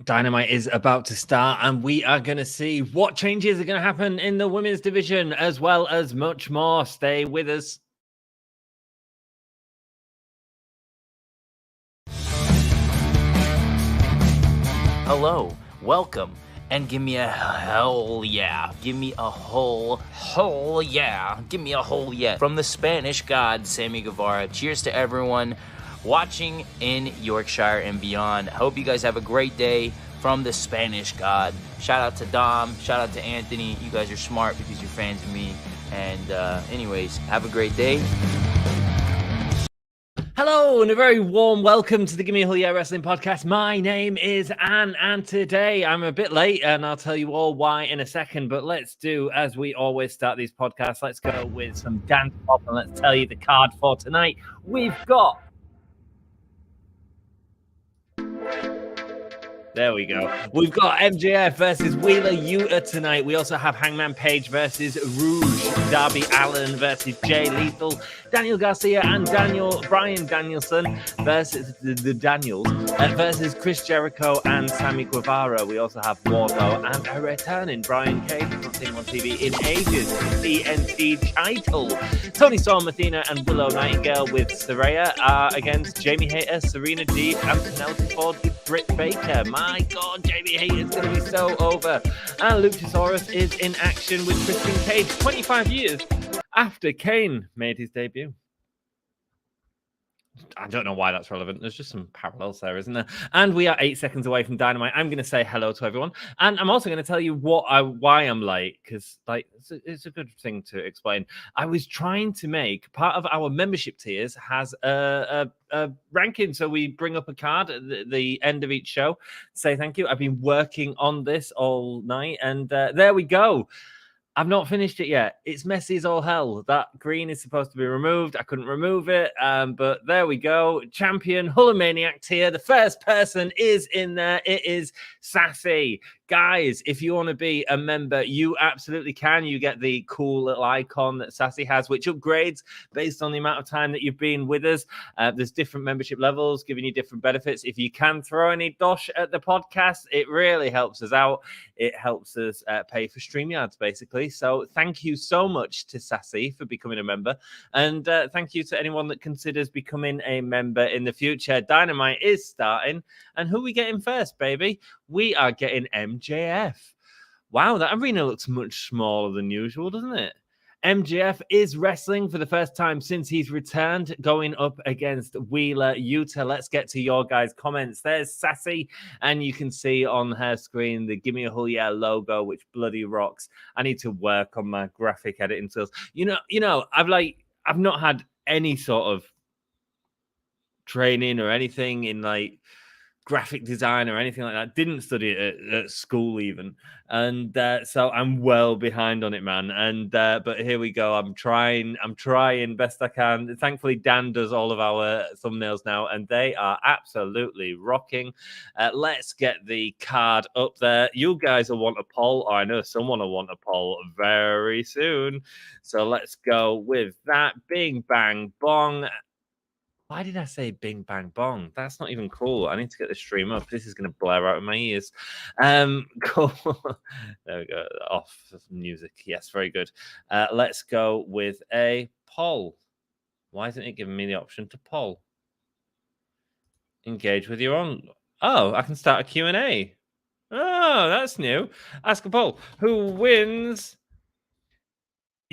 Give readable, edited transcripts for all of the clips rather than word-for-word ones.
Dynamite is about to start, and we are going to see what changes are going to happen in the women's division, as well as much more. Stay with us. Hello, welcome, and give me a hell yeah. Give me a whole yeah. Give me a whole yeah. From the Spanish god, Sammy Guevara. Cheers to everyone watching in Yorkshire and beyond. I hope you guys have a great day from the Spanish god. Shout out to Dom, shout out to Anthony. You guys are smart because you're fans of me. And anyways, have a great day. Hello, and a very warm welcome to the Gimme a Hell Yeah Wrestling Podcast. My name is Anne, and today I'm a bit late, and I'll tell you all why in a second. But let's do, as we always start these podcasts, let's go with some dance pop, and let's tell you the card for tonight. We've got... There we go. We've got MJF versus Wheeler Yuta tonight. We also have Hangman Page versus Rouge. Darby Allin versus Jay Lethal. Daniel Garcia and Bryan Danielson versus the Daniels versus Chris Jericho and Sammy Guevara. We also have Wardlow and a returning Brian Cage. We've not seen him on TV in ages. The TNT title. Toni Storm, Athena and Willow Nightingale with Saraya against Jamie Hayter, Serena, Deeb and Penelope Ford with Britt Baker. My God, Jamie Hayter's going to be so over. And Luchasaurus is in action with Christian Cage 25 years after Kane made his debut. I don't know why that's relevant. There's just some parallels there, isn't there? And we are 8 seconds away from Dynamite. I'm going to say hello to everyone. And I'm also going to tell you why I'm late, because it's a good thing to explain. I was trying to make part of our membership tiers has a ranking. So we bring up a card at the end of each show. Say thank you. I've been working on this all night. And there we go. I've not finished it yet. It's messy as all hell. That green is supposed to be removed. I couldn't remove it, but there we go. Champion Hulkamaniac tier. The first person is in there. It is Sassy. Guys, if you want to be a member, you absolutely can. You get the cool little icon that Sassy has, which upgrades based on the amount of time that you've been with us. There's different membership levels giving you different benefits. If you can throw any dosh at the podcast, it really helps us out. It helps us pay for StreamYards, basically. So thank you so much to Sassy for becoming a member. And thank you to anyone that considers becoming a member in the future. Dynamite is starting. And who are we getting first, baby? We are getting MJF. Wow, that arena looks much smaller than usual, doesn't it? MJF is wrestling for the first time since he's returned, going up against Wheeler Yuta. Let's get to your guys' comments. There's Sassy, and you can see on her screen the Gimme a Hell Yeah logo, which bloody rocks. I need to work on my graphic editing skills. You know, I've not had any sort of training or anything in graphic design or anything like that. Didn't study it at school even, and so I'm well behind on it, man. And but here we go. I'm trying best I can. Thankfully, Dan does all of our thumbnails now, and they are absolutely rocking. Let's get the card up there. You guys will want a poll, or I know someone will want a poll very soon. So let's go with that. Bing bang bong. Why did I say bing bang bong? That's not even cool. I need to get the stream up. This is going to blare out in my ears. Cool. There we go. Off music. Yes, very good. Let's go with a poll. Why isn't it giving me the option to poll? Engage with your own. Oh, I can start a Q&A. Oh, that's new. Ask a poll. Who wins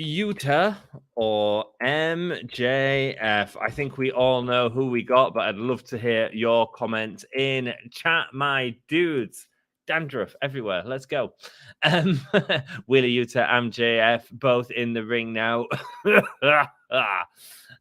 Yuta or MJF? I think we all know who we got, but I'd love to hear your comments in chat, my dudes. Dandruff everywhere. Let's go. Wheeler Yuta, MJF, both in the ring now.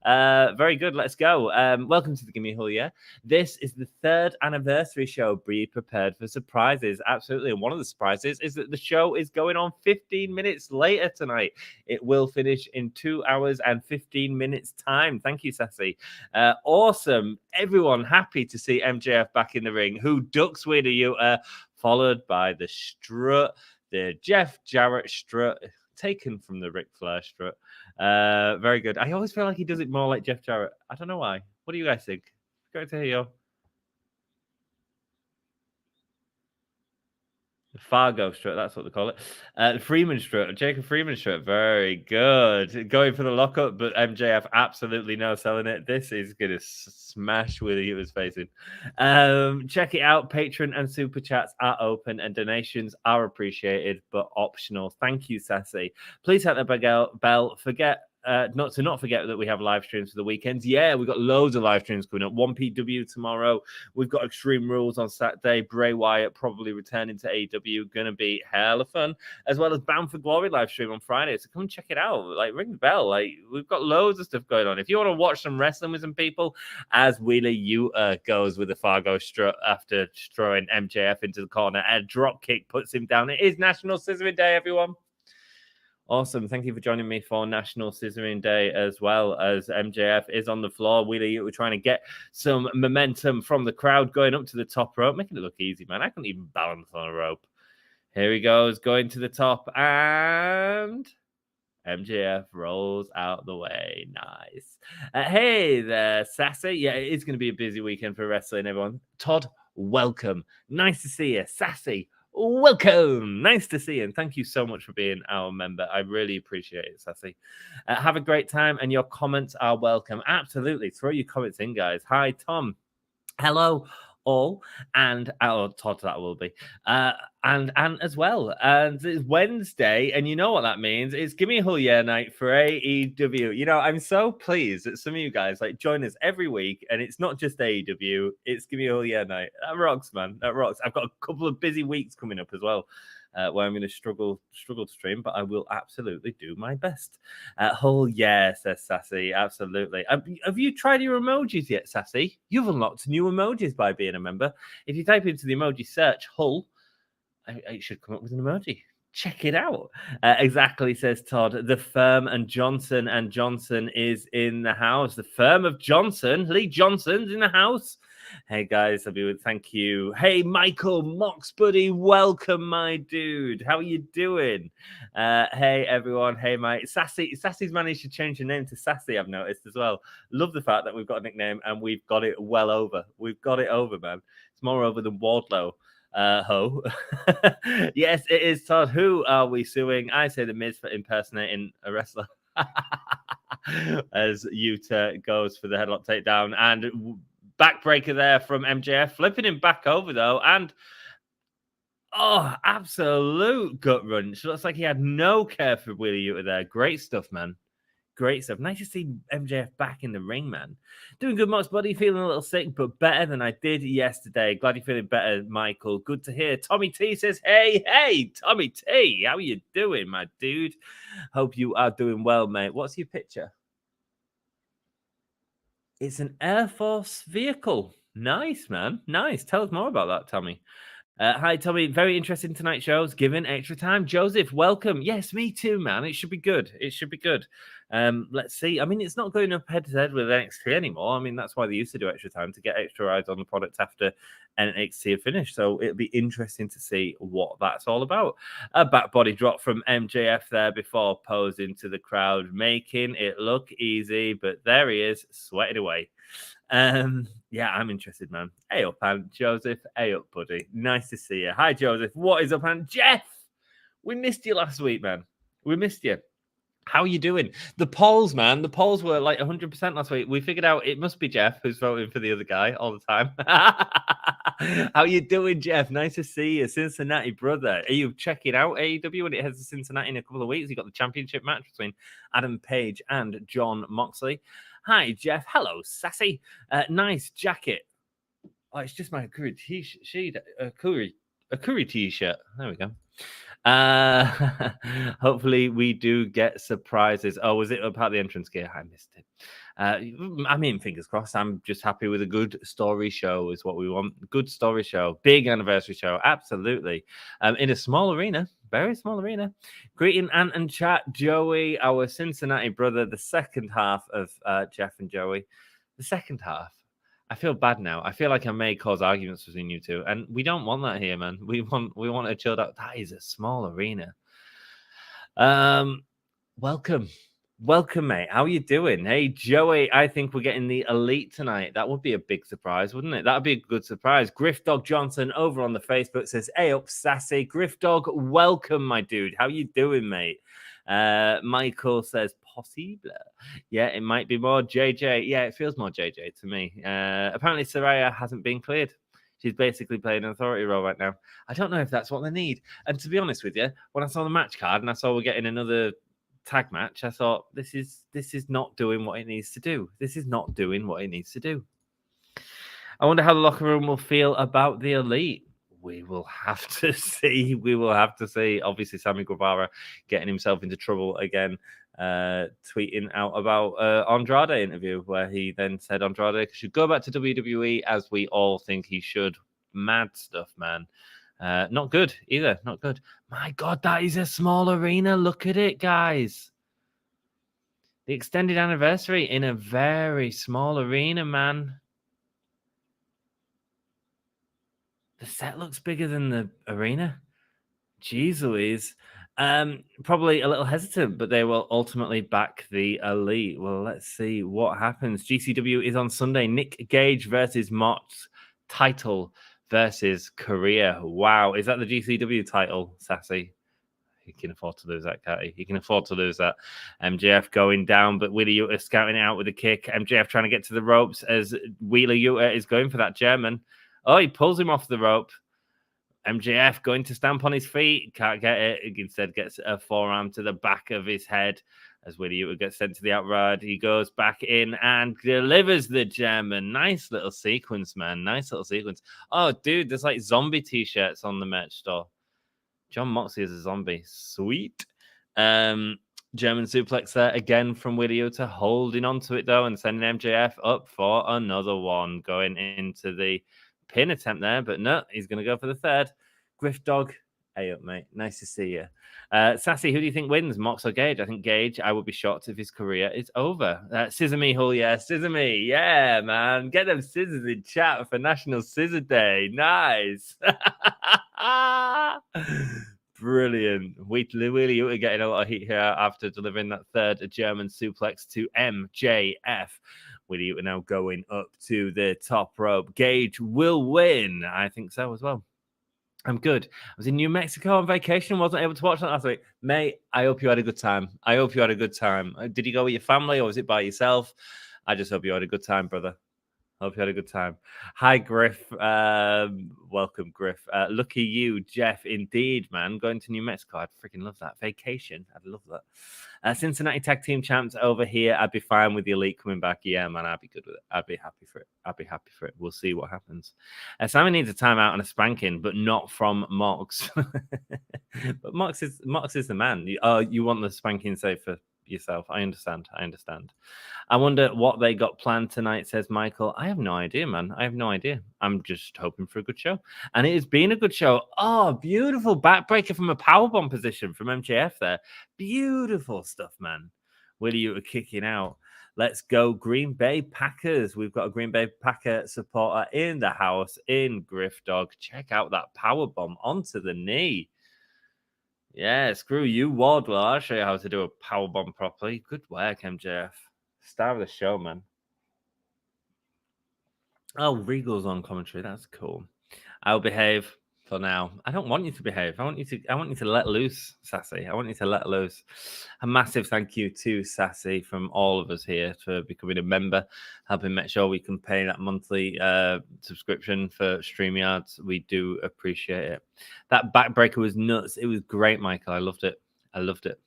Very good. Let's go. Welcome to the Gimme a Hell Yeah. This is the 3rd anniversary show. Be prepared for surprises. Absolutely. And one of the surprises is that the show is going on 15 minutes later tonight. It will finish in 2 hours and 15 minutes time. Thank you, Sassy. Awesome. Everyone happy to see MJF back in the ring, who ducks Wheeler Yuta, followed by the strut, the Jeff Jarrett strut, taken from the Ric Flair strut. Very good. I always feel like he does it more like Jeff Jarrett. I don't know why. What do you guys think? Great to hear you. Fargo strut, that's what they call it. Freeman strut, Jacob Freeman strut, very good. Going for the lockup, but MJF absolutely no selling it. This is going to smash Willie he was facing. Check it out. Patreon and super chats are open and donations are appreciated, but optional. Thank you, Sassy. Please hit the bell. Not forget that we have live streams for the weekends. Yeah, we've got loads of live streams coming up. 1PW tomorrow. We've got Extreme Rules on Saturday. Bray Wyatt probably returning to AEW. Gonna be hella fun. As well as Bound for Glory live stream on Friday. So come and check it out. Like, ring the bell. Like, we've got loads of stuff going on. If you want to watch some wrestling with some people, as Wheeler Yuta goes with the Fargo strut after throwing MJF into the corner, a drop kick puts him down. It is National Scissoring Day, everyone. Awesome. Thank you for joining me for National Scissoring Day, as well as MJF is on the floor. Wheeler, we're trying to get some momentum from the crowd going up to the top rope, making it look easy, man. I couldn't even balance on a rope. Here he goes, going to the top, and MJF rolls out the way. Nice. Hey there, Sassy. Yeah, it is going to be a busy weekend for wrestling, everyone. Todd, welcome. Nice to see you. Sassy, welcome. Nice to see you. And thank you so much for being our member. I really appreciate it, Sassy. Have a great time, and your comments are welcome. Absolutely. Throw your comments in, guys. Hi, Tom. Hello, all. And Todd, that will be. And as well. And it's Wednesday, and you know what that means. It's Give Me a Whole Yeah night for AEW. You know, I'm so pleased that some of you guys like join us every week, and it's not just AEW, it's Give Me a Whole Yeah night. That rocks, man. That rocks. I've got a couple of busy weeks coming up as well. Where I'm going to struggle to stream, but I will absolutely do my best. Whole yeah, says Sassy. Absolutely. Have you tried your emojis yet, Sassy? You've unlocked new emojis by being a member. If you type into the emoji search Hull, it should come up with an emoji. Check it out. Exactly, says Todd. The firm and Johnson is in the house. The firm of Johnson, Lee Johnson's in the house. Hey guys, thank you. Hey Michael Mox buddy, welcome my dude. How are you doing? Hey everyone. Hey mate. Sassy's managed to change the name to Sassy, I've noticed as well. Love the fact that we've got a nickname and we've got it well over. We've got it over, man. It's more over than Wardlow. Ho. Yes, it is Todd. Who are we suing? I say the Miz for impersonating a wrestler. As Yuta goes for the headlock takedown, and backbreaker there from MJF, flipping him back over though, and absolute gut wrench. Looks like he had no care for Willie Yuta there. Great stuff, man. Great stuff. Nice to see MJF back in the ring, man. Doing good, Mox buddy. Feeling a little sick, but better than I did yesterday. Glad you're feeling better, Michael. Good to hear. Tommy T says, hey, Tommy T. How are you doing, my dude? Hope you are doing well, mate. What's your picture? It's an Air Force vehicle. Nice, man. Nice. Tell us more about that, Tommy. Hi, Tommy. Very interesting tonight's shows. Given extra time. Joseph, welcome. Yes, me too, man. It should be good. It should be good. Let's see. I mean, it's not going up head-to-head with NXT anymore. I mean, that's why they used to do extra time, to get extra eyes on the product after NXT had finished. So it'll be interesting to see what that's all about. A back body drop from MJF there before posing to the crowd, making it look easy. But there he is, sweating away. Yeah, I'm interested, man. Hey up, and Joseph. Hey up, buddy. Nice to see you. Hi, Joseph. What is up, and Jeff? We missed you last week, man. We missed you. How are you doing? The polls, man. The polls were like 100% last week. We figured out it must be Jeff who's voting for the other guy all the time. How you doing, Jeff? Nice to see you, Cincinnati brother. Are you checking out AEW when it heads to Cincinnati in a couple of weeks? You got the championship match between Adam Page and John Moxley. Hi, Jeff. Hello, Sassy. Nice jacket. Oh, it's just my Curry t-shirt. A Curry t-shirt. There we go. Hopefully we do get surprises. Oh, was it about the entrance gear? I missed it. I mean, fingers crossed. I'm just happy with a good story show is what we want. Good story show. Big anniversary show. Absolutely. In a small arena. Very small arena. Greeting Ant and chat. Joey, our Cincinnati brother. The second half of Jeff and Joey. The second half. I feel bad now. I feel like I may cause arguments between you two, and we don't want that here, man. We want a chilled out. That is a small arena. Welcome. Welcome, mate. How you doing? Hey, Joey, I think we're getting the Elite tonight. That would be a big surprise, wouldn't it? That would be a good surprise. Griff Dog Johnson over on the Facebook says, hey up, sassy. Griff Dog, welcome, my dude. How you doing, mate? Michael says, possible. Yeah, it might be more JJ. Yeah, it feels more JJ to me. Apparently, Saraya hasn't been cleared. She's basically playing an authority role right now. I don't know if that's what they need. And to be honest with you, when I saw the match card and I saw we're getting another tag match, I thought this is not doing what it needs to do. This is not doing what it needs to do. I wonder how the locker room will feel about the Elite. We will have to see. We will have to see. Obviously, Sammy Guevara getting himself into trouble again, tweeting out about Andrade interview where he then said Andrade should go back to WWE as we all think he should. Mad stuff, man. Not good either. Not good. My God, that is a small arena. Look at it, guys. The extended anniversary in a very small arena, man. The set looks bigger than the arena. Jeez Louise. Probably a little hesitant, but they will ultimately back the Elite. Well, let's see what happens. GCW is on Sunday. Nick Gage versus Mox. Title versus Korea. Wow. Is that the GCW title, Sassy? He can afford to lose that, can't he? He can afford to lose that. MJF going down, but Wheeler Yuta scouting it out with a kick. MJF trying to get to the ropes as Wheeler Yuta is going for that German. Oh, he pulls him off the rope. MJF going to stamp on his feet. Can't get it. He instead gets a forearm to the back of his head as Wheeler Yuta gets sent to the outside. He goes back in and delivers the German. Nice little sequence, man. Nice little sequence. Oh, dude, there's like zombie t-shirts on the merch store. John Moxley is a zombie. Sweet. German suplex there again from Wheeler Yuta, holding on to it though and sending MJF up for another one, going into the pin attempt there, but no, he's going to go for the third. Griff Dog, hey up, mate. Nice to see you. Sassy, who do you think wins, Mox or Gage? I think Gage. I would be shocked if his career is over. Scissor me, Hull, yeah. Scissor me. Yeah, man. Get them scissors in chat for National Scissor Day. Nice. Brilliant. Wheeler Yuta getting a lot of heat here after delivering that third German suplex to MJF. Wheeler Yuta now going up to the top rope. Gage will win. I think so as well. I'm good. I was in New Mexico on vacation. Wasn't able to watch that last week. Mate, I hope you had a good time. I hope you had a good time. Did you go with your family or was it by yourself? I just hope you had a good time, brother. Hope you had a good time. Hi, Griff. Welcome, Griff. Lucky you, Jeff. Indeed, man. Going to New Mexico. I'd freaking love that. Vacation. I'd love that. Cincinnati Tag Team Champs over here. I'd be fine with the Elite coming back. Yeah, man. I'd be good with it. I'd be happy for it. I'd be happy for it. We'll see what happens. Simon needs a timeout and a spanking, but not from Mox. But Mox is the man. You want the spanking safe for yourself. I understand. I wonder what they got planned tonight, says Michael. I have no idea, man. I have no idea. I'm just hoping for a good show. And it has been a good show. Oh, beautiful backbreaker from a powerbomb position from MJF there. Beautiful stuff, man. Willie, you were kicking out. Let's go Green Bay Packers. We've got a Green Bay Packer supporter in the house in Griff Dog. Check out that powerbomb onto the knee. Yeah, screw you, Wardlow. I'll show you how to do a powerbomb properly. Good work, MJF. Star of the show, man. Oh, Regal's on commentary. That's cool. I'll behave for now. I don't want you to behave. I want you to let loose, Sassy. I want you to let loose. A massive thank you to Sassy from all of us here for becoming a member, helping make sure we can pay that monthly subscription for StreamYards. We do appreciate it. That backbreaker was nuts. It was great, Michael. I loved it.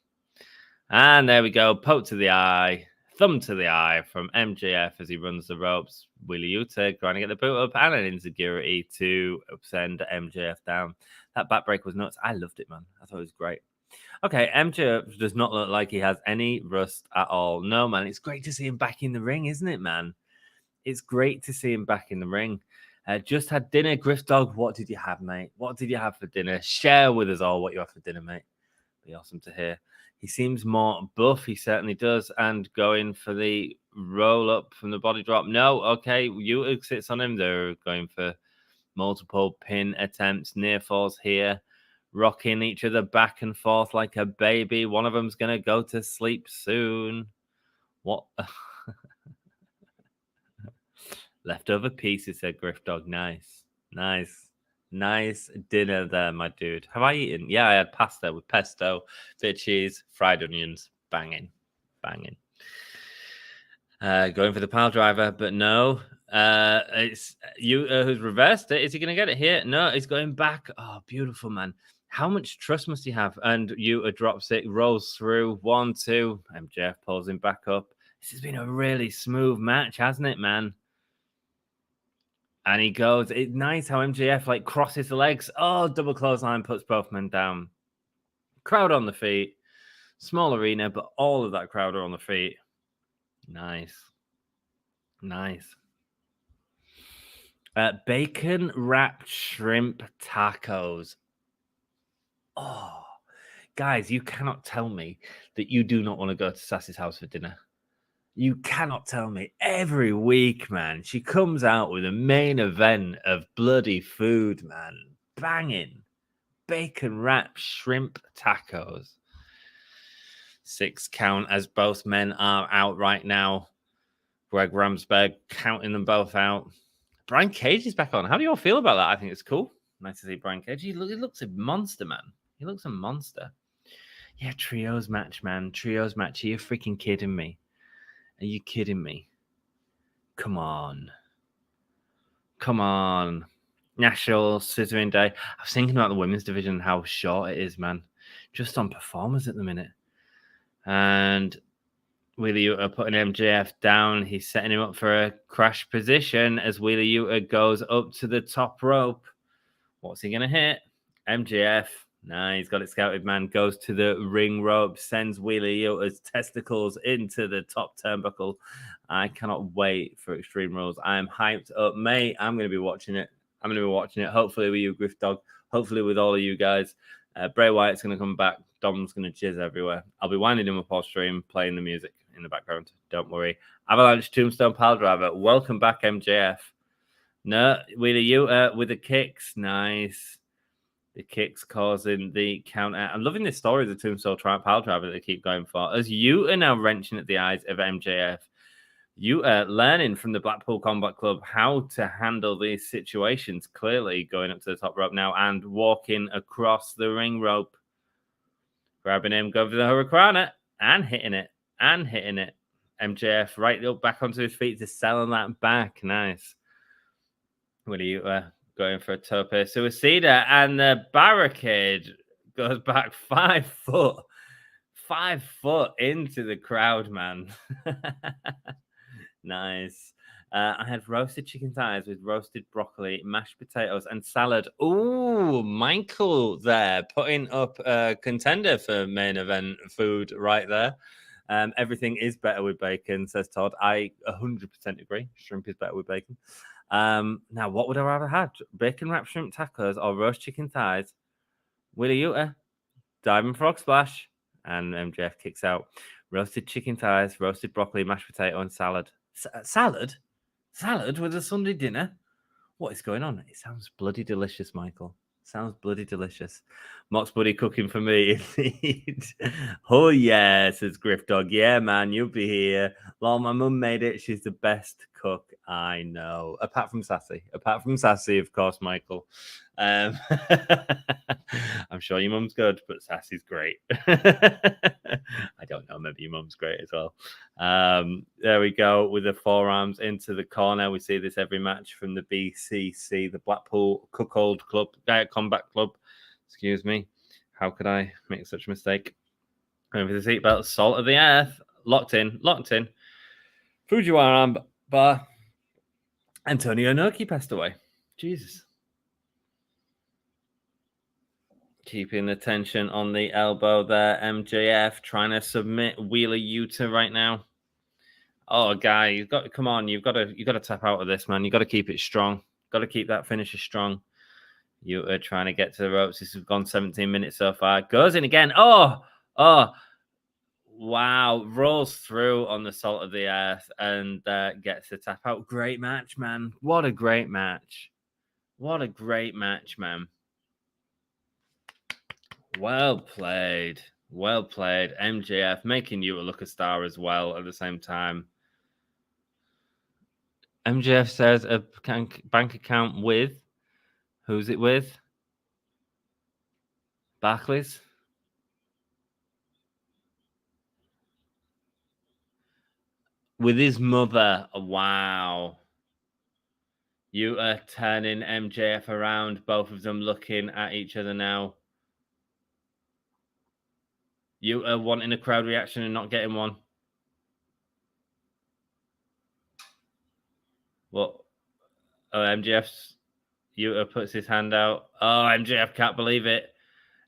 And there we go. Poke to the eye. Thumb to the eye from MJF as he runs the ropes. Wheeler Yuta trying to get the boot up and an insecurity to send MJF down. That backbreak was nuts. I loved it, man. I thought it was great. Okay, MJF does not look like he has any rust at all. No, man. It's great to see him back in the ring, isn't it, man? It's great to see him back in the ring. Just had dinner. Griff Dog, what did you have, mate? What did you have for dinner? Share with us all what you have for dinner, mate. Be awesome to hear. He seems more buff. He certainly does. And going for the roll up from the body drop. No, okay. Yuta sits on him. They're going for multiple pin attempts. Near falls here rocking each other back and forth like a baby. One of them's going to go to sleep soon. What? Leftover pieces, said Griff Dog. Nice. Nice dinner there, my dude. Have I eaten? Yeah, I had pasta with pesto, bit of cheese, fried onions. Banging. Going for the pile driver, but no. It's Yuta who's reversed it. Is he going to get it here? No, he's going back. Oh, beautiful, man. How much trust must he have? And Yuta drops it, rolls through. 1, 2. MJF pulls him back up. This has been a really smooth match, hasn't it, man? And he goes. It's nice how MJF like crosses the legs. Oh, double clothesline, puts both men down. Crowd on the feet. Small arena, but all of that crowd are on the feet. Nice. Bacon wrapped shrimp tacos. Oh, guys, you cannot tell me that you do not want to go to Sassy's house for dinner. You cannot tell me. Every week, man, she comes out with a main event of bloody food, man. Banging. Bacon wrapped shrimp tacos. 6 count as both men are out right now. Greg Ramsberg counting them both out. Brian Cage is back on. How do you all feel about that? I think it's cool. Nice to see Brian Cage. He looks a monster, man. He looks a monster. Yeah, trios match, man. Trios match. Are you freaking kidding me? Are you kidding me? Come on. National Scissoring Day. I was thinking about the women's division and how short it is, man. Just on performers at the minute. And Wheeler Yuta putting MJF down. He's setting him up for a crash position as Wheeler Yuta goes up to the top rope. What's he going to hit? MJF. Nah, he's got it scouted, man. Goes to the ring rope. Sends Wheeler Yuta's testicles into the top turnbuckle. I cannot wait for Extreme Rules. I am hyped up, mate. I'm going to be watching it. Hopefully with you, Griff Dog. Hopefully with all of you guys. Bray Wyatt's going to come back. Dom's going to jizz everywhere. I'll be winding him up off stream, playing the music in the background. Don't worry. Avalanche Tombstone Piledriver. Welcome back, MJF. No, Wheeler Yuta with the kicks. Nice. The kicks causing the counter. I'm loving this story of the Tombstone Piledriver that they keep going for. As Yuta now wrenching at the eyes of MJF. Yuta learning from the Blackpool Combat Club how to handle these situations. Clearly going up to the top rope now and walking across the ring rope. Grabbing him, going for the Hurricanrana and hitting it. MJF right up back onto his feet to selling that back. Nice. What are you going for a tope suicida? And the barricade goes back 5 foot. 5 foot into the crowd, man. Nice. I had roasted chicken thighs with roasted broccoli, mashed potatoes, and salad. Ooh, Michael there putting up a contender for main event food right there. Everything is better with bacon, says Todd. I 100% agree. Shrimp is better with bacon. Now, what would I rather have? Bacon wrapped shrimp tacos or roast chicken thighs? Wheeler Yuta, diving frog splash, and MJF kicks out. Roasted chicken thighs, roasted broccoli, mashed potato, and salad. Salad? Salad with a Sunday dinner? What is going on? It sounds bloody delicious, Michael. Sounds bloody delicious. Mox Buddy cooking for me, indeed. Oh, yeah, says Griff Dog. Yeah, man, you'll be here. Lol, my mum made it. She's the best cook I know. Apart from Sassy. Of course, Michael. I'm sure your mum's good, but Sassy's great. I don't know. Maybe your mum's great as well. There we go with the forearms into the corner. We see this every match from the BCC, the Blackpool Cuckold Club, Combat Club. Excuse me. How could I make such a mistake? Over the seatbelt, salt of the earth. Locked in. Fujiwara bar. Antonio Inoki passed away. Jesus. Keeping the tension on the elbow there. MJF trying to submit Wheeler Yuta right now. Oh, guy, you've got to tap out of this, man. You got to keep it strong. Got to keep that finisher strong. Yuta trying to get to the ropes. This has gone 17 minutes so far. Goes in again. Oh, wow. Rolls through on the salt of the earth and gets the tap out. Great match, man. What a great match, man. Well played. Well played. MJF making you look a star as well at the same time. MJF says a bank account with. Who's it with? Barclays? With his mother. Wow. Yuta turning MJF around. Both of them looking at each other now. Yuta wanting a crowd reaction and not getting one. What? Oh, MJF's Yuta puts his hand out. Oh, MJF can't believe it.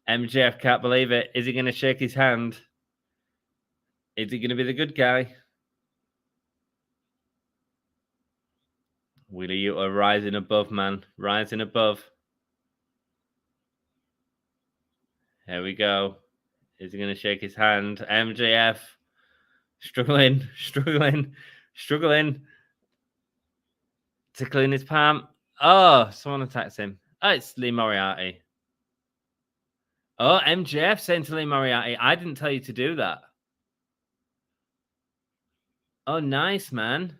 MJF can't believe it. Is he going to shake his hand? Is he going to be the good guy? Wheeler Yuta rising above, man. Rising above. Here we go. Is he going to shake his hand? MJF struggling. Tickling his palm. Oh, someone attacks him. Oh, it's Lee Moriarty. Oh, MJF saying to Lee Moriarty, I didn't tell you to do that. Oh, nice, man.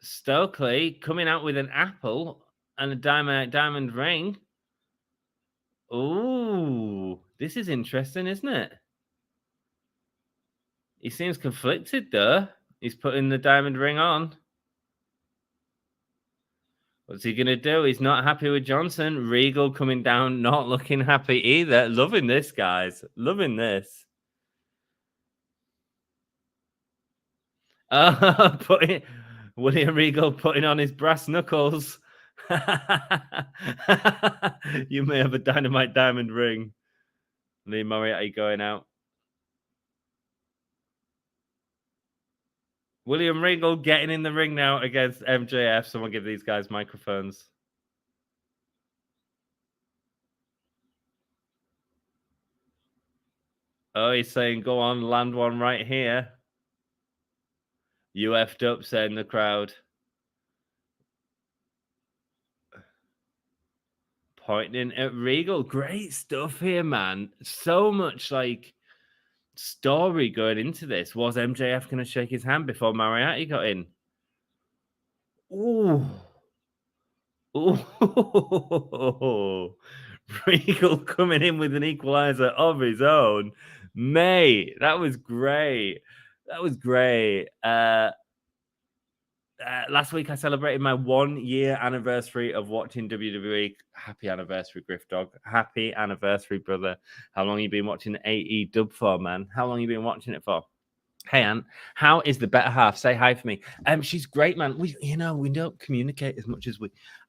Stokely coming out with an apple and a diamond ring. Ooh, this is interesting, isn't it? He seems conflicted, though. He's putting the diamond ring on. What's he going to do? He's not happy with Johnson. Regal coming down, not looking happy either. Loving this, guys. Loving this. William Regal putting on his brass knuckles. You may have a Dynamite diamond ring. Lee Moriarty going out. William Regal getting in the ring now against MJF. Someone give these guys microphones. Oh, he's saying, go on, land one right here. You effed up, saying the crowd. Pointing at Regal. Great stuff here, man. So much like story going into this. Was MJF going to shake his hand before Moriarty got in? Ooh. Ooh. Regal coming in with an equalizer of his own. Mate, that was great. That was great. Last week I celebrated my 1 year anniversary of watching WWE. Happy anniversary, Griff Dog. Happy anniversary, brother. How long you been watching AEW for, man? How long you been watching it for? Hey, Aunt, how is the better half? Say hi for me. She's great, man. We don't communicate as much as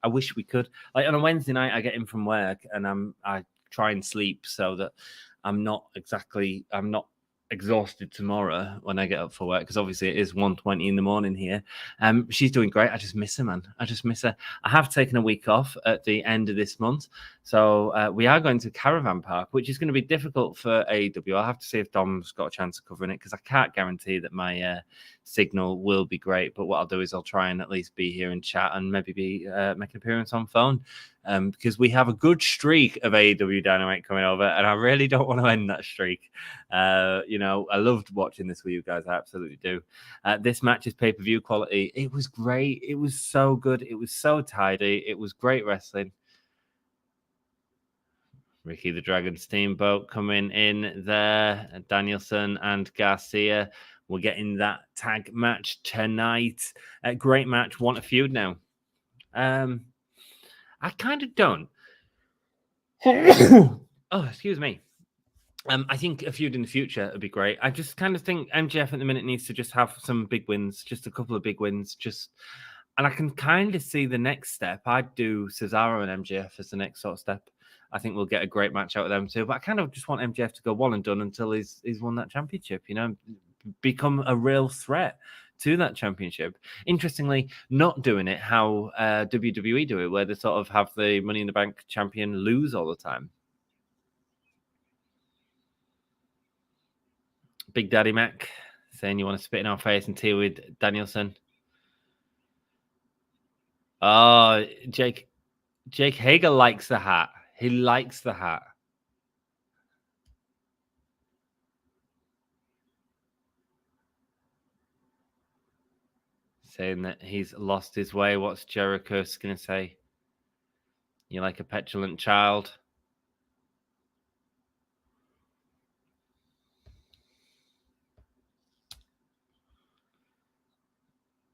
I wish we could. Like on a Wednesday night, I get in from work and I try and sleep so that I'm not exhausted tomorrow when I get up for work, because obviously it is 1:20 in the morning here. She's doing great. I just miss her, man. I just miss her. I have taken a week off at the end of this month, so we are going to Caravan Park, which is going to be difficult for AEW. I'll have to see if Dom's got a chance of covering it, because I can't guarantee that my signal will be great, but what I'll do is I'll try and at least be here and chat and maybe make an appearance on phone, because we have a good streak of AEW Dynamite coming over, and I really don't want to end that streak. I loved watching this with you guys. I absolutely do. This match is pay-per-view quality. It was great. It was so good. It was so tidy. It was great wrestling. Ricky the Dragon Steamboat coming in there. Danielson and Garcia. We're getting that tag match tonight. Great match. Want a feud now? I kind of don't. Oh, excuse me. I think a feud in the future would be great. I just kind of think MJF at the minute needs to just have some big wins, just a couple of big wins, and I can kind of see the next step. I'd do Cesaro and MJF as the next sort of step. I think we'll get a great match out of them too. But I kind of just want MJF to go one and done until he's won that championship, become a real threat to that championship. Interestingly, not doing it how WWE do it, where they sort of have the Money in the Bank champion lose all the time. Big Daddy Mac saying you want to spit in our face and tea with Danielson. Oh, Jake Hager likes the hat. He likes the hat. Saying that he's lost his way. What's Jericho going to say? You're like a petulant child.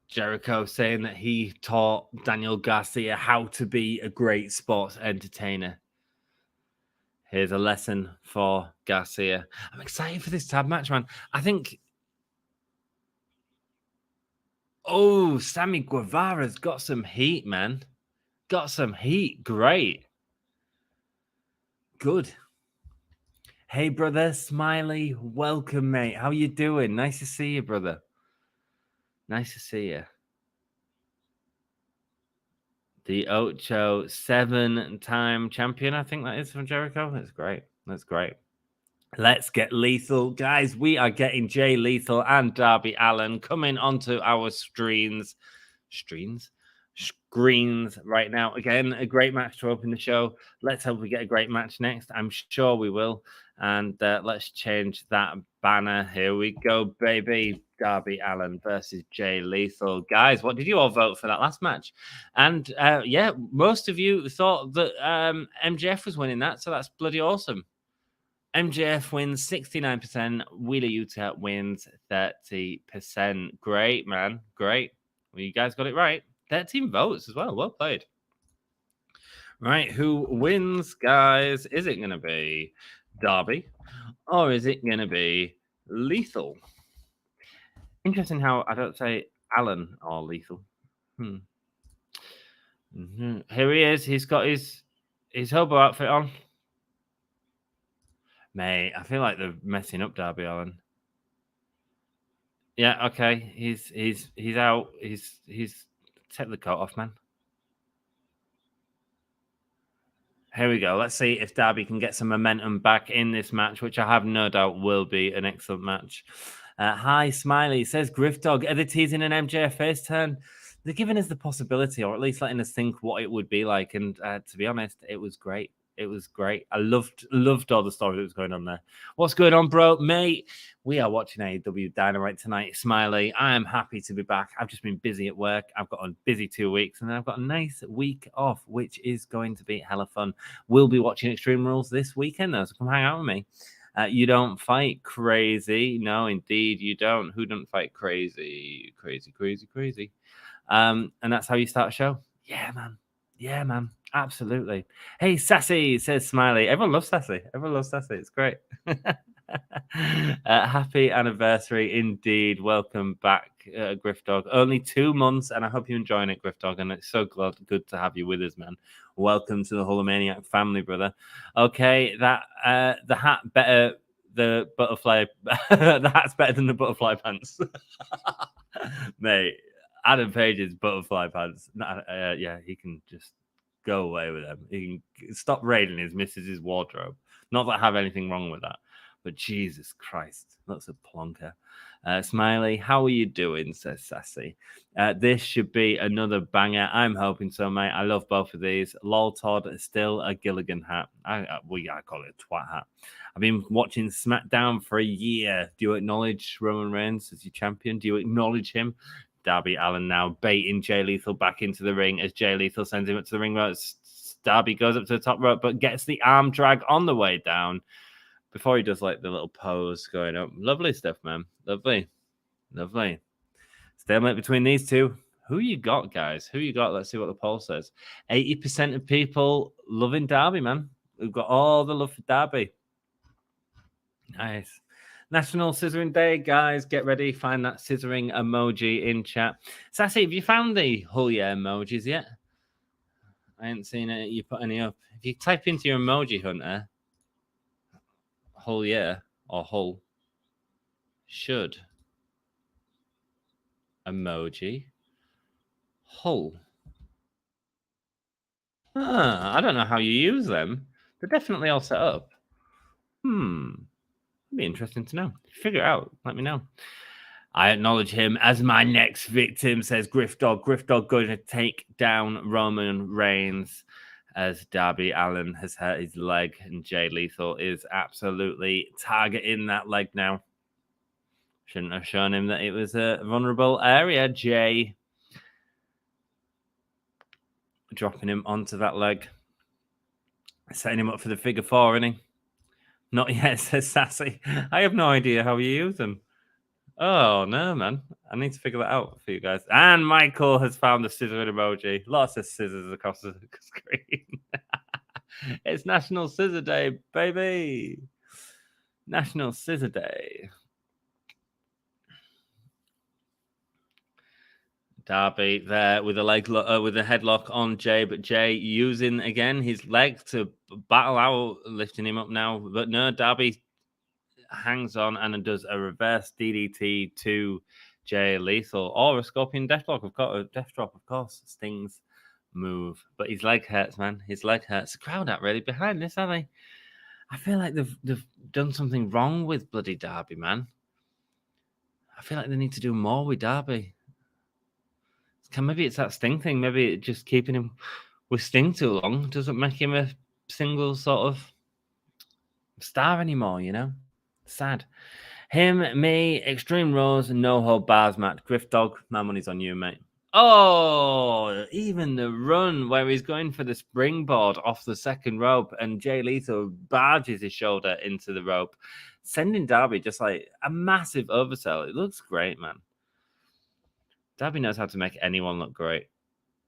Jericho saying that he taught Daniel Garcia how to be a great sports entertainer. Here's a lesson for Garcia. I'm excited for this tab match, man. I think... Oh, Sammy Guevara's got some heat, man. Got some heat. Great. Good. Hey, brother. Smiley. Welcome, mate. How you doing? Nice to see you, brother. Nice to see you. The Ocho 7-time champion, I think that is from Jericho. That's great. That's great. Let's get lethal. Guys, we are getting Jay Lethal and Darby Allin coming onto our screens right now. Again, a great match to open the show. Let's hope we get a great match next. I'm sure we will. And let's change that banner. Here we go, baby. Darby Allin versus Jay Lethal. Guys, what did you all vote for that last match? And yeah, most of you thought that MJF was winning that, so that's bloody awesome. MJF wins 69%. Wheeler Yuta wins 30%. Great, man. Great. Well, you guys got it right. 13 votes as well. Well played. Right, who wins, guys? Is it going to be Darby or is it going to be Lethal? Interesting how I don't say Allin or Lethal. Here he is. He's got his hobo outfit on. Mate, I feel like they're messing up Darby Allin. Yeah, okay. He's out. He's take the coat off, man. Here we go. Let's see if Darby can get some momentum back in this match, which I have no doubt will be an excellent match. Hi, Smiley. Says Griff Dog. Are they teasing an MJF face turn? They're giving us the possibility, or at least letting us think what it would be like. And to be honest, it was great. It was great. I loved all the story that was going on there. What's going on, bro? Mate, we are watching AEW Dynamite tonight. Smiley, I am happy to be back. I've just been busy at work. I've got a busy 2 weeks, and then I've got a nice week off, which is going to be hella fun. We'll be watching Extreme Rules this weekend, though, so come hang out with me. You don't fight crazy. No, indeed, you don't. Who don't fight crazy? Crazy. And that's how you start a show? Yeah, man. Yeah, man. Absolutely. Hey, Sassy, says Smiley. Everyone loves Sassy. It's great. Happy anniversary indeed. Welcome back, Griff Dog. Only 2 months, and I hope you're enjoying it, Griff Dog. And it's so good to have you with us, man. Welcome to the Hulkamaniac family, brother. Okay, that the hat better the butterfly. The hat's better than the butterfly pants, mate. Adam Page's butterfly pants. Yeah, he can just go away with them. He can stop raiding his missus's wardrobe. Not that I have anything wrong with that, but Jesus Christ, that's a plonker. Smiley, how are you doing? Says Sassy. This should be another banger. I'm hoping so, mate. I love both of these. Lol Todd is still a Gilligan hat. I call it a twat hat. I've been watching SmackDown for a year. Do you acknowledge Roman Reigns as your champion? Do you acknowledge him? Darby Allin now baiting Jay Lethal back into the ring as Jay Lethal sends him up to the ring. Darby goes up to the top rope, but gets the arm drag on the way down before he does like the little pose going up. Lovely stuff, man. Lovely. Stalemate between these two. Who you got, guys? Who you got? Let's see what the poll says. 80% of people loving Darby, man. We've got all the love for Darby. Nice. National Scissoring Day, guys. Get ready. Find that scissoring emoji in chat. Sassy, have you found the Hull Yeah emojis yet? I ain't seen it. You put any up. If you type into your emoji hunter, Hull Yeah or Hull should emoji Hull. I don't know how you use them. They're definitely all set up. It'd be interesting to know. Figure it out. Let me know. I acknowledge him as my next victim, says Griff Dog. Griff Dog going to take down Roman Reigns. as Darby Allin has hurt his leg, and Jay Lethal is absolutely targeting that leg now. Shouldn't have shown him that it was a vulnerable area. Jay dropping him onto that leg, setting him up for the figure four, isn't he? Not yet, says Sassy. I have no idea how you use them. Oh, no, man. I need to figure that out for you guys. And Michael has found the scissor emoji. Lots of scissors across the screen. It's National Scissor Day, baby. National Scissor Day. Darby there with a with a headlock on Jay, but Jay using again his leg to battle out, lifting him up now. But no, Darby hangs on and does a reverse DDT to Jay Lethal, or a Scorpion Death Drop, of course. Sting's move, but his leg hurts, man. His leg hurts. The crowd aren't really behind this, are they? I feel like they've done something wrong with bloody Darby, man. I feel like they need to do more with Darby. Maybe it's that Sting thing. Maybe just keeping him with Sting too long doesn't make him a single sort of star anymore, you know? Sad. Him, me, Extreme Rules, no hold bars, Matt. Griff Dog, my money's on you, mate. Oh, even the run where he's going for the springboard off the second rope and Jay Lethal barges his shoulder into the rope, sending Darby just like a massive oversell. It looks great, man. Darby knows how to make anyone look great.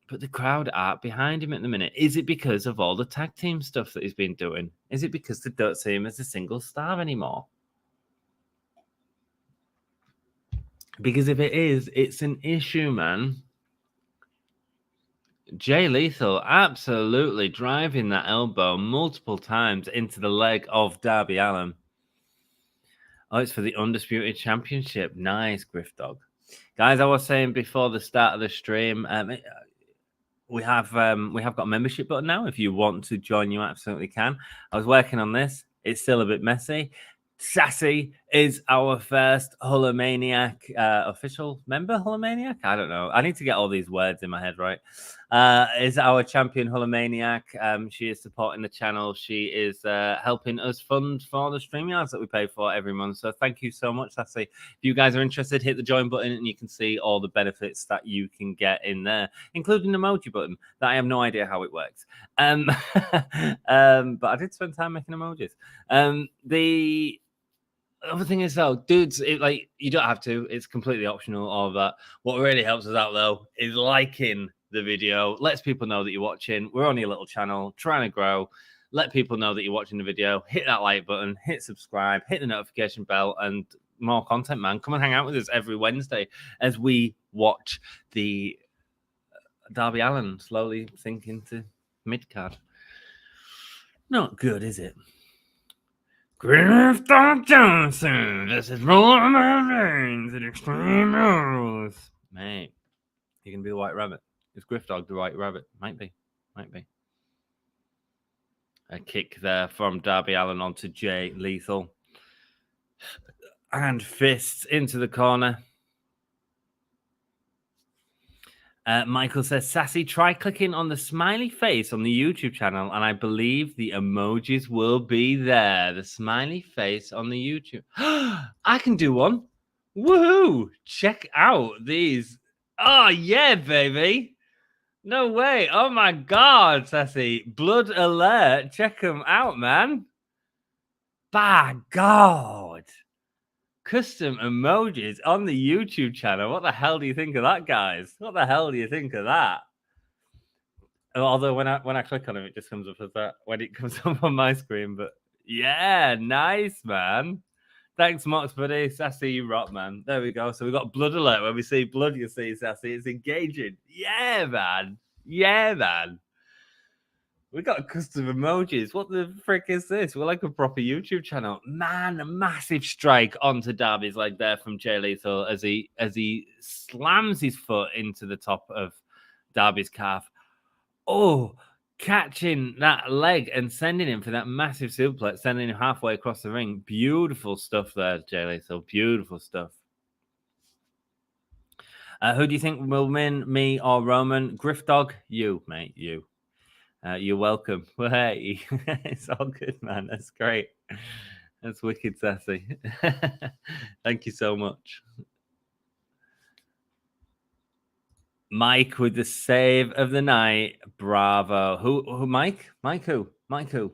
But the crowd aren't behind him at the minute. Is it because of all the tag team stuff that he's been doing? Is it because they don't see him as a single star anymore? Because if it is, it's an issue, man. Jay Lethal absolutely driving that elbow multiple times into the leg of Darby Allin. Oh, it's for the Undisputed Championship. Nice, Griff Dog. Guys, I was saying before the start of the stream, we have got a membership button now. If you want to join, you absolutely can. I was working on this. It's still a bit messy. Sassy is our first Hulkamaniac official member. Hulkamaniac? I don't know. I need to get all these words in my head right. Is our champion Hulkamaniac. She is supporting the channel. She is helping us fund for the StreamYards that we pay for every month. So thank you so much, Sassy. If you guys are interested, hit the join button and you can see all the benefits that you can get in there, including the emoji button that I have no idea how it works. But I did spend time making emojis. The other thing is, though, dudes, you don't have to. It's completely optional, all of that. What really helps us out, though, is liking the video. Lets people know that you're watching. We're only a little channel, trying to grow. Let people know that you're watching the video. Hit that like button, hit subscribe, hit the notification bell, and more content, man. Come and hang out with us every Wednesday as we watch the Darby Allin slowly sink into mid-card. Not good, is it? Griff Johnson, this is rolling my veins at Extreme Rules. Mate, you can be the White Rabbit. Is Griff Dog the White Rabbit? Might be. A kick there from Darby Allin onto Jay Lethal. And fists into the corner. Michael says, Sassy, try clicking on the smiley face on the YouTube channel, and I believe the emojis will be there. The smiley face on the YouTube. I can do one. Woohoo! Check out these. Oh, yeah, baby. No way. Oh, my God, Sassy. Blood alert. Check them out, man. By God. Custom emojis on the YouTube channel. What the hell do you think of that, guys? What the hell do you think of that? Although when I click on it just comes up as that when it comes up on my screen. But yeah, nice, man. Thanks, Mox, buddy. Sassy, you rock, man. There we go. So we got blood alert. When we see blood, you see Sassy. It's engaging. Yeah, man. We got custom emojis. What the frick is this? We're like a proper YouTube channel. Man, a massive strike onto Darby's leg there from Jay Lethal as he slams his foot into the top of Darby's calf. Oh, catching that leg and sending him for that massive suplex, sending him halfway across the ring. Beautiful stuff there, Jay Lethal. Beautiful stuff. Who do you think will win, me or Roman? Griff Dog? You, mate, you. You're welcome. Well, hey, it's all good, man. That's great. That's wicked sassy. Thank you so much. Mike with the save of the night. Bravo. Who Mike? Mike who? Mike who?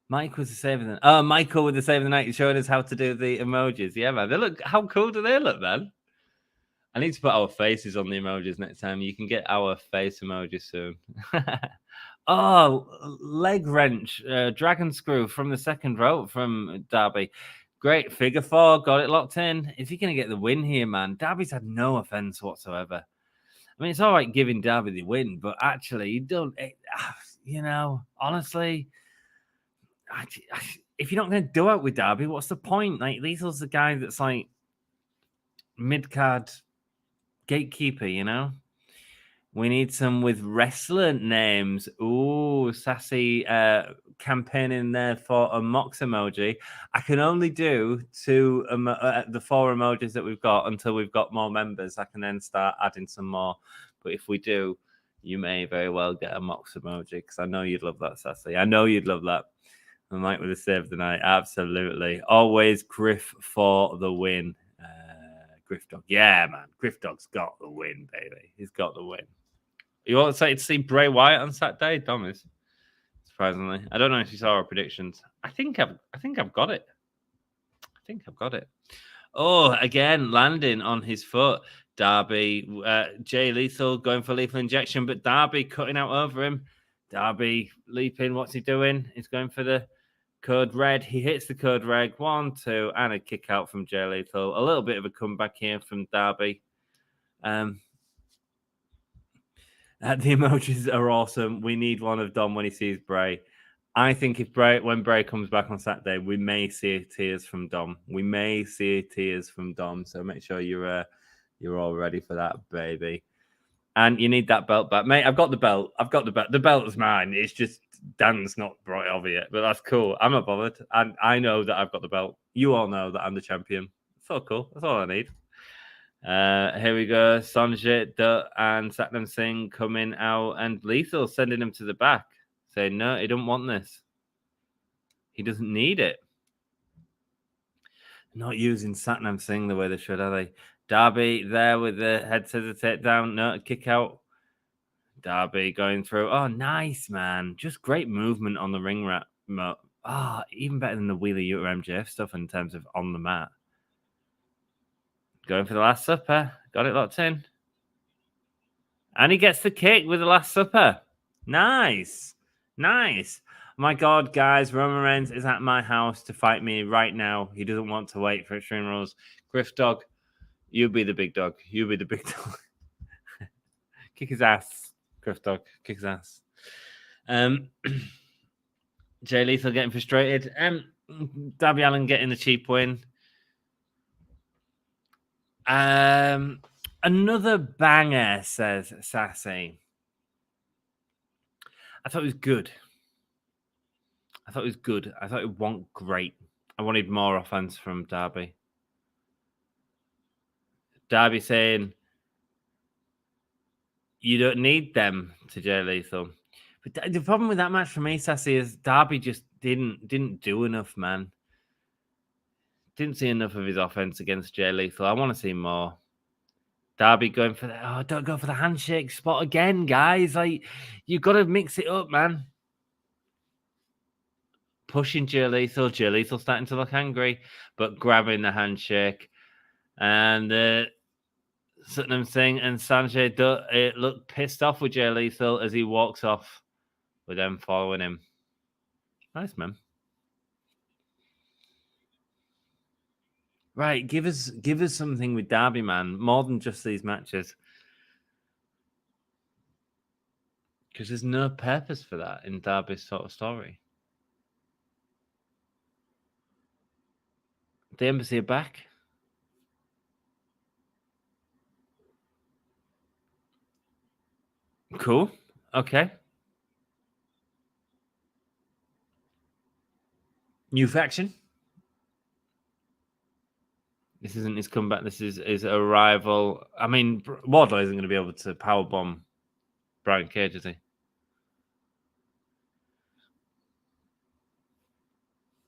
Mike was the save of the night. Oh, Michael with the save of the night. He's showing us how to do the emojis. Yeah, man. They look, how cool do they look, man? I need to put our faces on the emojis next time. You can get our face emoji soon. Oh, leg wrench, dragon screw from the second row from Darby. Great figure four, got it locked in. Is he going to get the win here, man? Darby's had no offense whatsoever. I mean, it's all right giving Darby the win, but actually, you don't, honestly, if you're not going to do it with Darby, what's the point? Like, Lethal's the guy that's like mid-card gatekeeper, you know? We need some with wrestler names. Ooh, sassy campaigning there for a Mox emoji. I can only do the 4 emojis that we've got until we've got more members. I can then start adding some more. But if we do, you may very well get a Mox emoji because I know you'd love that, sassy. I know you'd love that. I might with a save tonight. Absolutely. Always Griff for the win. Griff Dog. Yeah, man. Griff Dog's got the win, baby. He's got the win. You all excited to see Bray Wyatt on Saturday, Thomas? Surprisingly, I don't know if you saw our predictions. I think I've got it. I think I've got it. Oh, again, landing on his foot. Darby, Jay Lethal going for lethal injection, but Darby cutting out over him. Darby leaping. What's he doing? He's going for the code red. He hits the code red. 1, 2, and a kick out from Jay Lethal. A little bit of a comeback here from Darby. The emojis are awesome. We need one of Dom when he sees Bray. I think when Bray comes back on Saturday, we may see tears from Dom. So make sure you're all ready for that, baby. And you need that belt back, mate. I've got the belt. The belt is mine. It's just Dan's not brought it over yet, but that's cool. I'm not bothered. And I know that I've got the belt. You all know that I'm the champion. So cool. That's all I need. Here we go. Sanjay Dutt and Satnam Singh coming out, and Lethal sending him to the back, saying no, he don't want this. He doesn't need it. Not using Satnam Singh the way they should, are they? Darby there with the head scissor takedown. No, kick out. Darby going through. Oh, nice, man. Just great movement on the ring rat. Even better than the Wheeler Yuta MJF stuff in terms of on the mat. Going for the Last Supper. Got it locked in. And he gets the kick with the Last Supper. Nice. Nice. My God, guys, Roman Reigns is at my house to fight me right now. He doesn't want to wait for Extreme Rules. Griff Dog, you be the big dog. You be the big dog. Kick his ass, Griff Dog. Kick his ass. Jay Lethal getting frustrated. Darby Allin getting the cheap win. Another banger, says Sassy. I thought it was good. I thought it went great. I wanted more offense from Darby. Darby saying, you don't need them to Jay Lethal. But the problem with that match for me, Sassy, is Darby just didn't do enough, man. Didn't see enough of his offense against Jay Lethal. I want to see more. Darby going for don't go for the handshake spot again, guys. Like, you've got to mix it up, man. Pushing Jay Lethal. Jay Lethal starting to look angry, but grabbing the handshake. And Satnam Singh and Sanjay Dutt look pissed off with Jay Lethal as he walks off with them following him. Nice, man. Right, give us something with Darby, man. More than just these matches. Because there's no purpose for that in Darby's sort of story. The Embassy are back. Cool. Okay. New faction. This isn't his comeback. This is his arrival. I mean, Wardlow isn't going to be able to powerbomb Brian Cage, is he?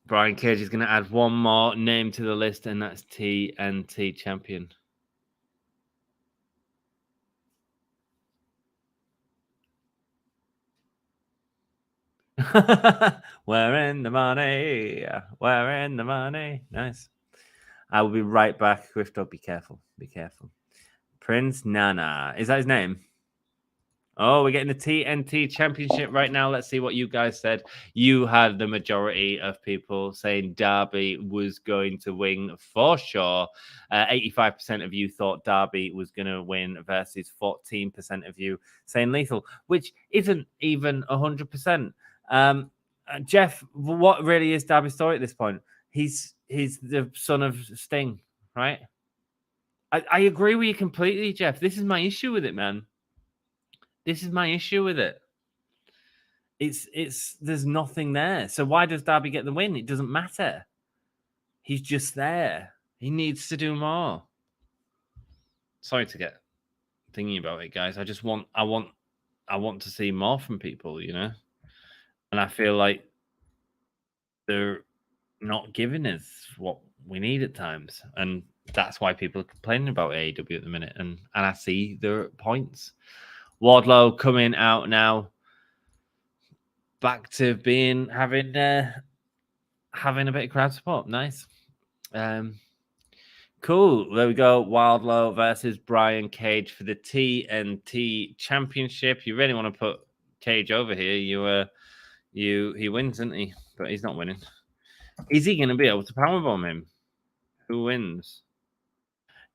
Brian Cage is going to add one more name to the list, and that's TNT champion. We're in the money. We're in the money. Nice. I will be right back. Grifto, be careful. Be careful. Prince Nana. Is that his name? Oh, we're getting the TNT championship right now. Let's see what you guys said. You had the majority of people saying Darby was going to win for sure. 85% of you thought Darby was going to win versus 14% of you saying Lethal, which isn't even 100%. Jeff, what really is Darby's story at this point? He's the son of Sting, right? I agree with you completely, Jeff. This is my issue with it, man. This is my issue with it. It's there's nothing there. So why does Darby get the win? It doesn't matter. He's just there. He needs to do more. Sorry to get thinking about it, guys. I want to see more from people, you know? And I feel like they're not giving us what we need at times. And that's why people are complaining about AEW at the minute. And I see their points. Wardlow coming out now, back to having a bit of crowd support. Nice. Cool. There we go. Wardlow versus Brian Cage for the TNT Championship. You really want to put Cage over here? He wins, isn't he? But he's not winning. Is he going to be able to powerbomb him? Who wins?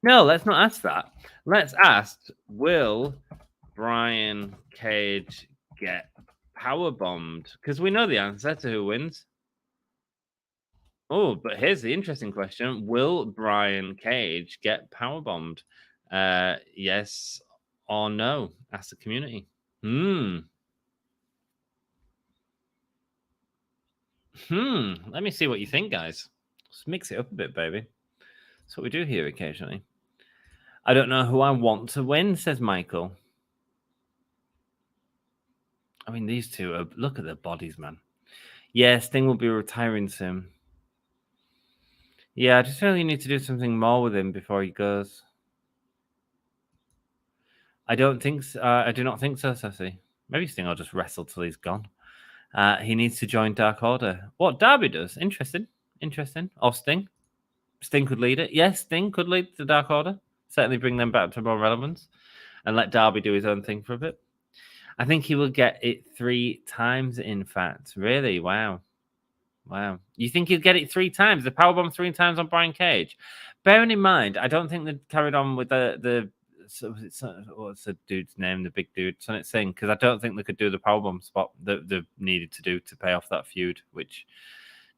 No, let's not ask that. Let's ask, will Brian Cage get powerbombed? Because we know the answer to who wins. Oh, but here's the interesting question. Will Brian Cage get powerbombed? Yes or no? Ask the community. Let me see what you think, guys. Let's mix it up a bit, baby. That's what we do here occasionally. I don't know who I want to win, says Michael. I mean, these two look at their bodies, man. Yeah, Sting will be retiring soon. Yeah, I just feel you need to do something more with him before he goes. I don't think so. I do not think so, Sassy. Maybe Sting will just wrestle till he's gone. He needs to join Dark Order. What Darby does? Interesting. Or Sting. Sting could lead it. Yes, Sting could lead the Dark Order. Certainly bring them back to more relevance and let Darby do his own thing for a bit. I think he will get it 3 times, in fact. Really? Wow. You think he'll get it 3 times? The powerbomb 3 times on Brian Cage? Bearing in mind, I don't think they carried on with the what's the dude's name? The big dude, Sonic Singh, because I don't think they could do the powerbomb spot that they needed to do to pay off that feud, which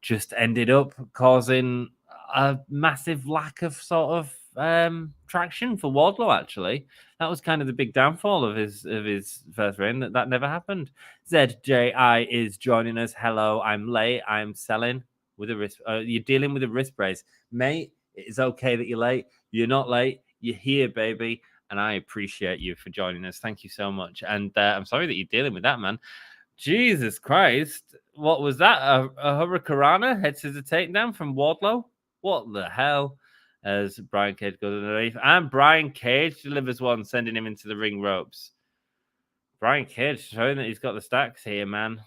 just ended up causing a massive lack of sort of traction for Wardlow. Actually, that was kind of the big downfall of his first reign. That never happened. ZJI is joining us. Hello, I'm late. I'm selling with a wrist. You're dealing with a wrist brace, mate. It's okay that you're late. You're not late. You're here, baby. And I appreciate you for joining us. Thank you so much. And I'm sorry that you're dealing with that, man. Jesus Christ. What was that? A Hurricanrana heads to the takedown from Wardlow? What the hell? As Brian Cage goes underneath. And Brian Cage delivers one, sending him into the ring ropes. Brian Cage showing that he's got the stacks here, man.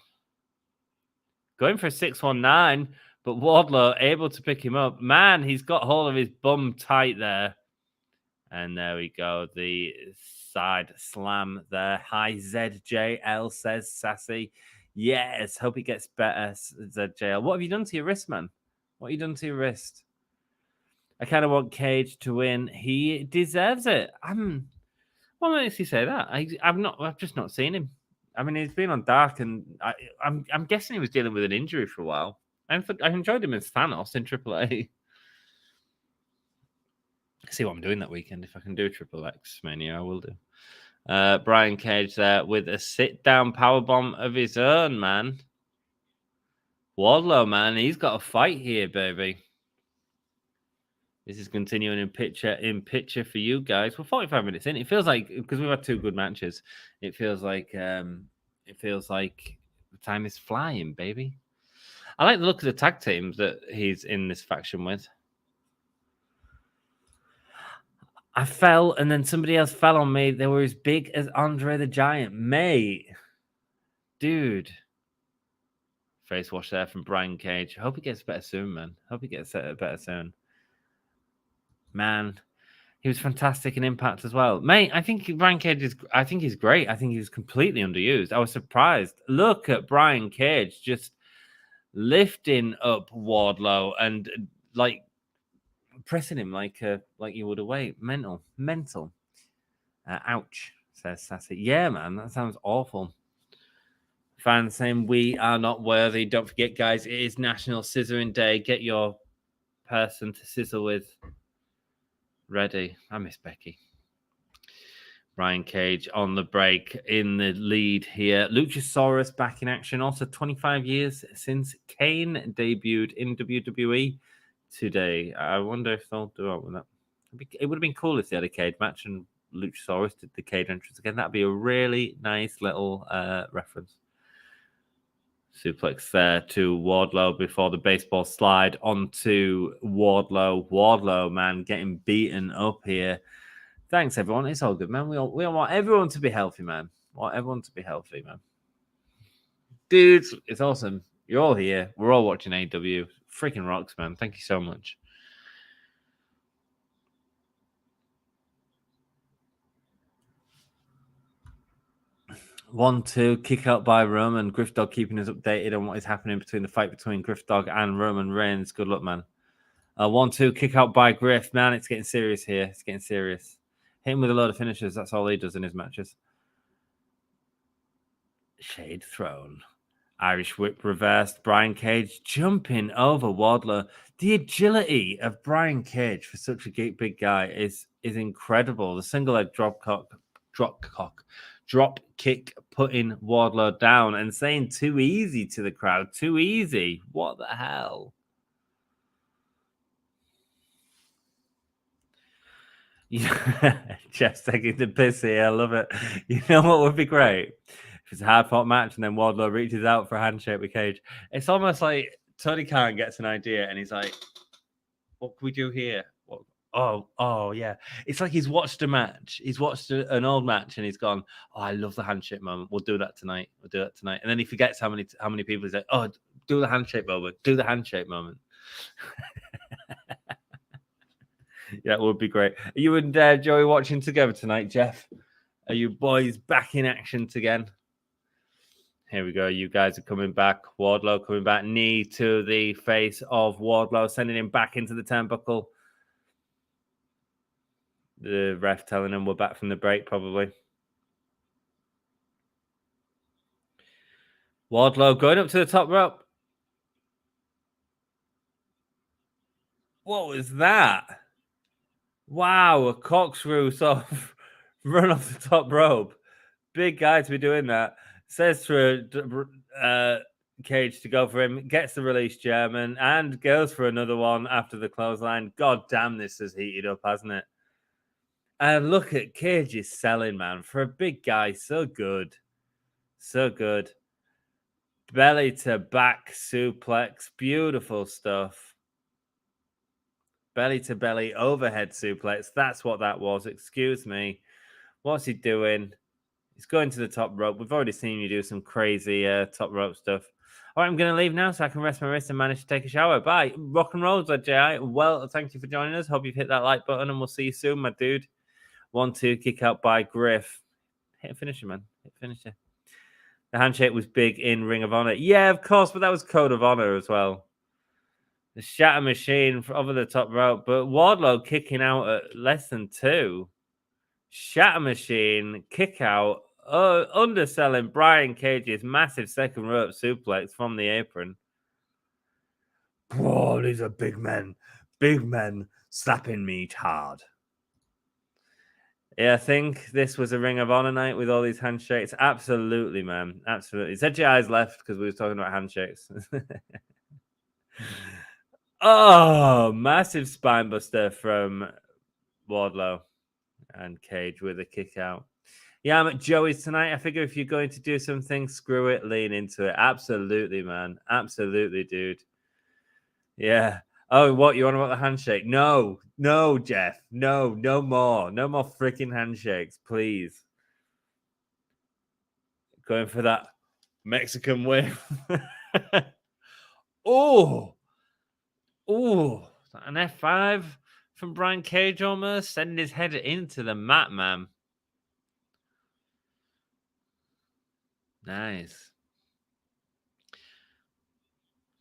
Going for a 619, but Wardlow able to pick him up. Man, he's got hold of his bum tight there. And there we go. The side slam there. Hi, ZJL, says Sassy. Yes, hope it gets better, ZJL. What have you done to your wrist, man? What have you done to your wrist? I kind of want Cage to win. He deserves it. What makes you say that? I've just not seen him. I mean, he's been on Dark, and I'm guessing he was dealing with an injury for a while. I enjoyed him as Thanos in AAA. See what I'm doing that weekend. If I can do Triple X Mania, I will do. Brian Cage there with a sit-down powerbomb of his own, man. Wardlow, man, he's got a fight here, baby. This is continuing in picture for you guys. We're 45 minutes in. It feels like, because we've had 2 good matches, it feels like the time is flying, baby. I like the look of the tag teams that he's in this faction with. I fell, and then somebody else fell on me. They were as big as Andre the Giant. Mate. Dude. Face wash there from Brian Cage. Hope he gets better soon, man. Hope he gets better soon. Man, he was fantastic in Impact as well. Mate, I think Brian Cage is... I think he's great. I think he's completely underused. I was surprised. Look at Brian Cage just lifting up Wardlow and, like, pressing him like you would a weight. Mental. Ouch, says Sassy. Yeah, man, that sounds awful. Fans saying we are not worthy. Don't forget, guys, it is National Scissoring Day. Get your person to scissor with ready. I miss Becky. Brian Cage on the break in the lead here. Luchasaurus back in action. Also 25 years since Kane debuted in WWE today. I wonder if they'll do it with that. It would have been cool if they had a cage match and Luchasaurus did the cage entrance again. That'd be a really nice little reference. Suplex there to Wardlow before the baseball slide onto Wardlow. Wardlow, man, getting beaten up here. Thanks, everyone. It's all good, man. We all want everyone to be healthy, man. Want everyone to be healthy, man. Dudes, it's awesome. You're all here. We're all watching AEW. Freaking rocks, man. Thank you so much. One, two, kick out by Roman. Griffdog keeping us updated on what is happening between the fight between Griffdog and Roman Reigns. Good luck, man. 1, 2, kick out by Griff. Man, it's getting serious here. It's getting serious. Hit him with a load of finishers. That's all he does in his matches. Shade thrown. Irish whip reversed. Brian Cage jumping over Wardlow. The agility of Brian Cage for such a big guy is incredible. The single leg drop kick putting Wardlow down and saying too easy to the crowd. Too easy. What the hell? Jeff's taking the piss here. I love it. You know what would be great? If it's a hard-fought match and then Wardlow reaches out for a handshake with Cage. It's almost like Tony Khan gets an idea and he's like, what can we do here? What? Oh, yeah. It's like he's watched a match. He's watched an old match and he's gone, oh, I love the handshake moment. We'll do that tonight. And then he forgets how many people he's like, oh, do the handshake moment. Do the handshake moment. Yeah, it would be great. Are you and Joey watching together tonight, Jeff? Are you boys back in action again? Here we go. You guys are coming back. Wardlow coming back. Knee to the face of Wardlow, sending him back into the turnbuckle. The ref telling him we're back from the break, probably. Wardlow going up to the top rope. What was that? Wow, a corkscrew sort of run off the top rope. Big guy to be doing that. Says to Cage to go for him. Gets the release German and goes for another one after the clothesline. God damn, this has heated up, hasn't it? And look at Cage's selling, man. For a big guy, so good. So good. Belly to back suplex. Beautiful stuff. Belly to belly overhead suplex. That's what that was. Excuse me. What's he doing? He's going to the top rope. We've already seen you do some crazy top rope stuff. All right, I'm going to leave now so I can rest my wrist and manage to take a shower. Bye. Rock and rolls, GAHY. Well, thank you for joining us. Hope you've hit that like button and we'll see you soon, my dude. 1, 2, kick out by Griff. Hit a finisher, man. Hit a finisher. The handshake was big in Ring of Honor. Yeah, of course, but that was Code of Honor as well. The Shatter Machine over the top rope, but Wardlow kicking out at less than 2. Shatter Machine, kick out, underselling Brian Cage's massive second rope suplex from the apron. Oh, these are big men slapping meat hard. Yeah, I think this was a Ring of Honor night with all these handshakes. Absolutely, man. Absolutely. ZGI's left because we were talking about handshakes. Oh, massive spine buster from Wardlow and Cage with a kick out. Yeah, I'm at Joey's tonight. I figure if you're going to do something, screw it, lean into it. Absolutely, man. Absolutely, dude. Yeah. Oh, what? You want about the handshake? No, Jeff. No more. No more freaking handshakes, please. Going for that Mexican wave. Oh, an F5 from Brian Cage almost, sending his head into the mat, man. Nice.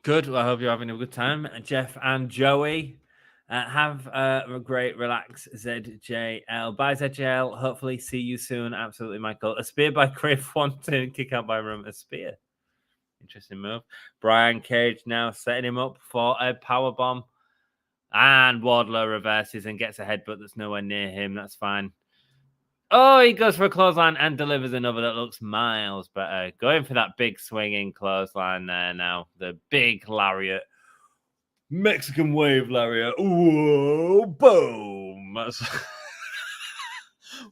Good. Well, I hope you're having a good time. Jeff and Joey, have a great relax, ZJL. Bye, ZJL. Hopefully see you soon. Absolutely, Michael. A spear by Crave Wanton. Kick out by Room. A spear. Interesting move. Brian Cage now setting him up for a power bomb. And Wardlow reverses and gets a headbutt that's nowhere near him. That's fine. Oh, he goes for a clothesline and delivers another that looks miles better. Going for that big swinging clothesline there now. The big lariat. Mexican wave lariat. Whoa, boom.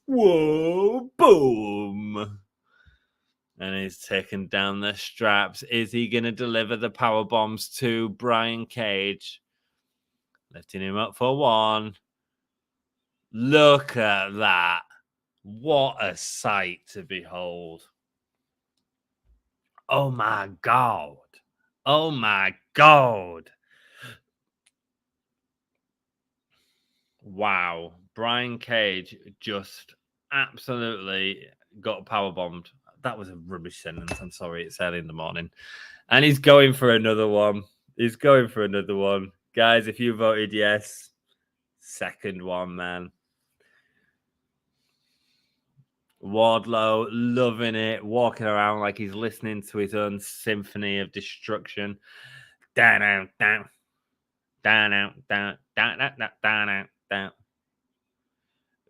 Whoa, boom. And he's taken down the straps. Is he going to deliver the power bombs to Brian Cage? Lifting him up for one. Look at that. What a sight to behold. Oh my God. Oh my God. Wow. Brian Cage just absolutely got powerbombed. That was a rubbish sentence. I'm sorry. It's early in the morning. And he's going for another one. He's going for another one. Guys, if you voted yes, second one, man. Wardlow loving it, walking around like he's listening to his own symphony of destruction. Down, down, down, down, down, down, down, down, down.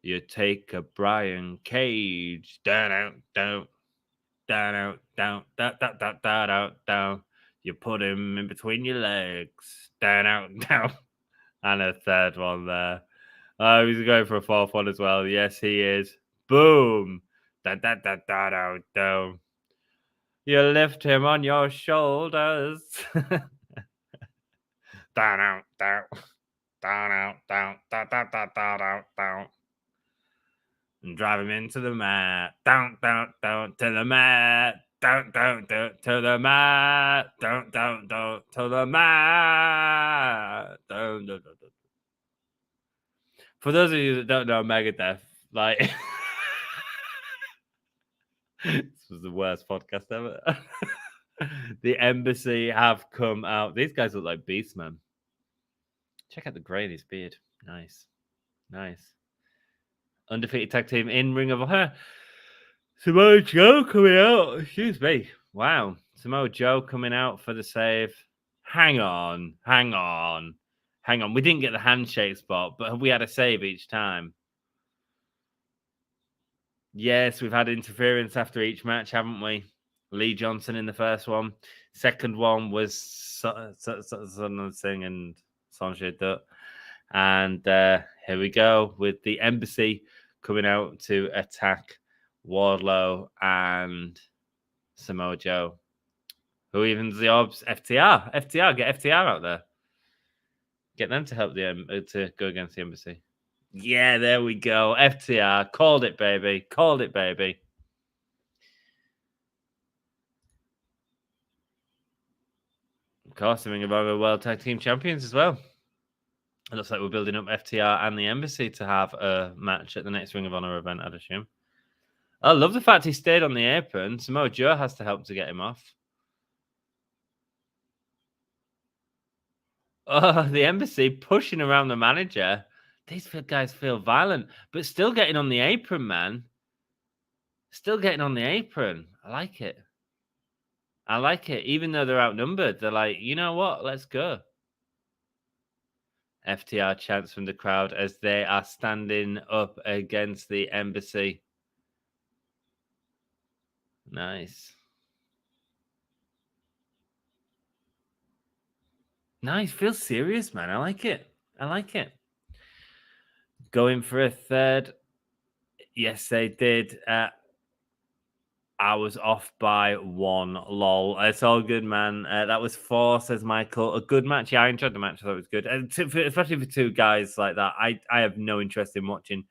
You take a Brian Cage, down, down, down, down, down, down, down, down, down. You put him in between your legs, down, down, and a third one there. Oh, he's going for a fourth one as well. Yes, he is. Boom. Da, da, da, da, da, da. You lift him on your shoulders. Down, out, down. Down, out, down. Down, down, down, down, down, down. And drive him into the mat. Down, down, down, to the mat. Down, down, down, to the mat. Down, down, down, to the mat. Down, down, down, down. For those of you that don't know Megadeth, like... This was the worst podcast ever. The Embassy have come out. These guys look like beastmen. Check out the grey in his beard. Nice. Nice. Undefeated tag team in Ring of Honor. Samoa Joe coming out. Excuse me. Wow. Samoa Joe coming out for the save. Hang on. We didn't get the handshake spot, but we had a save each time. Yes, we've had interference after each match, haven't we? Lee Johnson in the first one. Second one was Sun Singh and Sanjay Dutt. And here we go with the Embassy coming out to attack Wardlow and Samoa Joe. Who evens the odds? FTR. Get FTR out there. Get them to help to go against the Embassy. Yeah, there we go. FTR. Called it, baby. Of course, the Ring of Honor World Tag Team Champions as well. It looks like we're building up FTR and the Embassy to have a match at the next Ring of Honor event, I'd assume. I love the fact he stayed on the apron. Samoa Joe has to help to get him off. Oh, the Embassy pushing around the manager. These guys feel violent, but still getting on the apron, man. Still getting on the apron. I like it. Even though they're outnumbered, they're like, you know what? Let's go. FTR chants from the crowd as they are standing up against the Embassy. Nice. Feels serious, man. I like it. Going for a third. Yes, they did. I was off by 1. Lol. It's all good, man. That was 4, says Michael. A good match. Yeah, I enjoyed the match. I thought it was good. And especially for two guys like that. I have no interest in watching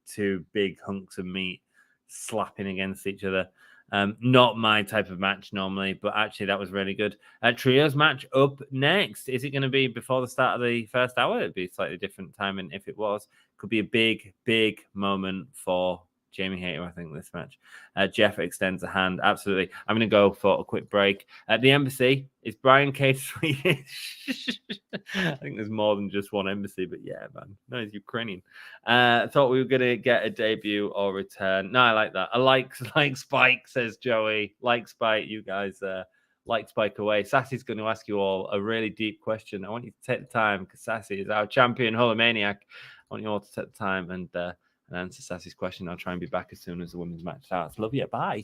two big hunks of meat slapping against each other. Not my type of match normally, but actually that was really good. Trios match up next. Is it going to be before the start of the first hour? It'd be slightly different timing if it was. Could be a big moment for Jamie Hayter, I think, this match. Jeff extends a hand. Absolutely. I'm going to go for a quick break. At the embassy, is Bryan Swedish? I think there's more than just one embassy, but yeah, man. No, he's Ukrainian. Thought we were going to get a debut or return. No, I like that. I like Spike, says Joey. Like Spike, you guys like Spike away. Sassy's going to ask you all a really deep question. I want you to take the time because Sassy is our champion Hulomaniac. I want you all to take the time and answer Sassy's question. I'll try and be back as soon as the women's match starts. Love you. Bye.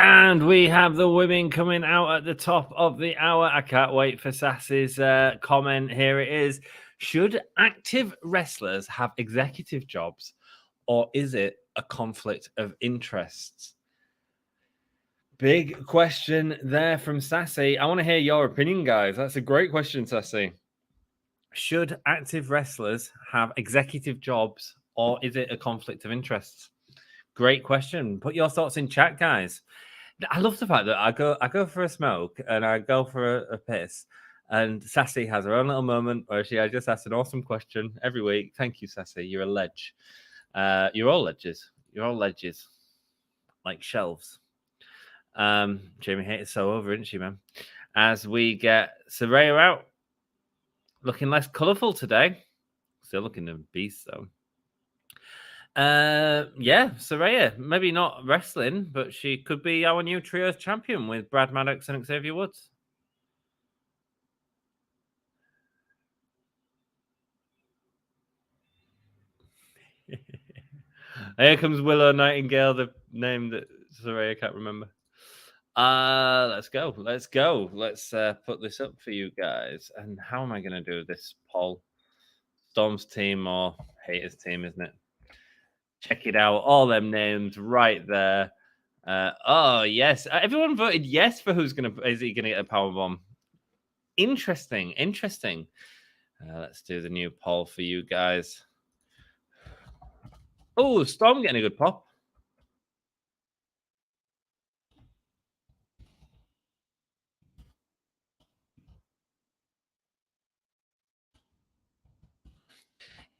And we have the women coming out at the top of the hour. I can't wait for Sassy's comment. Here it is. Should active wrestlers have executive jobs, or is it a conflict of interests? Big question there from Sassy. I want to hear your opinion, guys. That's a great question, Sassy. Should active wrestlers have executive jobs, or is it a conflict of interests? Great question. Put your thoughts in chat, guys. I love the fact that I go for a smoke and I go for a piss, and Sassy has her own little moment where she just asked an awesome question every week. Thank you, Sassy. You're a ledge. You're all ledges. You're all ledges, like shelves. Jamie Hayter's so over, isn't she, man? As we get Saraya out, looking less colourful today. Still looking a beast, though. Yeah, Saraya, maybe not wrestling, but she could be our new trios champion with Brad Maddox and Xavier Woods. Here comes Willow Nightingale, the name that Saraya can't remember. Let's go. Let's put this up for you guys. And how am I going to do this poll? Storm's team or Hayter's team, isn't it? Check it out. All them names right there. Oh, yes. Everyone voted yes for is he going to get a powerbomb? Interesting. Let's do the new poll for you guys. Oh, Storm getting a good pop.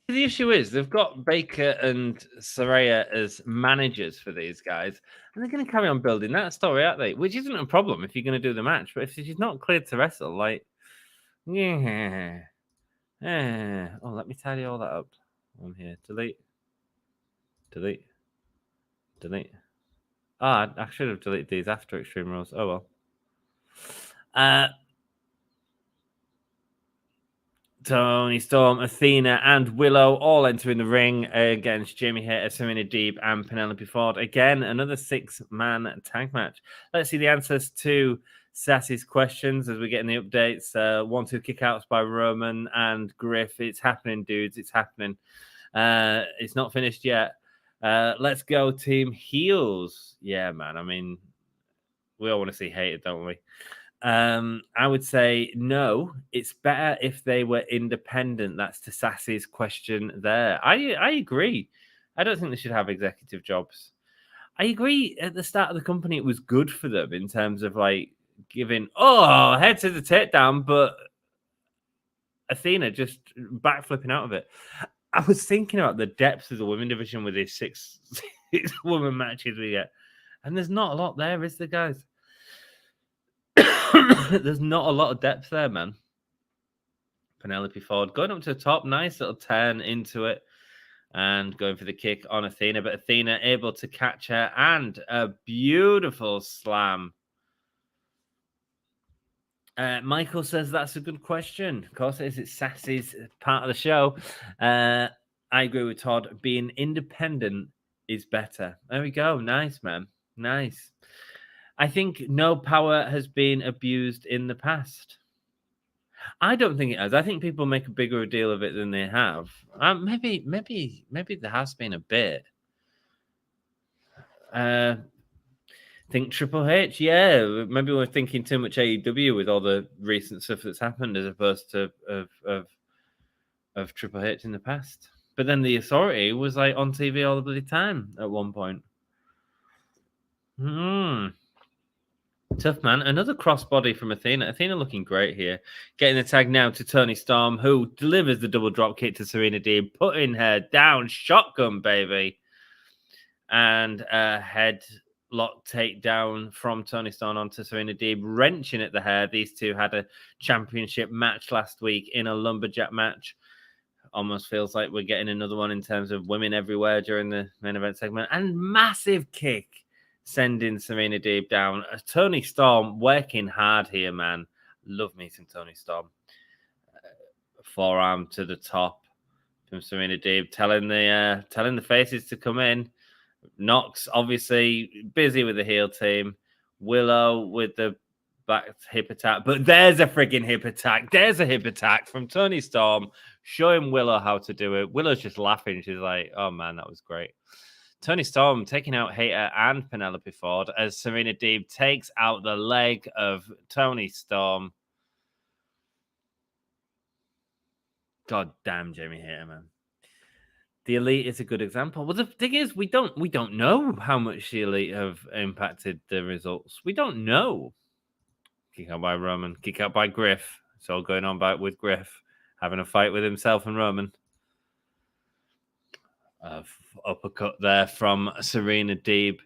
The issue is they've got Baker and Saraya as managers for these guys, and they're going to carry on building that story, aren't they? Which isn't a problem if you're going to do the match, but if she's not cleared to wrestle, like, yeah. Oh, let me tidy all that up. On here, delete. I should have deleted these after Extreme Rules. Oh well. Toni Storm, Athena, and Willow all entering the ring against Jamie Hayter, Serena Deeb, and Penelope Ford. Again, another 6-man tag match. Let's see the answers to Sassy's questions as we get in the updates. 1-2 kickouts by Roman and Griff. It's happening, dudes. It's happening. It's not finished yet. Let's go, Team Heels. Yeah, man. I mean, we all want to see Hayter, don't we? I would say no. It's better if they were independent. That's to Sassy's question there. I agree. I don't think they should have executive jobs. I agree. At the start of the company, it was good for them in terms of like giving head to the takedown, but Athena just backflipping out of it. I was thinking about the depth of the women division with these six woman matches we get, and there's not a lot there, is there, guys? There's not a lot of depth there, man. Penelope Ford going up to the top. Nice little turn into it and going for the kick on Athena. But Athena able to catch her and a beautiful slam. Michael says that's a good question. Of course it is. It's Sassy's part of the show. I agree with Todd. Being independent is better. There we go. Nice, man. Nice. I think no power has been abused in the past. I don't think it has. I think people make a bigger deal of it than they have. Maybe there has been a bit. Think Triple H, yeah. Maybe we're thinking too much AEW with all the recent stuff that's happened, as opposed to of Triple H in the past. But then the Authority was like on TV all the bloody time at one point. Tough, man. Another crossbody from Athena. Athena looking great here. Getting the tag now to Toni Storm, who delivers the double drop kick to Serena Deeb, putting her down. Shotgun, baby. And a headlock takedown from Toni Storm onto Serena Deeb, wrenching at the hair. These two had a championship match last week in a lumberjack match. Almost feels like we're getting another one in terms of women everywhere during the main event segment. And massive kick, sending Serena Deeb down. Toni Storm working hard here, man. Love me some Toni Storm. Forearm to the top from Serena Deeb, telling the faces to come in. Knox obviously busy with the heel team. Willow with the back hip attack. But there's a frigging hip attack. There's a hip attack from Toni Storm, showing Willow how to do it. Willow's just laughing. She's like, oh, man, that was great. Toni Storm taking out Hayter and Penelope Ford as Serena Deeb takes out the leg of Toni Storm. God damn Jamie Hayter, man. The Elite is a good example. Well, the thing is, we don't know how much the Elite have impacted the results. We don't know. Kick out by Roman, kick out by Griff. It's all going on back with Griff having a fight with himself and Roman. Uppercut there from Serena Deeb.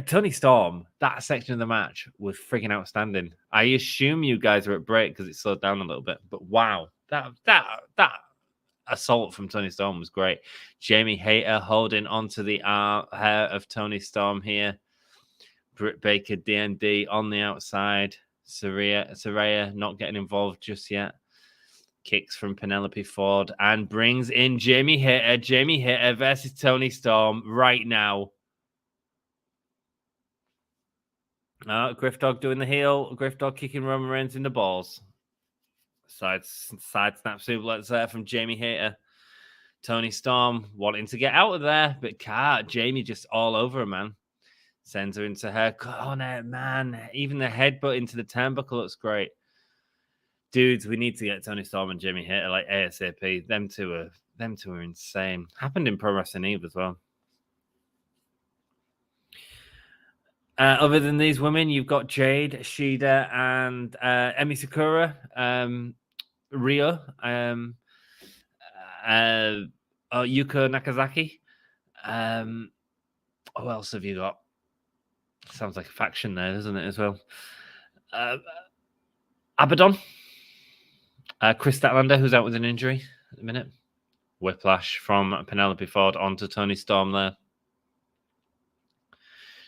Toni Storm, that section of the match was freaking outstanding. I assume you guys are at break because it slowed down a little bit, but wow, that assault from Toni Storm was great. Jamie Hayter holding onto the hair of Toni Storm here. Britt Baker, D&D on the outside. Saraya not getting involved just yet. Kicks from Penelope Ford and brings in Jamie Hayter. Jamie Hayter versus Toni Storm right now. Griff Dog doing the heel. Griff Dog kicking Roman Reigns in the balls. Side snap suplex there from Jamie Hayter. Toni Storm wanting to get out of there, but can't. Jamie just all over her, man. Sends her into her corner, man. Even the headbutt into the turnbuckle looks great. Dudes, we need to get Toni Storm and Jamie Hayter like ASAP. Them two are insane. Happened in Pro Wrestling Eve as well. Other than these women, you've got Jade, Shida, and Emi Sakura, Rio, Yuka Nagasaki. Who else have you got? Sounds like a faction there, doesn't it, as well? Abaddon. Chris Statlander, who's out with an injury at the minute. Whiplash from Penelope Ford onto Toni Storm there.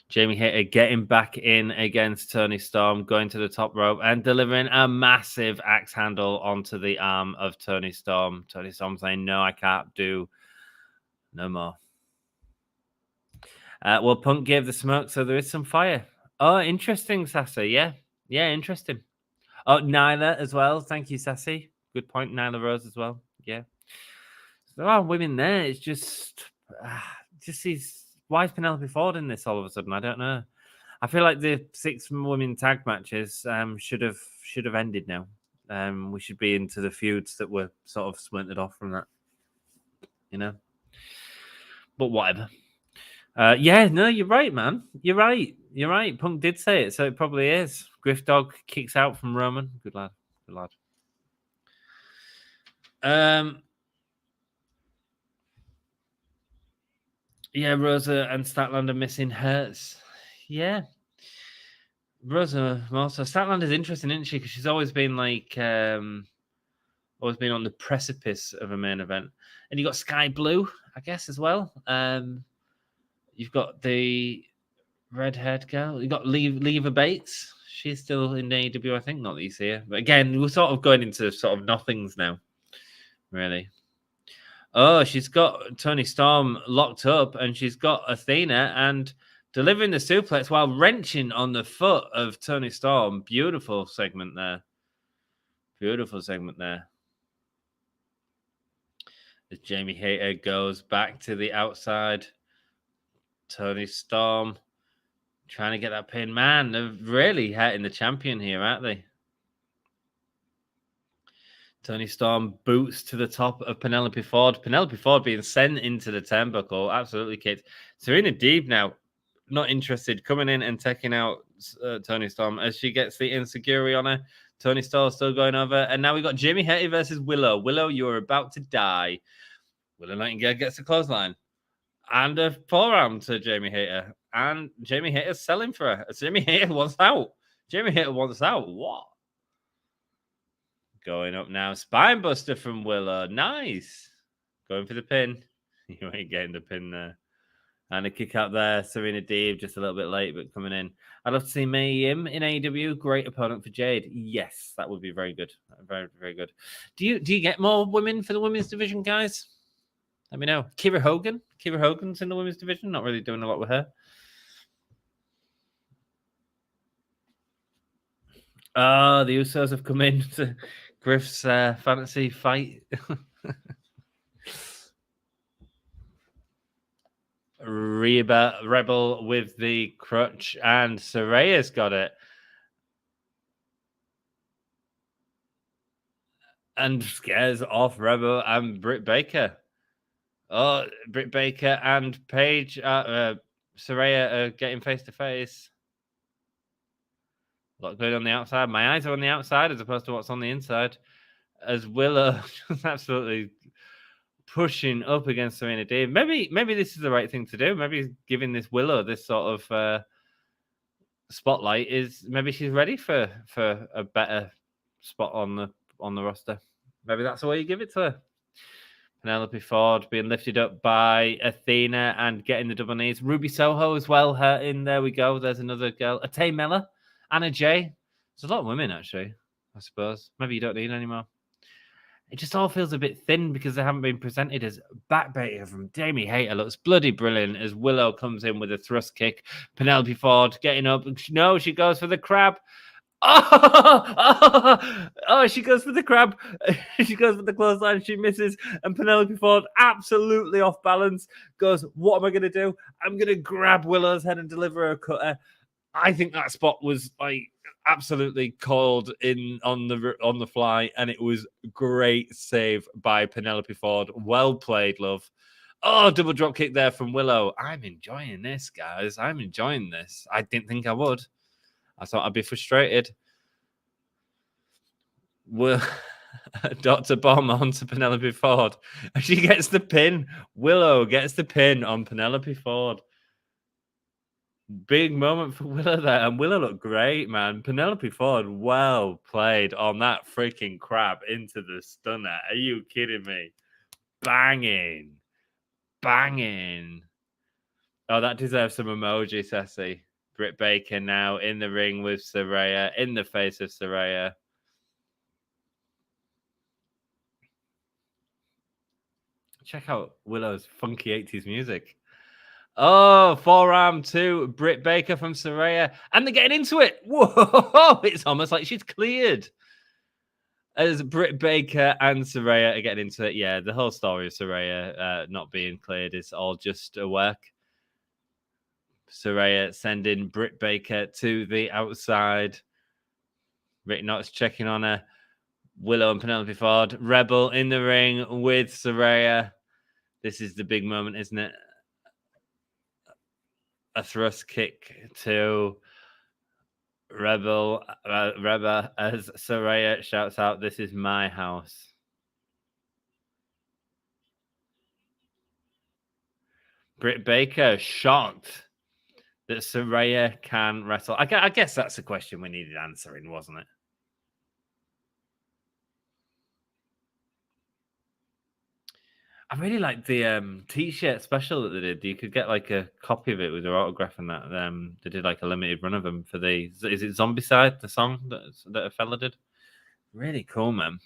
Jamie Hayter getting back in against Toni Storm, going to the top rope and delivering a massive axe handle onto the arm of Toni Storm. Toni Storm saying, no, I can't do no more. Well, Punk gave the smoke, so there is some fire. Oh, interesting, Sassy. Yeah, interesting. Oh, Nyla as well. Thank you, Sassy. Good point. Nyla Rose as well. Yeah. So there are women there. It's just these. Why is Penelope Ford in this all of a sudden? I don't know. I feel like the 6 women tag matches should have ended now. We should be into the feuds that were sort of splintered off from that. You know. But whatever. You're right, man. You're right. Punk did say it, so it probably is. Griff Dog kicks out from Roman. Good lad. Yeah, Rosa and Statlander missing hurts. Yeah. Rosa also. Statlander's interesting, isn't she? Because she's always been like always been on the precipice of a main event. And you got Sky Blue, I guess, as well. You've got the red-haired girl. You got Leva Bates. She's still in AEW, I think, not that you see her. But again, we're sort of going into sort of nothings now, really. Oh, she's got Toni Storm locked up, and she's got Athena and delivering the suplex while wrenching on the foot of Toni Storm. Beautiful segment there. As Jamie Hayter goes back to the outside. Toni Storm trying to get that pin. Man, they're really hurting the champion here, aren't they? Toni Storm boots to the top of Penelope Ford. Penelope Ford being sent into the turnbuckle. Absolutely, kids. Serena Deeb now not interested, coming in and taking out Toni Storm as she gets the insecurity on her. Toni Storm still going over. And now we got Jamie Hayter versus Willow. Willow, you're about to die. Willow Nightingale gets a clothesline. And a forearm to Jamie Hayter. And Jamie Hayter's selling for her. Jamie Hayter wants out. What? Going up now. Spinebuster from Willow. Nice. Going for the pin. You ain't getting the pin there. And a kick out there. Serena Deeb just a little bit late, but coming in. I'd love to see Mae Yim in AEW. Great opponent for Jade. Yes, that would be very good. Very, very good. Do you get more women for the women's division, guys? Let me know. Kira Hogan. Kira Hogan's in the women's division. Not really doing a lot with her. Oh, the Usos have come in to Griff's fantasy fight. Rebel with the crutch, and Saraya's got it. And scares off Rebel and Britt Baker. Oh, Britt Baker and Paige, Saraya are getting face to face. A lot going on the outside. My eyes are on the outside as opposed to what's on the inside. As Willow just absolutely pushing up against Serena Deeb. Maybe this is the right thing to do. Maybe giving this Willow this sort of spotlight is maybe she's ready for a better spot on the roster. Maybe that's the way you give it to her. Penelope Ford being lifted up by Athena and getting the double knees. Ruby Soho as well. Her in there we go. There's another girl. Tay Miller, Anna Jay. There's a lot of women actually. I suppose maybe you don't need any more. It just all feels a bit thin because they haven't been presented as backbiter from Jamie Hayter. Looks bloody brilliant as Willow comes in with a thrust kick. Penelope Ford getting up. No, she goes for the crab. Oh, she goes for the crab. She goes for the clothesline. She misses. And Penelope Ford, absolutely off balance, goes, what am I going to do? I'm going to grab Willow's head and deliver her cutter. I think that spot was like absolutely called in on the fly, and it was great save by Penelope Ford. Well played, love. Oh, double drop kick there from Willow. I'm enjoying this, guys. I'm enjoying this. I didn't think I would. I thought I'd be frustrated. Will Dr. Bomb onto Penelope Ford. She gets the pin. Willow gets the pin on Penelope Ford. Big moment for Willow there. And Willow looked great, man. Penelope Ford, well played on that freaking crab into the stunner. Are you kidding me? Banging. Banging. Oh, that deserves some emoji, Sassy. Britt Baker now in the ring with Saraya, in the face of Saraya. Check out Willow's funky 80s music. Oh, forearm to Britt Baker from Saraya. And they're getting into it. Whoa, it's almost like she's cleared. As Britt Baker and Saraya are getting into it. Yeah, the whole story of Saraya not being cleared is all just a work. Saraya sending Britt Baker to the outside. Rick Knox checking on her. Willow and Penelope Ford. Rebel in the ring with Saraya. This is the big moment, isn't it? A thrust kick to Rebel as Saraya shouts out, "This is my house." Britt Baker shocked that Saraya can wrestle. I guess that's a question we needed answering, wasn't it? I really like the t-shirt special that they did. You could get like a copy of it with their autograph and that. They did like a limited run of them for the. Is it Zombicide, the song that a fella did? Really cool, man.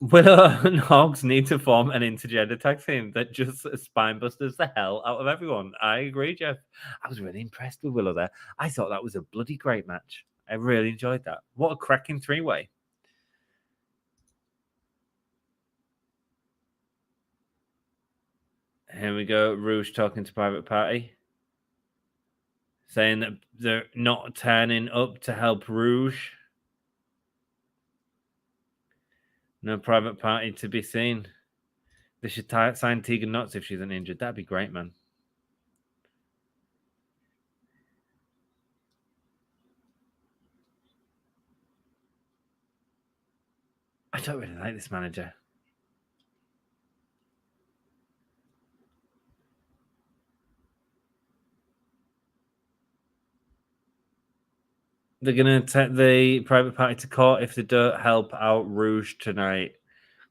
Willow and Hogs need to form an intergender tag team that just spinebusters the hell out of everyone. I agree, Jeff. I was really impressed with Willow there. I thought that was a bloody great match. I really enjoyed that. What a cracking three-way. Here we go. Rouge talking to Private Party. Saying that they're not turning up to help Rouge. No Private Party to be seen. They should sign Tegan Knox if she's an injured. That'd be great, man. I don't really like this manager. They're going to take the Private Party to court if they don't help out Rouge tonight.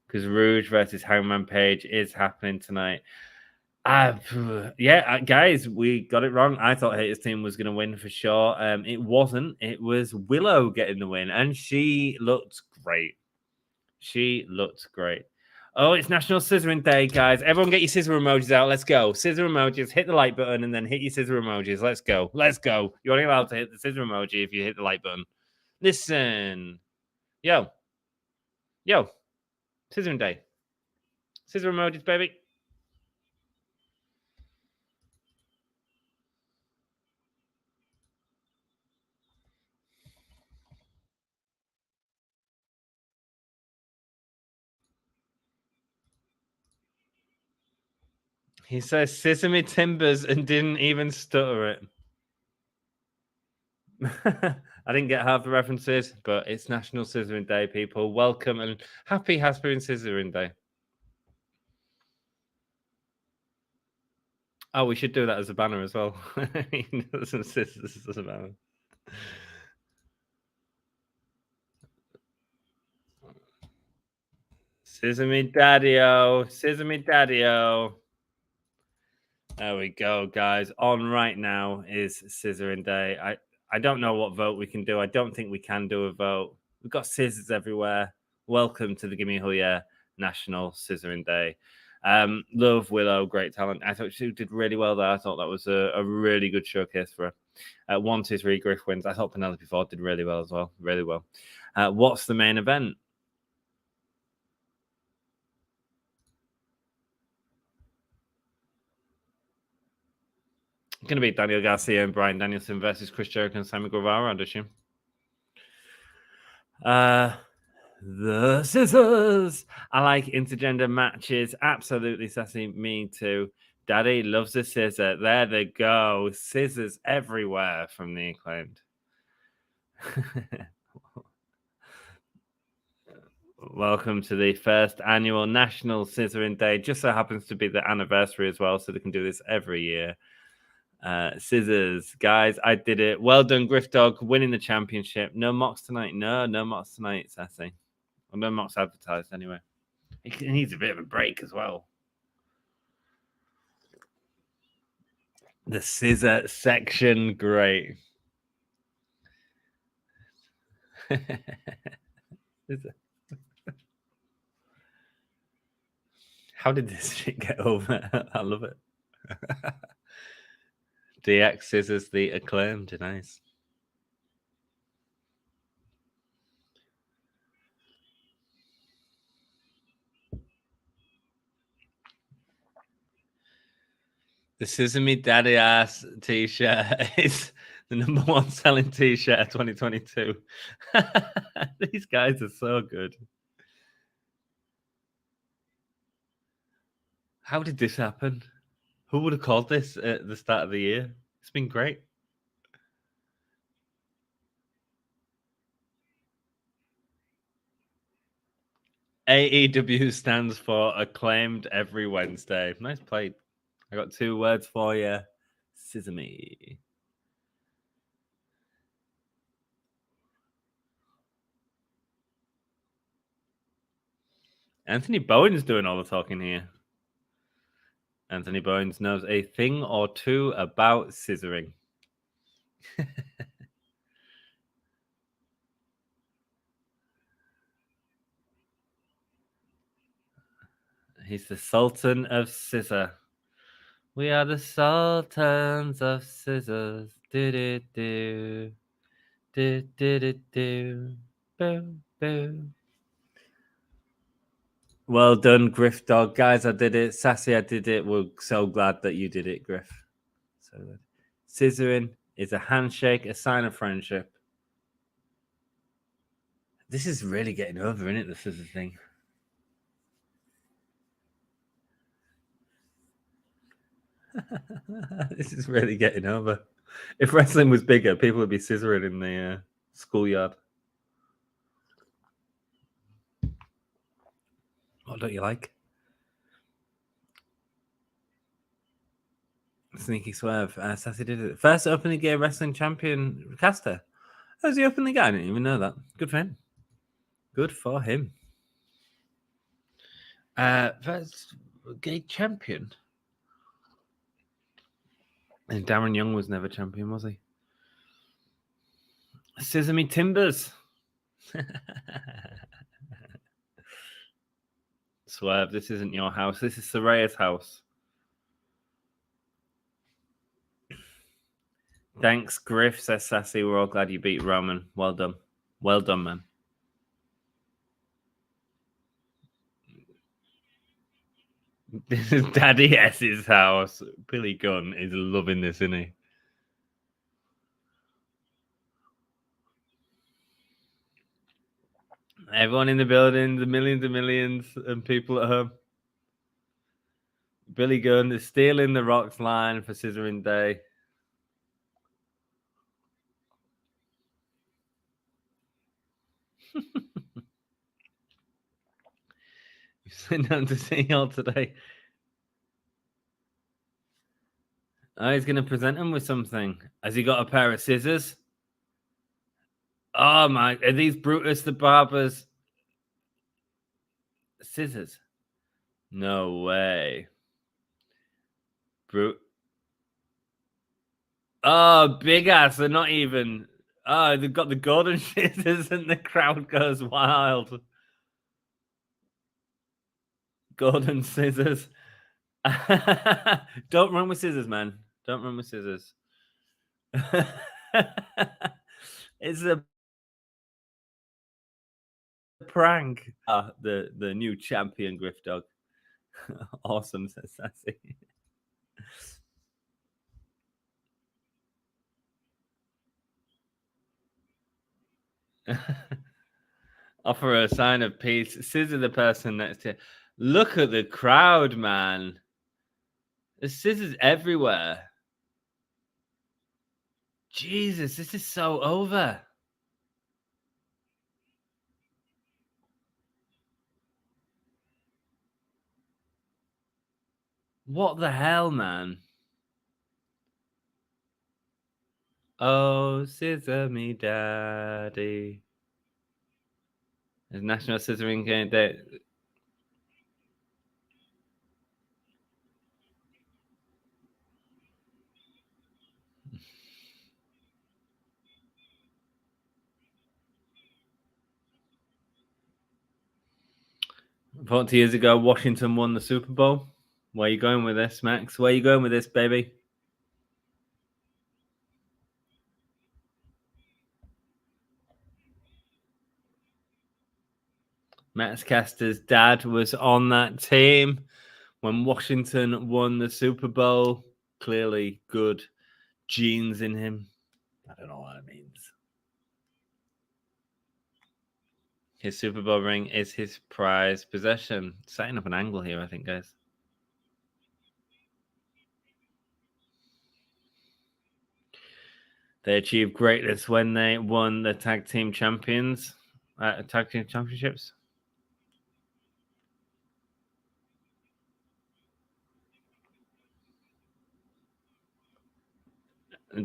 Because Rouge versus Hangman Page is happening tonight. Yeah, guys, we got it wrong. I thought Hayter's team was going to win for sure. It wasn't. It was Willow getting the win. And she looked great. She looked great. Oh, it's National Scissoring Day, guys. Everyone get your scissor emojis out. Let's go. Scissor emojis. Hit the like button and then hit your scissor emojis. Let's go. Let's go. You're only allowed to hit the scissor emoji if you hit the like button. Listen. Yo. Scissoring day. Scissor emojis, baby. He says Sesame Timbers and didn't even stutter it. I didn't get half the references, but it's National Scissoring Day, people. Welcome and happy Hasbro Scissoring Day. Oh, we should do that as a banner as well. Some scissors as a banner. Sesame Daddy-o. Sesame Daddy-o. There we go, guys. On right now is Scissoring Day. I don't know what vote we can do. I don't think we can do a vote. We've got scissors everywhere. Welcome to the Gimme a Hell Yeah National Scissoring Day. Love Willow, great talent. I thought she did really well there. I thought that was a really good showcase for her. 1, 2, 3, Griff wins. I thought Penelope Ford did really well as well. Really well. What's the main event? Going to be Daniel Garcia and Bryan Danielson versus Chris Jericho and Sammy Guevara, I'd assume. The scissors. I like intergender matches. Absolutely, Sassy. Me too. Daddy loves a scissor. There they go. Scissors everywhere from the Acclaimed. Welcome to the first annual National Scissoring Day. Just so happens to be the anniversary as well, so they can do this every year. Scissors, guys, I did it. Well done, Griff Dog, winning the championship. No mocks tonight. No mocks tonight, Sassy. Well, no mocks advertised anyway. He needs a bit of a break as well. The scissor section, great. How did this shit get over? I love it. DX scissors the Acclaimed. Nice. The Sesame Daddy Ass t-shirt is the #1 selling t-shirt of 2022. These guys are so good. How did this happen? Who would have called this at the start of the year? It's been great. AEW stands for Acclaimed Every Wednesday. Nice play. I got 2 words for you. Sesame. Anthony Bowen's doing all the talking here. Anthony Bowens knows a thing or two about scissoring. He's the Sultan of Scissor. We are the Sultans of Scissors. Do-do-do. Do-do-do-do. Boom, boom. Well done, Griff Dog. Guys, I did it. Sassy, I did it. We're so glad that you did it, Griff. So good. Scissoring is a handshake, a sign of friendship. This is really getting over, isn't it, the scissor thing? This is really getting over. If wrestling was bigger, people would be scissoring in the schoolyard. What don't you like? Sneaky swerve. Sassy did it. First openly gay wrestling champion caster. Oh, is he openly gay? I didn't even know that. Good for him. Good for him. First gay champion. And Darren Young was never champion, was he? Sesame Timbers. Swerve, this isn't your house. This is Saraya's house. Thanks, Griff, says Sassy. We're all glad you beat Roman. Well done. Well done, man. This is Daddy S's house. Billy Gunn is loving this, isn't he? Everyone in the building, the millions and millions of people at home. Billy Gunn is stealing the Rock's line for Scissoring Day. You're sitting down to see y'all today. Oh, he's going to present him with something. Has he got a pair of scissors? Oh, my. Are these Brutus the Barber's scissors? No way. Oh, big ass. They're not even. Oh, they've got the golden scissors and the crowd goes wild. Golden scissors. Don't run with scissors, man. Don't run with scissors. It's a prank. The new champion, Griff Dog. Awesome, says Sassy. Offer a sign of peace. Scissor the person next to you. Look at the crowd, man. There's scissors everywhere. Jesus, this is so over. What the hell, man? Oh, scissor me, daddy. There's National Scissoring Day. About 2 years ago, Washington won the Super Bowl. Where are you going with this, Max? Where are you going with this, baby? Max Caster's dad was on that team when Washington won the Super Bowl. Clearly good genes in him. I don't know what it means. His Super Bowl ring is his prized possession. Setting up an angle here, I think, guys. They achieved greatness when they won the tag team championships.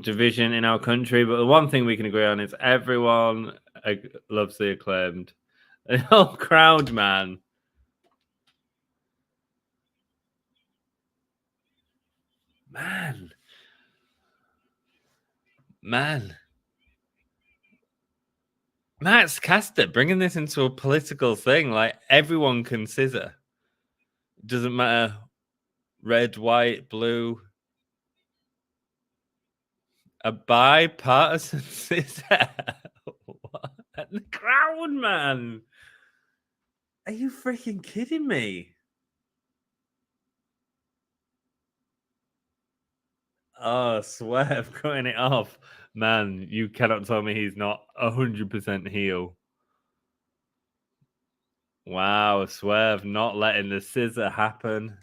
Division in our country, but the one thing we can agree on is everyone loves the Acclaimed. The whole crowd, man. Max Caster bringing this into a political thing. Like, everyone can scissor. Doesn't matter. Red, white, blue. A bipartisan scissor. What? The crowd, man. Are you freaking kidding me? Oh, Swerve cutting it off. Man, you cannot tell me he's not 100% heel. Wow, Swerve not letting the scissor happen.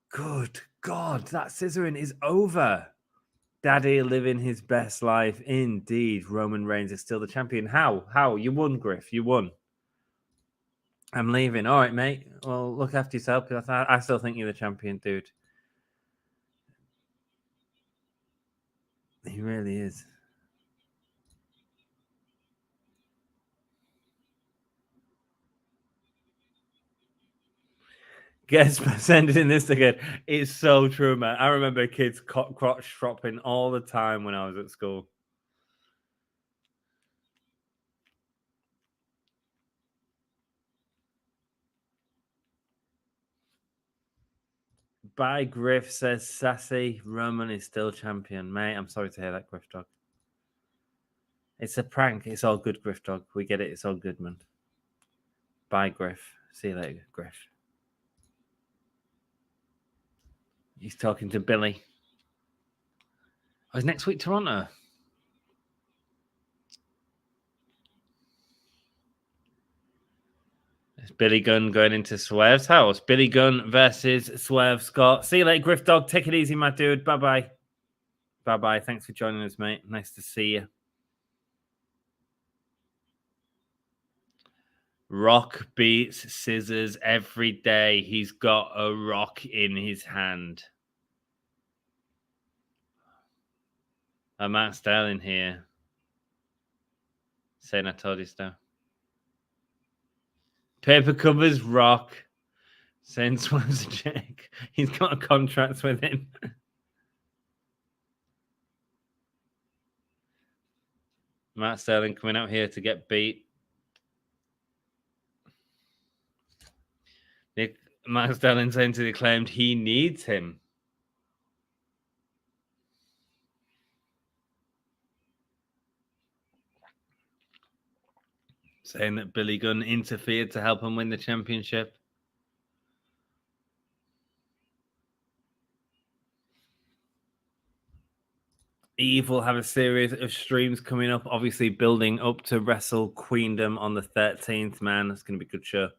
Good God, that scissoring is over. Daddy living his best life. Indeed, Roman Reigns is still the champion. How? You won, Griff. You won. I'm leaving. All right, mate. Well, look after yourself. I still think you're the champion, dude. He really is. Gets presented in this again. It's so true, man. I remember kids crotch shopping all the time when I was at school. By Griff, says Sassy. Roman is still champion. Mate, I'm sorry to hear that, Griff Dog. It's a prank. It's all good, Griff Dog. We get it. It's all good, man. Bye, Griff. See you later, Griff. He's talking to Billy. Oh, is next week Toronto? It's Billy Gunn going into Swerve's house. Billy Gunn versus Swerve Scott. See you later, Griff Dog. Take it easy, my dude. Bye-bye. Bye-bye. Thanks for joining us, mate. Nice to see you. Rock beats Scissors every day. He's got a rock in his hand. Matt Sterling here. Saying I told you so. Paper covers rock. Saying Swerve's a check. He's got a contract with him. Matt Sterling coming out here to get beat. Matt Sterling saying to the Acclaimed he needs him. Saying that Billy Gunn interfered to help him win the championship. Eve will have a series of streams coming up, obviously building up to Wrestle Queendom on the 13th. Man, that's going to be a good show.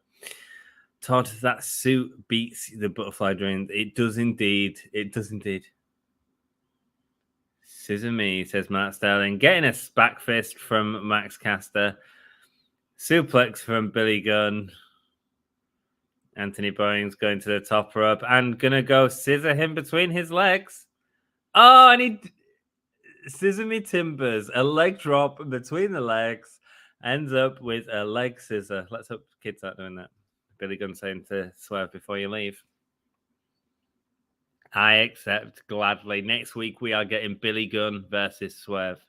Todd, that suit beats the butterfly dream. It does indeed. It does indeed. Scissor me, says Matt Sterling. Getting a back fist from Max Caster. Suplex from Billy Gunn. Anthony Bowens going to the top rope and going to go scissor him between his legs. Oh, and he... Scissor me timbers. A leg drop between the legs. Ends up with a leg scissor. Let's hope kids aren't doing that. Billy Gunn saying to Swerve before you leave. I accept gladly. Next week we are getting Billy Gunn versus Swerve.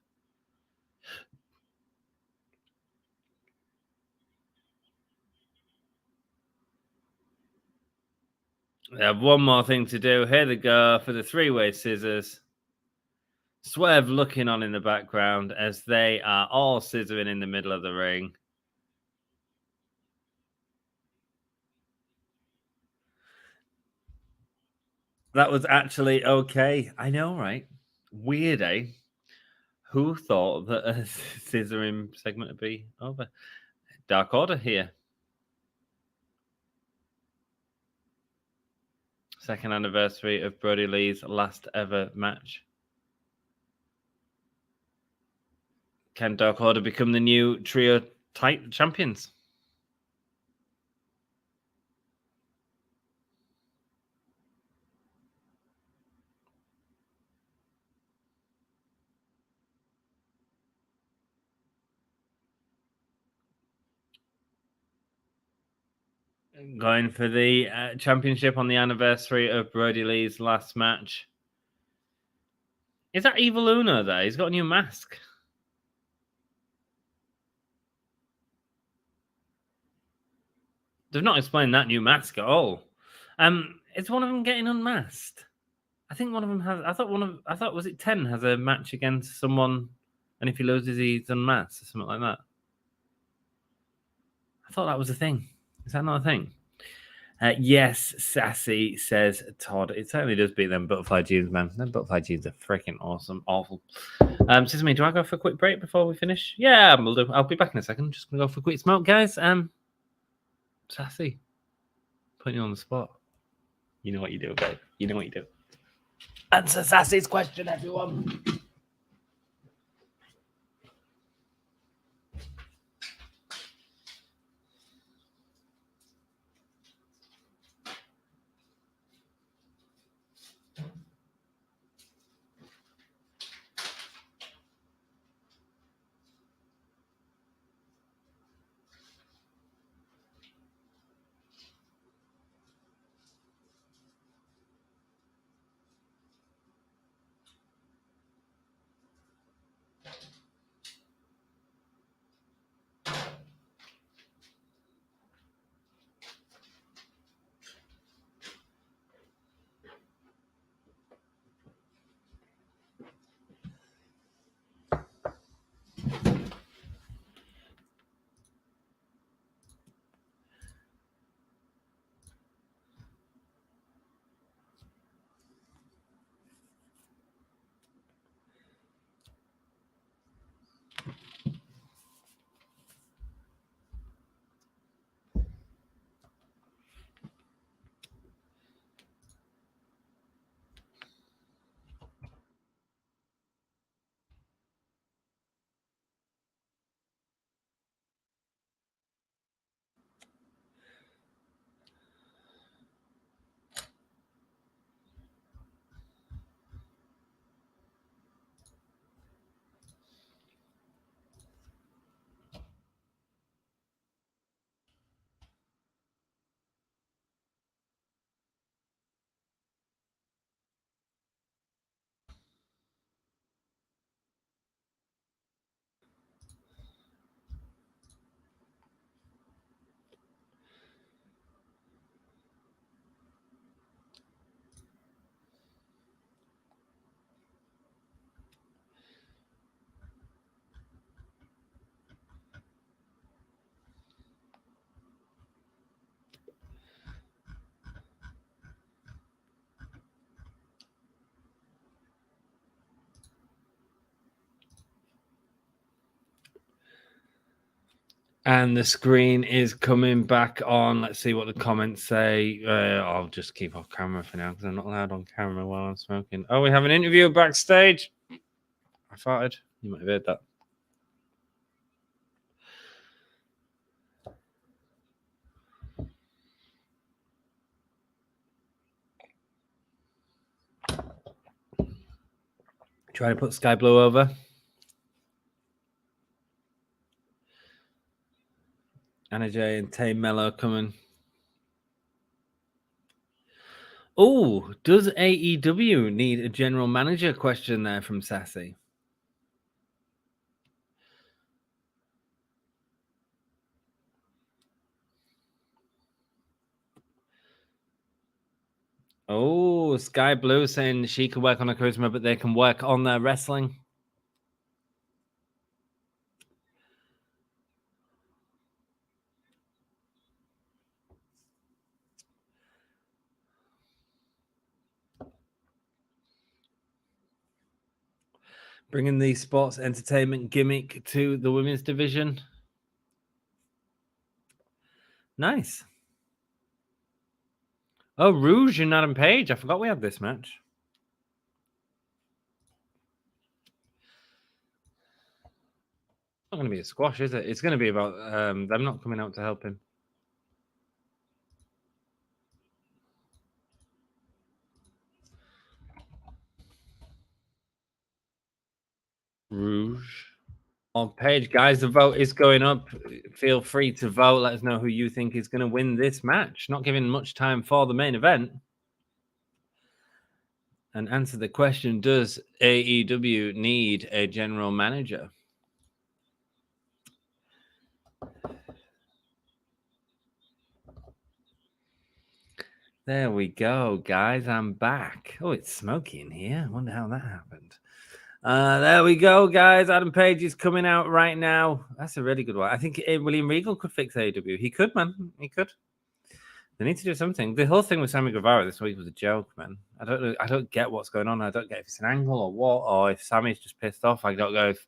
We have one more thing to do. Here they go for the three-way scissors. Swerve looking on in the background as they are all scissoring in the middle of the ring. That was actually okay. I know, right? Weird, eh? Who thought that a scissoring segment would be over? Dark Order here. Second anniversary of Brody Lee's last ever match. Can Dark Order become the new trio champions? Going for the championship on the anniversary of Brody Lee's last match. Is that Evil Uno there? He's got a new mask. They've not explained that new mask at all. Is one of them getting unmasked? I think one of them has. I thought was it 10 has a match against someone, and if he loses, he's unmasked or something like that. I thought that was a thing. Is that not a thing? Yes, Sassy, says Todd. It certainly does beat them butterfly jeans, man. Them butterfly jeans are freaking awesome. Awful. Says me, do I go for a quick break before we finish? Yeah, we'll do. I'll be back in a second. Just going to go for a quick smoke, guys. Sassy, putting you on the spot. You know what you do, babe. You know what you do. Answer Sassy's question, everyone. And the screen is coming back on. Let's see what the comments say. I'll just keep off camera for now because I'm not allowed on camera while I'm smoking. Oh, we have an interview backstage. I farted. You might have heard that. Try to put Sky Blue over. Anna Jay and Tay Mello coming. Oh, does AEW need a general manager? Question there from Sassy. Oh, Sky Blue saying she can work on her charisma, but they can work on their wrestling. Bringing the sports entertainment gimmick to the women's division. Nice. Oh, Rouge and Adam Page. I forgot we had this match. It's not going to be a squash, is it? It's going to be about them not coming out to help him. Rouge. On Page, guys, the vote is going up. Feel free to vote. Let us know who you think is going to win this match. Not giving much time for the main event. And answer the question, does AEW need a general manager? There we go, guys. I'm back. Oh, it's smoky in here. I wonder how that happened. There we go, guys. Adam Page is coming out right now. That's a really good one. I think William Regal could fix AEW. He could, man. He could. They need to do something. The whole thing with Sammy Guevara this week was a joke, man. I don't know. I don't get what's going on. I don't get if it's an angle or what, or if Sammy's just pissed off. I don't know if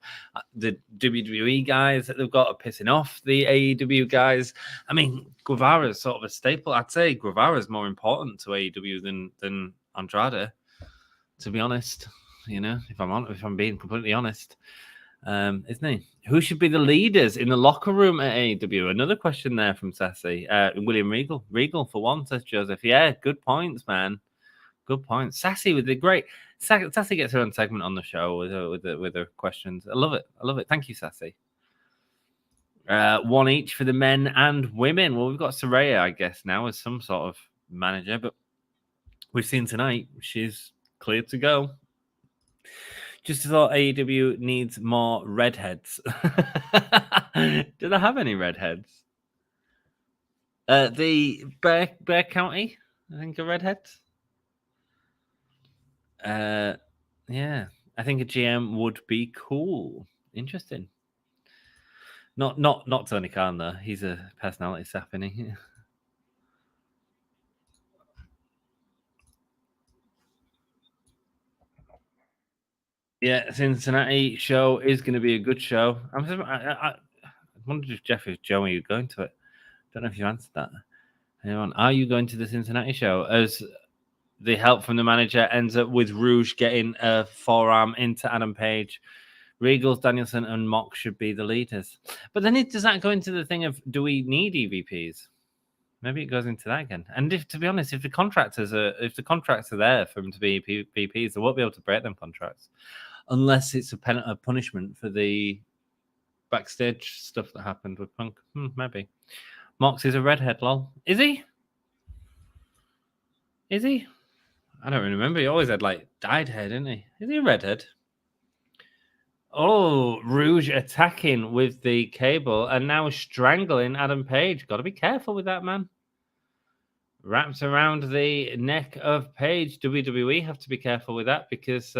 the WWE guys that they've got are pissing off the AEW guys. I mean, Guevara is sort of a staple. I'd say Guevara is more important to AEW than Andrade, to be honest. You know, if I'm being completely honest, isn't he? Who should be the leaders in the locker room at AEW? Another question there from Sassy. William Regal. Regal for one, says Joseph. Yeah, good points, man. Good points. Sassy with the great. Sassy gets her own segment on the show with her questions. I love it. I love it. Thank you, Sassy. One each for the men and women. Well, we've got Saraya, I guess, now as some sort of manager, but we've seen tonight she's cleared to go. Just thought AEW needs more redheads. Do they have any redheads? The Bear County, I think, are redheads. Yeah, I think a GM would be cool. Interesting. Not Tony Khan though. He's a personality sap, isn't he? Yeah, Cincinnati show is going to be a good show. I wondered if Jeff is Joey, you going to it? Don't know if you answered that. Anyone, are you going to the Cincinnati show? As the help from the manager ends up with Rouge getting a forearm into Adam Page. Regals, Danielson, and Mox should be the leaders. But then does that go into the thing of, do we need EVPs? Maybe it goes into that again. And to be honest, if the contracts are there for them to be VPs, they won't be able to break them contracts unless it's a punishment for the backstage stuff that happened with Punk. Maybe. Mox is a redhead, lol. Is he? Is he? I don't remember. He always had dyed hair, didn't he? Is he a redhead? Oh, Rouge attacking with the cable and now strangling Adam Page. Got to be careful with that, man. Wraps around the neck of Page. WWE have to be careful with that because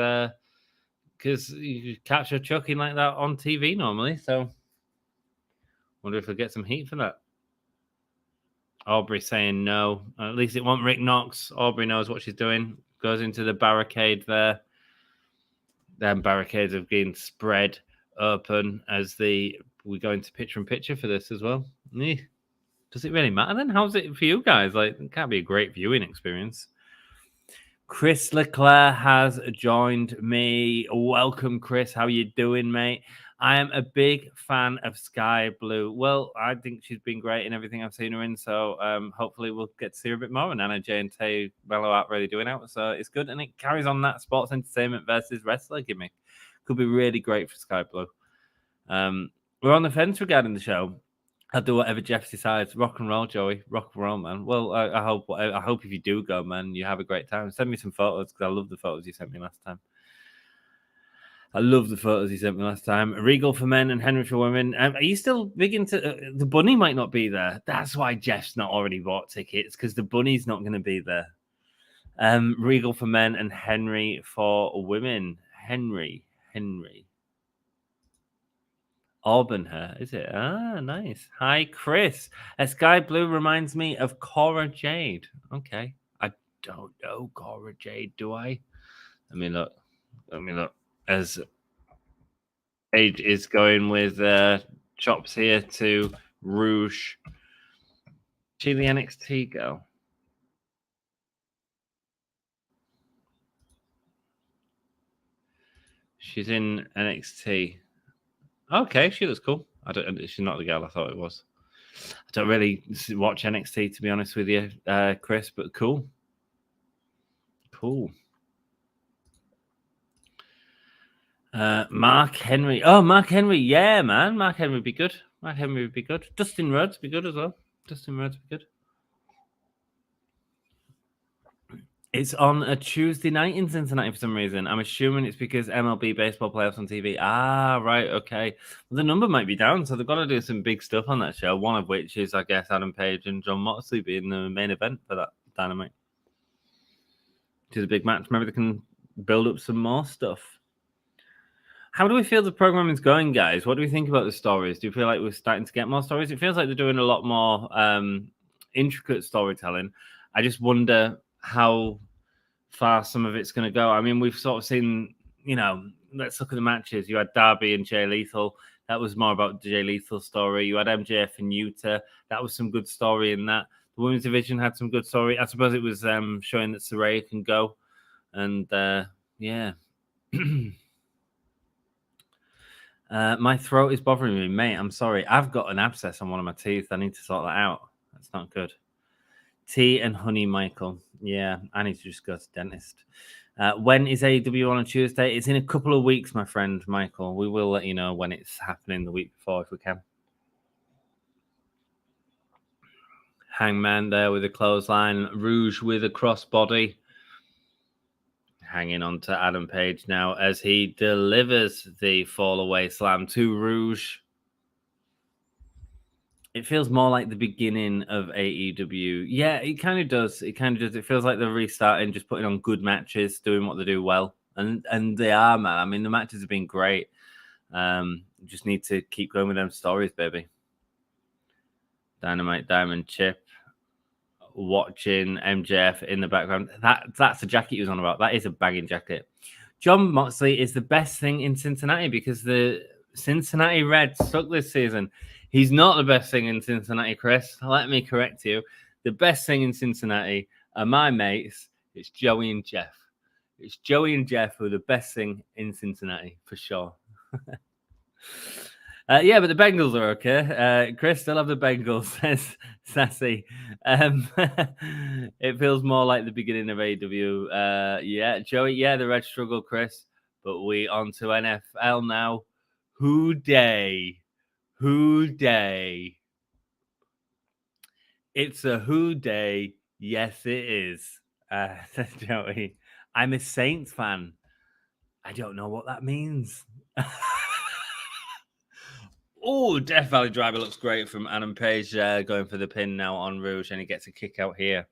you catch her choking like that on TV normally. So, wonder if we'll get some heat for that. Aubrey saying no. At least it won't Rick Knox. Aubrey knows what she's doing. Goes into the barricade there. Then barricades have been spread open as the we go into picture-in-picture for this as well. Does it really matter then? How's it for you guys? Like, it can't be a great viewing experience. Chris Leclerc has joined me. Welcome, Chris. How you doing, mate? I am a big fan of Sky Blue. Well, I think she's been great in everything I've seen her in, so hopefully we'll get to see her a bit more. And Anna J and Tay Mellow aren't really doing out, so it's good. And it carries on that sports entertainment versus wrestler gimmick. Could be really great for Sky Blue. We're on the fence regarding the show. I'll do whatever Jeff decides. Rock and roll, Joey. Rock and roll, man. Well, I hope if you do go, man, you have a great time. Send me some photos because I love the photos you sent me last time. Regal for men and Henry for women. Are you still big into the bunny? Might not be there. That's why Jeff's not already bought tickets because the bunny's not going to be there. Regal for men and Henry for women. Henry. Auburn hair, is it? Ah, nice. Hi, Chris. Sky Blue reminds me of Cora Jade. Okay. I don't know Cora Jade, do I? Let me look. As Age is going with chops here to Rouge. She the NXT girl. She's in NXT. Okay, she looks cool. She's not the girl I thought it was. I don't really watch NXT, to be honest with you, Chris, but cool. Mark Henry. Oh, Mark Henry. Yeah, man. Mark Henry would be good. Dustin Rhodes would be good as well. It's on a Tuesday night in Cincinnati for some reason. I'm assuming it's because MLB baseball playoffs on TV. Ah, right, okay. Well, the number might be down, so they've got to do some big stuff on that show, one of which is, I guess, Adam Page and John Moxley being the main event for that Dynamite. Which is a big match. Maybe they can build up some more stuff. How do we feel the program is going, guys? What do we think about the stories? Do you feel like we're starting to get more stories? It feels like they're doing a lot more intricate storytelling. I just wonder how far some of it's going to go. I mean, we've sort of seen, let's look at the matches. You had Darby and Jay Lethal. That was more about Jay Lethal's story. You had MJF and Yuta. That was some good story in that. The women's division had some good story. I suppose it was showing that Saraya can go. And, yeah. My throat is bothering me, mate. I'm sorry. I've got an abscess on one of my teeth. I need to sort that out. That's not good. Tea and honey, Michael. Yeah, I need to just go to the dentist. When is AEW on a Tuesday? It's in a couple of weeks, my friend, Michael. We will let you know when it's happening the week before if we can. Hangman there with a clothesline. Rouge with a crossbody. Hanging on to Adam Page now as he delivers the fall away slam to Rouge. It feels more like the beginning of AEW. Yeah, it kind of does. It feels like they're restarting, just putting on good matches, doing what they do well. And they are, man. I mean, the matches have been great. Just need to keep going with them stories, baby. Dynamite Diamond Chip. Watching MJF in the background. That's the jacket he was on about. That is a banging jacket. John Moxley is the best thing in Cincinnati because the Cincinnati Reds suck this season. He's not the best thing in Cincinnati, Chris. Let me correct you. The best thing in Cincinnati are my mates. It's Joey and Jeff. It's Joey and Jeff who are the best thing in Cincinnati, for sure. Yeah, but the Bengals are okay. Chris, still have the Bengals, says Sassy. It feels more like the beginning of AEW. Yeah, Joey, yeah, the Reds struggle, Chris. But we on to NFL now. Who day? It's a who day. Yes, it is. Says Joey. I'm a Saints fan. I don't know what that means. Oh, Death Valley Driver looks great from Adam Page going for the pin now on Rouge, and he gets a kick out here.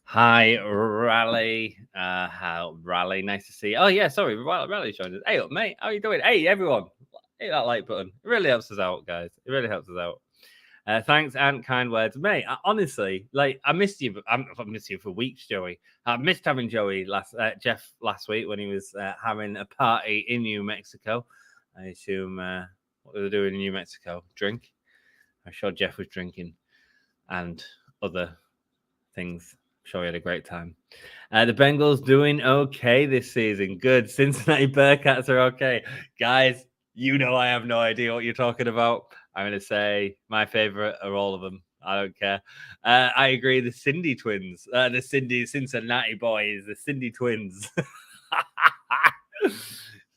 Hi, Raleigh. Raleigh, nice to see you. Oh, yeah, sorry, Raleigh joined us. Hey, up, mate. How are you doing? Hey, everyone. Hit that like button. It really helps us out, guys. It really helps us out. Thanks and kind words. Mate, honestly, like, I missed you. I've missed you for weeks, Joey. I missed having Jeff last week when he was having a party in New Mexico. I assume... What were they doing in New Mexico? Drink? I'm sure Jeff was drinking and other things. I'm sure he had a great time. The Bengals doing okay this season. Good. Cincinnati Bearcats are okay. Guys, you know I have no idea what you're talking about. I'm going to say my favorite are all of them. I don't care. I agree. The Cindy twins. The Cincinnati boys. The Cindy twins.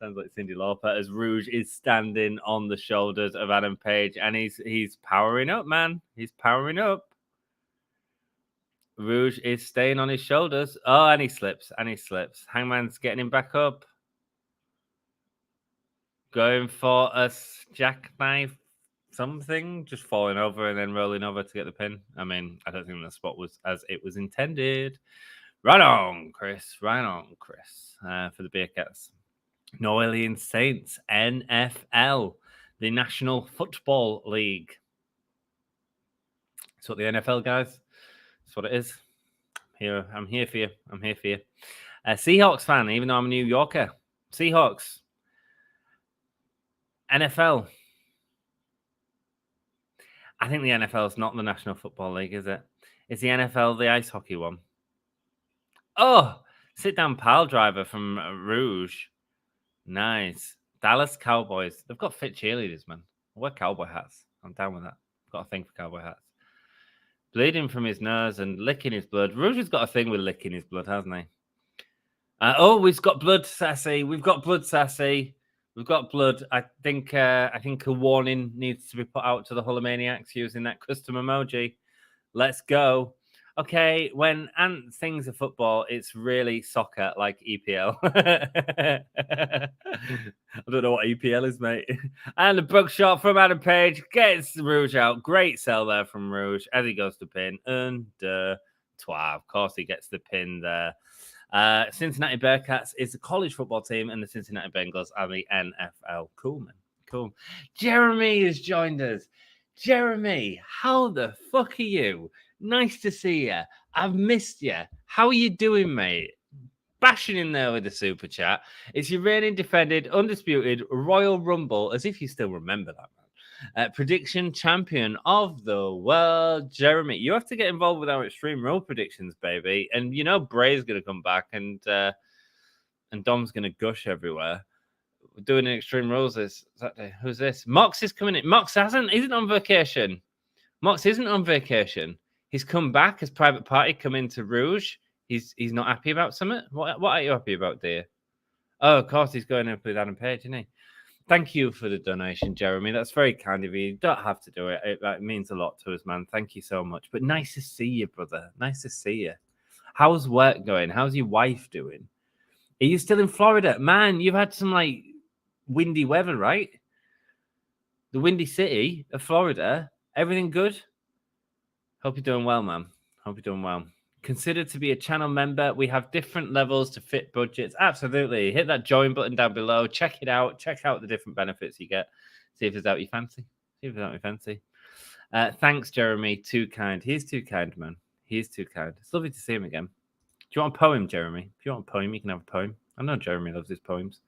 Sounds like Cyndi Lauper as Rouge is standing on the shoulders of Adam Page, and he's powering up, man. He's powering up. Rouge is staying on his shoulders. Oh, and he slips. Hangman's getting him back up. Going for a jackknife something, just falling over and then rolling over to get the pin. I mean, I don't think the spot was as it was intended. Right on, Chris. For the Bearcats. New Orleans Saints, NFL, the National Football League. That's what the NFL, guys. That's what it is. I'm here for you. Seahawks fan, even though I'm a New Yorker. Seahawks. NFL. I think the NFL is not the National Football League, is it? Is the NFL the ice hockey one? Oh, sit down pile driver from Rouge. Nice. Dallas Cowboys. They've got fit cheerleaders, man. I wear cowboy hats. I'm down with that. I've got a thing for cowboy hats. Bleeding from his nose and licking his blood. Rouge has got a thing with licking his blood, hasn't he? We've got blood, Sassy. We've got blood. I think a warning needs to be put out to the Hulkamaniacs using that custom emoji. Let's go. Okay, when Ant sings a football, it's really soccer, like EPL. I don't know what EPL is, mate. And a bug shot from Adam Page gets Rouge out. Great sell there from Rouge as he goes to pin. Under 12. Of course, he gets the pin there. Cincinnati Bearcats is the college football team, and the Cincinnati Bengals are the NFL. Cool, man. Cool. Jeremy has joined us. Jeremy, how the fuck are you? Nice to see you. I've missed you. How are you doing, mate? Bashing in there with the super chat. It's your reigning, defended, undisputed Royal Rumble, as if you still remember that, man. Prediction champion of the world, Jeremy. You have to get involved with our Extreme Rule predictions, baby. And you know Bray's going to come back and Dom's going to gush everywhere. We're doing an Extreme Rules this Saturday. Who's this? Mox is coming in. Mox isn't on vacation. He's come back as private party, come into Rouge. He's not happy about something. What are you happy about, dear? Oh, of course, he's going up with Adam Page, isn't he? Thank you for the donation, Jeremy. That's very kind of you. You don't have to do it. It means a lot to us, man. Thank you so much. But nice to see you, brother. Nice to see you. How's work going? How's your wife doing? Are you still in Florida? Man, you've had some, windy weather, right? The windy city of Florida. Everything good? Hope you're doing well, man. Hope you're doing well. Consider to be a channel member. We have different levels to fit budgets. Absolutely. Hit that join button down below. Check it out. Check out the different benefits you get. See if it's out your fancy. Thanks, Jeremy. Too kind. He's too kind, man. He's too kind. It's lovely to see him again. Do you want a poem, Jeremy? If you want a poem, you can have a poem. I know Jeremy loves his poems.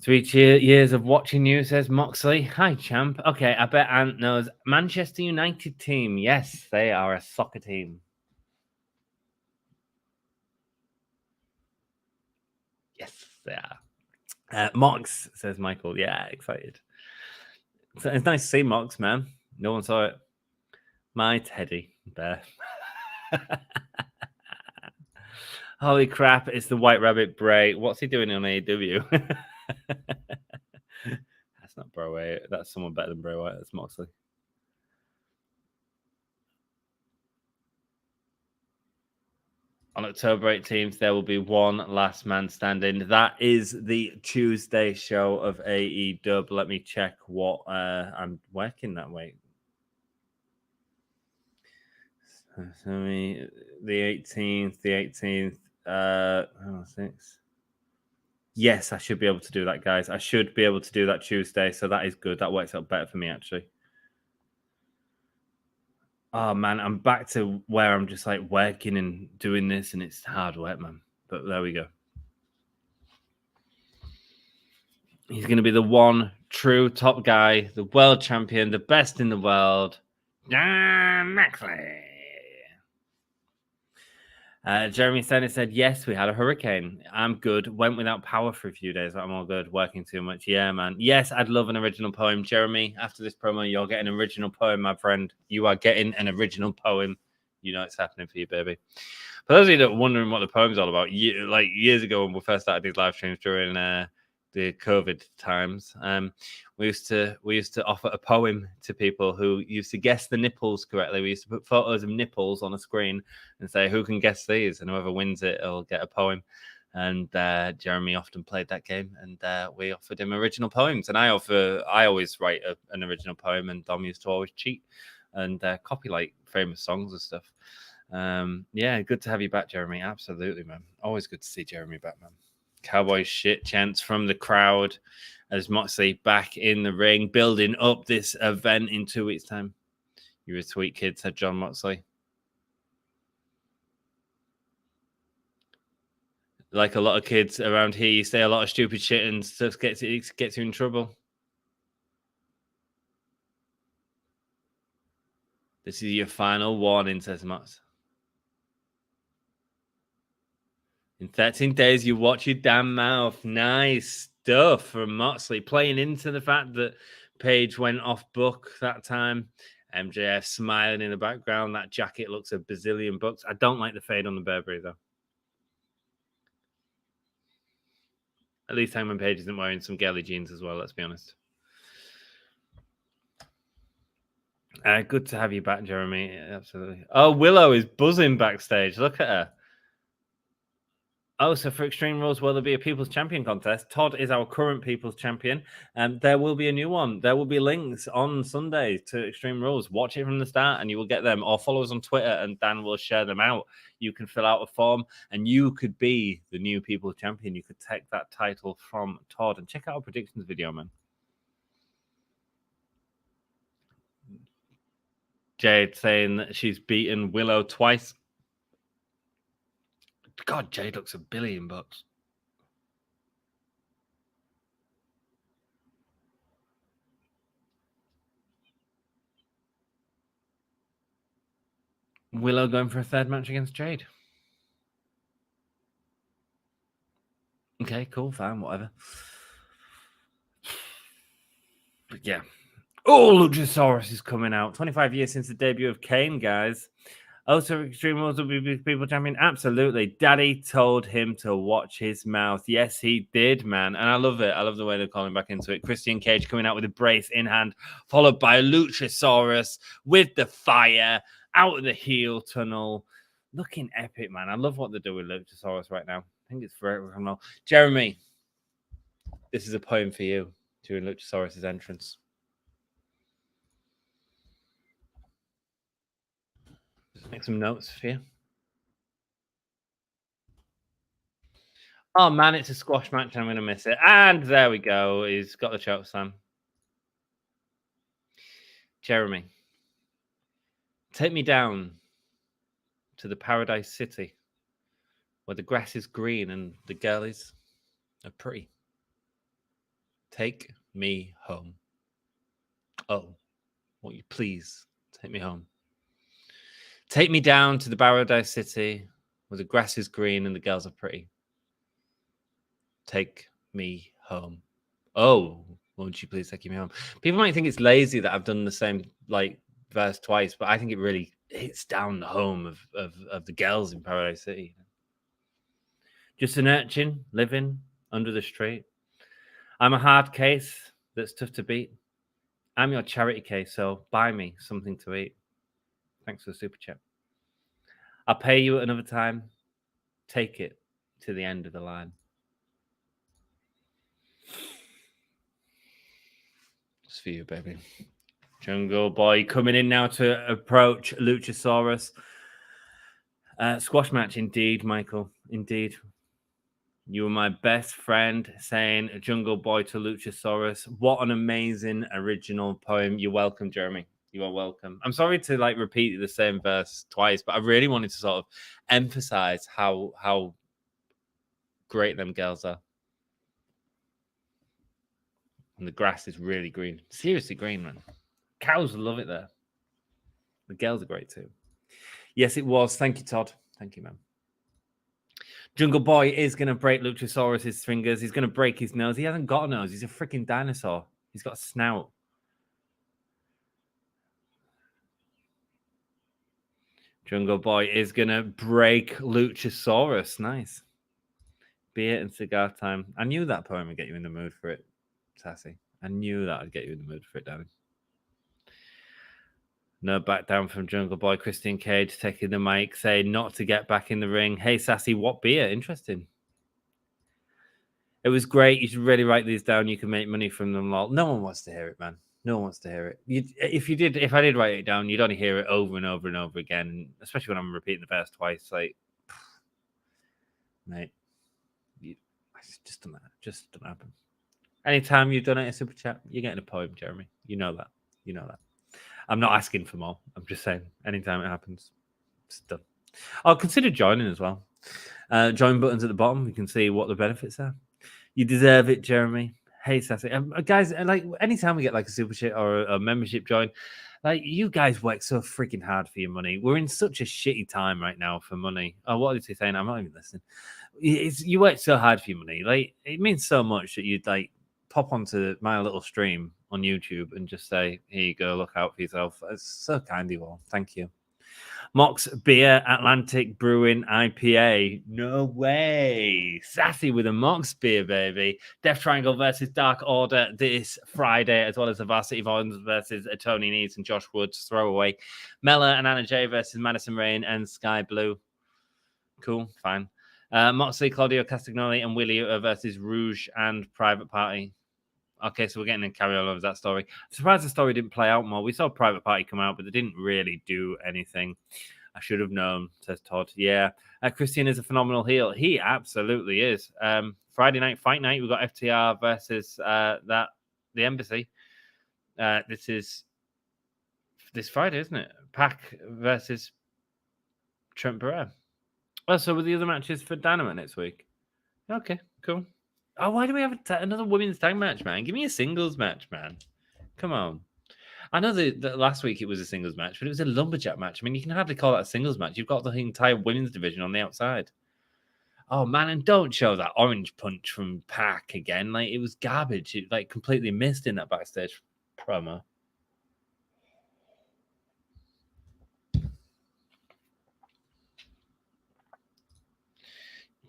3 years of watching you, says Moxley. Hi, champ. Okay, I bet Ant knows. Manchester United team. Yes, they are a soccer team. Yes, they are. Mox, says Michael. Yeah, excited. So it's nice to see Mox, man. No one saw it. My teddy bear. Holy crap, it's the White Rabbit Bray. What's he doing on AEW? That's not Bray Wyatt. That's someone better than Bray Wyatt. That's Moxley. On October 18th, there will be one last man standing. That is the Tuesday show of AEW. Let me check what I'm working that way. So the 18th. 6. Yes, I should be able to do that, guys. I should be able to do that Tuesday, so that is good. That works out better for me, actually. Oh, man, I'm back to where I'm just working and doing this, and it's hard work, man. But there we go. He's going to be the one true top guy, the world champion, the best in the world, Jon Moxley. Jeremy Senna said, yes, we had a hurricane. I'm good. Went without power for a few days. I'm all good. Working too much. Yeah, man. Yes, I'd love an original poem. Jeremy, after this promo, you're getting an original poem, my friend. You are getting an original poem. You know it's happening for you, baby. For those of you that are wondering what the poem's all about, like years ago when we first started these live streams during the COVID times, we used to offer a poem to people who used to guess the nipples correctly. We used to put photos of nipples on a screen and say, who can guess these? And whoever wins it will get a poem. And Jeremy often played that game, and we offered him original poems. And I always write an original poem, and Dom used to always cheat and copy like famous songs and stuff. Yeah, good to have you back, Jeremy. Absolutely, man. Always good to see Jeremy back, man. Cowboy shit chants from the crowd as Moxley back in the ring, building up this event in 2 weeks' time. You're a sweet kid, said Jon Moxley. Like a lot of kids around here, you say a lot of stupid shit and stuff gets you in trouble. This is your final warning, says Mox. In 13 days, you watch your damn mouth. Nice stuff from Moxley, playing into the fact that Paige went off book that time. MJF smiling in the background. That jacket looks a bazillion bucks. I don't like the fade on the Burberry, though. At least Hangman Page isn't wearing some girly jeans as well, let's be honest. Good to have you back, Jeremy. Absolutely. Oh, Willow is buzzing backstage. Look at her. Oh, so for Extreme Rules, will there be a People's Champion contest? Todd is our current People's Champion. There will be a new one. There will be links on Sunday to Extreme Rules. Watch it from the start and you will get them. Or follow us on Twitter and Dan will share them out. You can fill out a form and you could be the new People's Champion. You could take that title from Todd. And check out our predictions video, man. Jade saying that she's beaten Willow twice. God, Jade looks $1 billion. Willow going for a third match against Jade. Okay, cool, fine, whatever. But yeah. Oh, Luchasaurus is coming out. 25 years since the debut of Kane, guys. Oh, so Extreme Rules will be People Champion? Absolutely. Daddy told him to watch his mouth. Yes, he did, man. And I love it. I love the way they're calling back into it. Christian Cage coming out with a brace in hand, followed by Luchasaurus with the fire out of the heel tunnel. Looking epic, man. I love what they're doing with Luchasaurus right now. I think it's very well. Jeremy, this is a poem for you during Luchasaurus' entrance. Just make some notes for you. Oh, man, it's a squash match. I'm going to miss it. And there we go. He's got the choke slam. Jeremy, take me down to the Paradise City where the grass is green and the girlies are pretty. Take me home. Oh, won't you please take me home? Take me down to the Paradise City where the grass is green and the girls are pretty. Take me home. Oh, won't you please take me home? People might think it's lazy that I've done the same like verse twice, but I think it really hits down the home of the girls in Paradise City. Just an urchin living under the street. I'm a hard case that's tough to beat. I'm your charity case, so buy me something to eat. Thanks for the super chat. I'll pay you at another time. Take it to the end of the line. Just for you, baby. Jungle Boy coming in now to approach Luchasaurus. Squash match, indeed, Michael. Indeed. You were my best friend, saying Jungle Boy to Luchasaurus. What an amazing original poem. You're welcome, Jeremy. You are welcome. I'm sorry to like repeat the same verse twice, but I really wanted to sort of emphasize how great them girls are. And the grass is really green. Seriously green, man. Cows love it there. The girls are great too. Yes, it was. Thank you, Todd. Thank you, man. Jungle Boy is going to break Luchasaurus' fingers. He's going to break his nose. He hasn't got a nose. He's a freaking dinosaur. He's got a snout. Jungle Boy is going to break Luchasaurus. Nice. Beer and cigar time. I knew that poem would get you in the mood for it, Sassy. I knew that would get you in the mood for it, Danny. No back down from Jungle Boy. Christian Cage taking the mic, saying not to get back in the ring. Hey, Sassy, what beer? Interesting. It was great. You should really write these down. You can make money from them. Lol. No one wants to hear it, man. No one wants to hear it. If I did write it down, you'd only hear it over and over and over again, especially when I'm repeating the verse twice. Like, mate, it's just doesn't matter. Just doesn't happen. Anytime you've done it in a super chat, you're getting a poem, Jeremy. You know that. You know that. I'm not asking for more. I'm just saying, anytime it happens, it's done. I'll consider joining as well. Join buttons at the bottom. You can see what the benefits are. You deserve it, Jeremy. Hey, Sassy. Guys, like, anytime we get like a super chat or a membership join, like, you guys work so freaking hard for your money. We're in such a shitty time right now for money. Oh, what is he saying? I'm not even listening. You work so hard for your money. Like, it means so much that you'd like pop onto my little stream on YouTube and just say, here you go, look out for yourself. It's so kind of you all. Thank you. Mox Beer Atlantic Brewing IPA. No way. Sassy with a Mox Beer, baby. Death Triangle versus Dark Order this Friday, as well as the Varsity Vons versus Toni Needs and Josh Woods throwaway. Mella and Anna J versus Madison Rain and Sky Blue. Cool, fine. Moxley, Claudio Castagnoli, and Willie versus Rouge and Private Party. Okay, so we're getting a carry on of that story. I'm surprised the story didn't play out more. We saw Private Party come out, but they didn't really do anything. I should have known, says Todd. Yeah, Christian is a phenomenal heel. He absolutely is. Friday night, fight night, we've got FTR versus the Embassy. This is this Friday, isn't it? Pac versus Trent Barrera. Oh, so were the other matches for Dynamite next week? Okay, cool. Oh, why do we have another women's tag match, man? Give me a singles match, man. Come on. I know that last week it was a singles match, but it was a lumberjack match. I mean, you can hardly call that a singles match. You've got the entire women's division on the outside. Oh, man, and don't show that orange punch from Pac again. Like, it was garbage. It, like, completely missed in that backstage promo.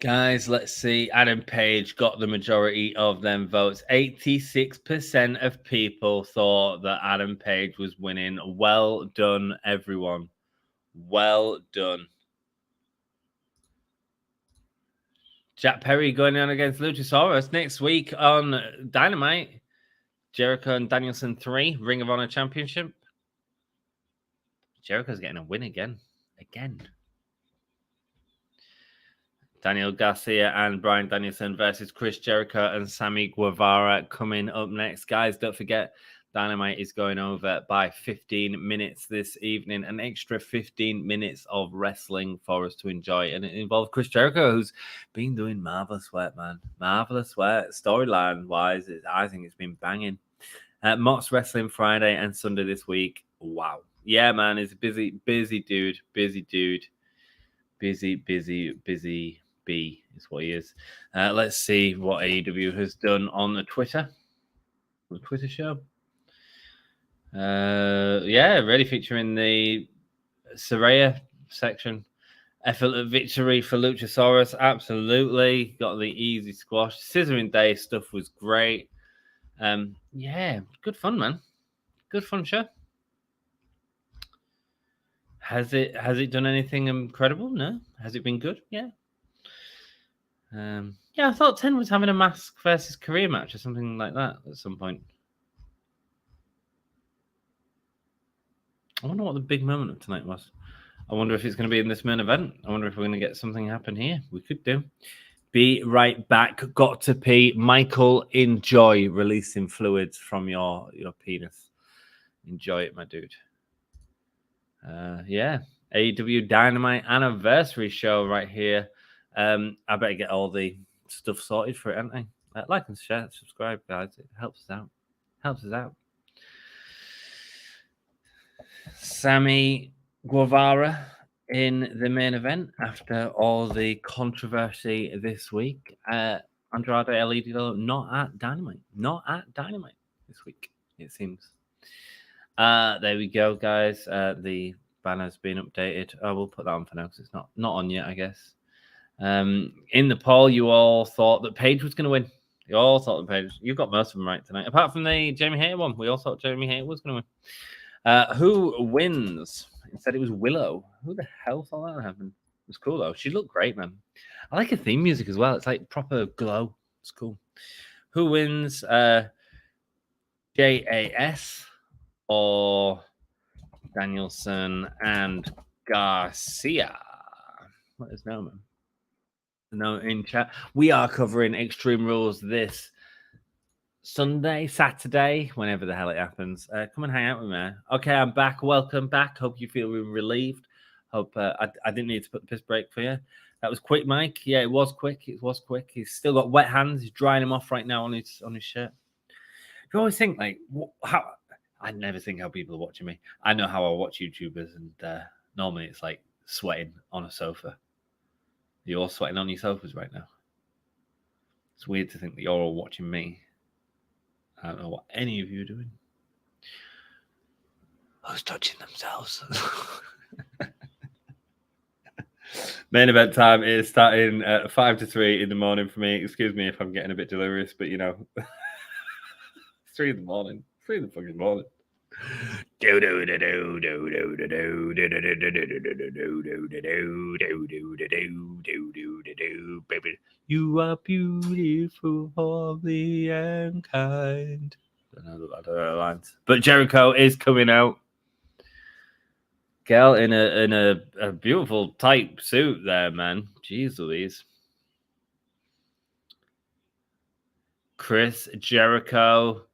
Guys, let's see. Adam Page got the majority of them votes. 86% of people thought that Adam Page was winning. Well done, everyone. Well done. Jack Perry going on against Luchasaurus next week on Dynamite. Jericho and Danielson 3, Ring of Honor Championship. Jericho's getting a win again. Daniel Garcia and Bryan Danielson versus Chris Jericho and Sammy Guevara coming up next. Guys, don't forget, Dynamite is going over by 15 minutes this evening. An extra 15 minutes of wrestling for us to enjoy. And it involves Chris Jericho, who's been doing marvelous work, man. Marvelous work. Storyline-wise, I think it's been banging. Mott's Wrestling Friday and Sunday this week. Wow. Yeah, man, it's a busy dude. Busy B is what he is. Let's see what AEW has done on the Twitter. The Twitter show. Yeah, really featuring the Saraya section. Effort victory for Luchasaurus. Absolutely. Got the easy squash. Scissoring Day stuff was great. Yeah, good fun, man. Good fun show. Has it done anything incredible? No. Has it been good? Yeah. Yeah, I thought 10 was having a mask versus career match or something like that at some point. I wonder what the big moment of tonight was. I wonder if it's going to be in this main event. I wonder if we're going to get something happen here. We could do. Be right back. Got to pee. Michael, enjoy releasing fluids from your penis. Enjoy it, my dude. Yeah. AEW Dynamite anniversary show right here. I better get all the stuff sorted for it, haven't I? Like and share, subscribe, guys. It helps us out. Helps us out. Sammy Guevara in the main event after all the controversy this week. Andrade El Idolo not at Dynamite. Not at Dynamite this week, it seems. There we go, guys. The banner's been updated. Oh, we'll put that on for now because it's not on yet, I guess. In the poll, you all thought that Paige was going to win. You all thought that Paige. You got most of them right tonight, apart from the Jamie Hayter one. We all thought Jamie Hayter was going to win. Who wins? Instead, it was Willow. Who the hell thought that would happen? It was cool though. She looked great, man. I like her theme music as well. It's like proper glow. It's cool. Who wins? JAS or Danielson and Garcia? Let us know, man. No, in chat. We are covering Extreme Rules this Sunday, Saturday, whenever the hell it happens. Come and hang out with me. Okay, I'm back. Welcome back. Hope you feel relieved. Hope I didn't need to put the piss break for you. That was quick, Mike. Yeah, it was quick. It was quick. He's still got wet hands. He's drying them off right now on his shirt. You always think like how I never think how people are watching me. I know how I watch YouTubers, and normally it's like sweating on a sofa. You're all sweating on your sofas right now. It's weird to think that you're all watching me. I don't know what any of you are doing. Who's touching themselves? Main event time is starting at 5 to 3 in the morning for me. Excuse me if I'm getting a bit delirious, but you know, 3 in the morning. 3 in the fucking morning. Baby, you are beautiful, holy and kind. I don't know the lines, but Jericho is coming out. Girl in a beautiful tight suit there, man. Jeez Louise. Chris Jericho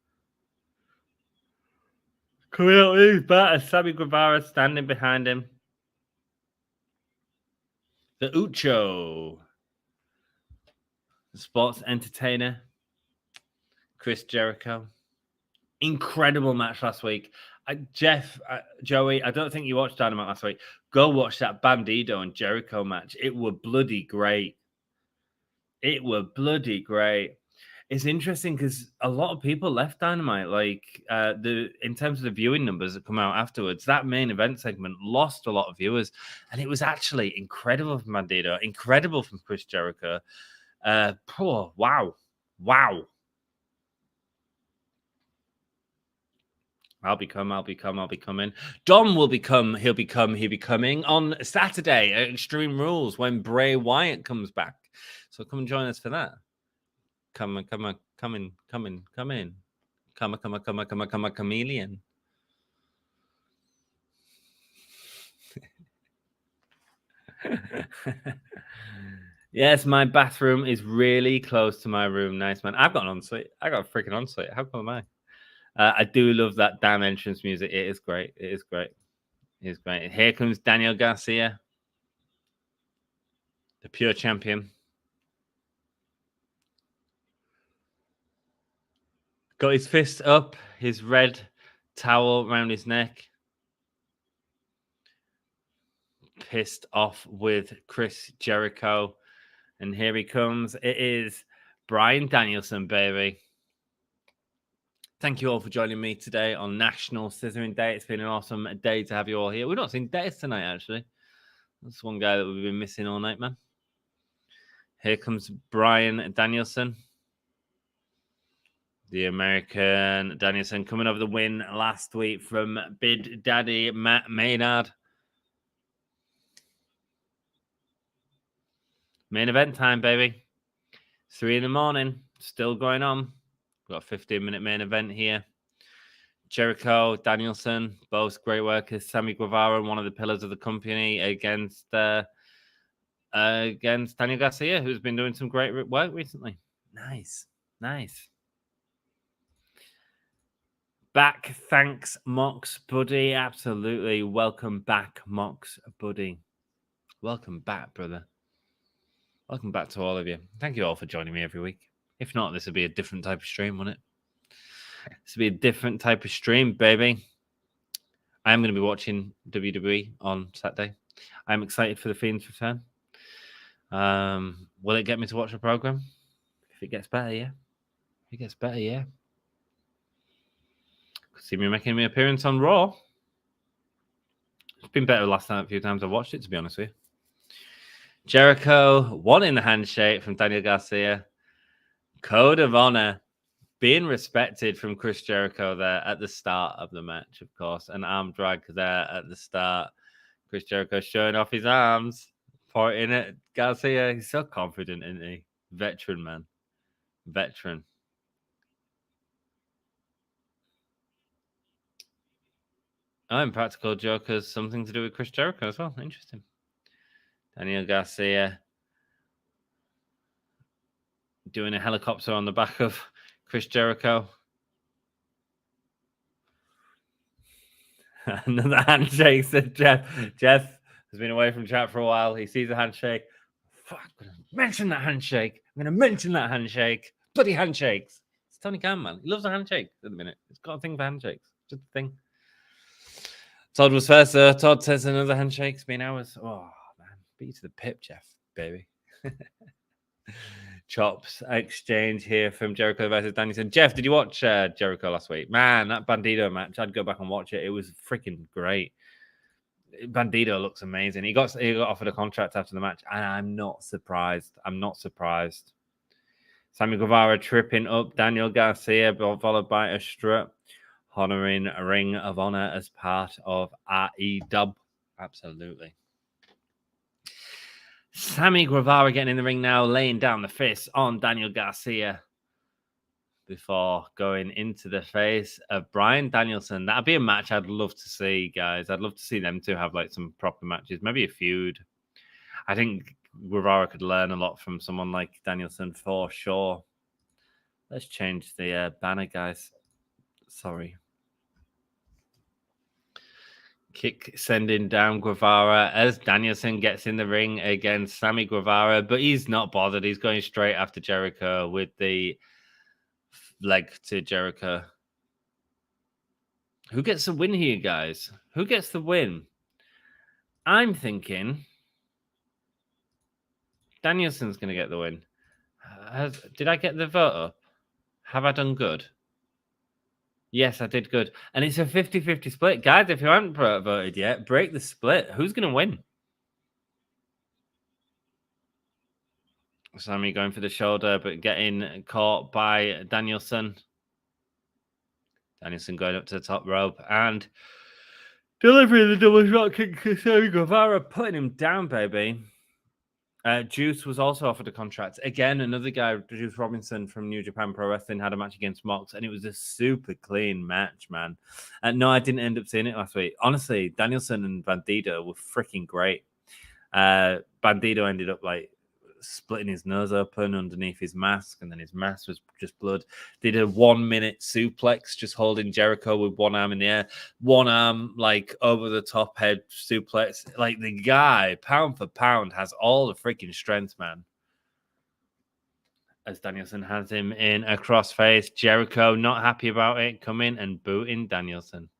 coming out with his bat, Sammy Guevara standing behind him. The Ucho. The sports entertainer. Chris Jericho. Incredible match last week. Joey, I don't think you watched Dynamite last week. Go watch that Bandido and Jericho match. It were bloody great. It were bloody great. It's interesting because a lot of people left Dynamite. Like in terms of the viewing numbers that come out afterwards, that main event segment lost a lot of viewers, and it was actually incredible from Bandido, incredible from Chris Jericho. Wow. I'll be coming. Dom will become, he'll be coming on Saturday at Extreme Rules when Bray Wyatt comes back. So come and join us for that. Come in. Come a chameleon. Yes, my bathroom is really close to my room. Nice, man. I've got an ensuite. I got a freaking ensuite. How come am I? I do love that damn entrance music. It is great. Here comes Daniel Garcia, the pure champion. Got his fist up, his red towel around his neck. Pissed off with Chris Jericho. And here he comes. It is Bryan Danielson, baby. Thank you all for joining me today on National Scissoring Day. It's been an awesome day to have you all here. We've not seen Dennis tonight, actually. That's one guy that we've been missing all night, man. Here comes Bryan Danielson. The American Danielson coming over the win last week from Big Daddy Matt Maynard. Main event time, baby. 3 in the morning. Still going on. Got a 15-minute main event here. Jericho, Danielson, both great workers. Sammy Guevara, one of the pillars of the company, against Daniel Garcia, who's been doing some great work recently. Nice. Back, thanks, Mox Buddy. Absolutely. Welcome back, Mox Buddy. Welcome back, brother. Welcome back to all of you. Thank you all for joining me every week. If not, this would be a different type of stream, wouldn't it? This will be a different type of stream, baby. I am going to be watching WWE on Saturday. I'm excited for the Fiend's return. Will it get me to watch the program? If it gets better, yeah. If it gets better, yeah. Could see me making an appearance on Raw. It's been better last time a few times I've watched it, to be honest with you. Jericho wanting the handshake from Daniel Garcia. Code of honor being respected from Chris Jericho there at the start of the match, of course. An arm drag there at the start. Chris Jericho showing off his arms, pointing at Garcia. He's so confident, isn't he? Veteran, man. Veteran. Oh, Impractical Joker's something to do with Chris Jericho as well. Interesting. Daniel Garcia doing a helicopter on the back of Chris Jericho. Another handshake, said Jeff. Jeff has been away from chat for a while. He sees a handshake. Fuck, I'm going to mention that handshake. I'm going to mention that handshake. Bloody handshakes. It's Tony Khan, man. He loves a handshake at the minute. He's got a thing for handshakes. Just a thing. Todd was first, sir. Todd says another handshake. It's been hours. Oh, man. Beat you to the pip, Jeff, baby. Chops exchange here from Jericho versus Danielson. Jeff, did you watch Jericho last week? Man, that Bandito match, I'd go back and watch it. It was freaking great. Bandito looks amazing. He got offered a contract after the match, and I'm not surprised. I'm not surprised. Sammy Guevara tripping up Daniel Garcia, followed by a strut, honoring a Ring of Honor as part of AEW. Absolutely. Sammy Guevara getting in the ring now, laying down the fist on Daniel Garcia before going into the face of Bryan Danielson. That'd be a match I'd love to see, guys. I'd love to see them two have like some proper matches, maybe a feud. I think Guevara could learn a lot from someone like Danielson for sure. Let's change the banner, guys. Sorry. Kick sending down Guevara as Danielson gets in the ring against Sammy Guevara, but he's not bothered. He's going straight after Jericho with the leg to Jericho. Who gets the win here, guys? Who gets the win? I'm thinking Danielson's going to get the win. Did I get the vote up? Have I done good? Yes, I did good. And it's a 50-50 split. Guys, if you haven't voted yet, break the split. Who's going to win? Sammy going for the shoulder, but getting caught by Danielson. Danielson going up to the top rope and delivering the double shot kick to Sammy Guevara, putting him down, baby. Juice was also offered a contract. Again, another guy, Juice Robinson from New Japan Pro Wrestling, had a match against Mox, and it was a super clean match, man. No, I didn't end up seeing it last week. Honestly, Danielson and Bandito were freaking great. Bandito ended up like splitting his nose open underneath his mask, and then his mask was just blood. Did a 1 minute suplex, just holding Jericho with one arm in the air, one arm like over the top head suplex. Like the guy, pound for pound, has all the freaking strength, man. As Danielson has him in a crossface, Jericho not happy about it, coming and booting Danielson.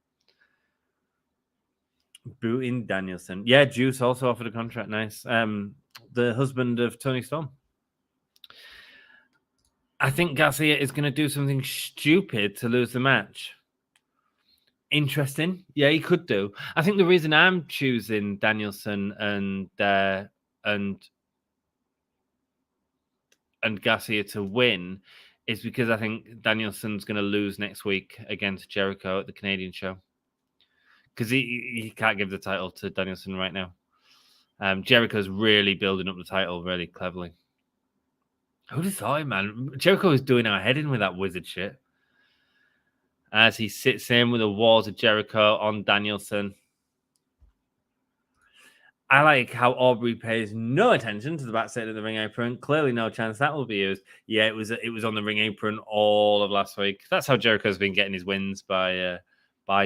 Booting Danielson. Yeah, Juice also offered a contract. Nice. The husband of Toni Storm. I think Garcia is going to do something stupid to lose the match. Interesting. Yeah, he could do. I think the reason I'm choosing Danielson and Garcia to win is because I think Danielson's going to lose next week against Jericho at the Canadian show. Because he can't give the title to Danielson right now. Jericho's really building up the title really cleverly. Who'd have thought it, man? Jericho is doing our head in with that wizard shit. As he sits in with the walls of Jericho on Danielson. I like how Aubrey pays no attention to the backside of the ring apron. Clearly no chance that will be used. Yeah, it was on the ring apron all of last week. That's how Jericho's been getting his wins by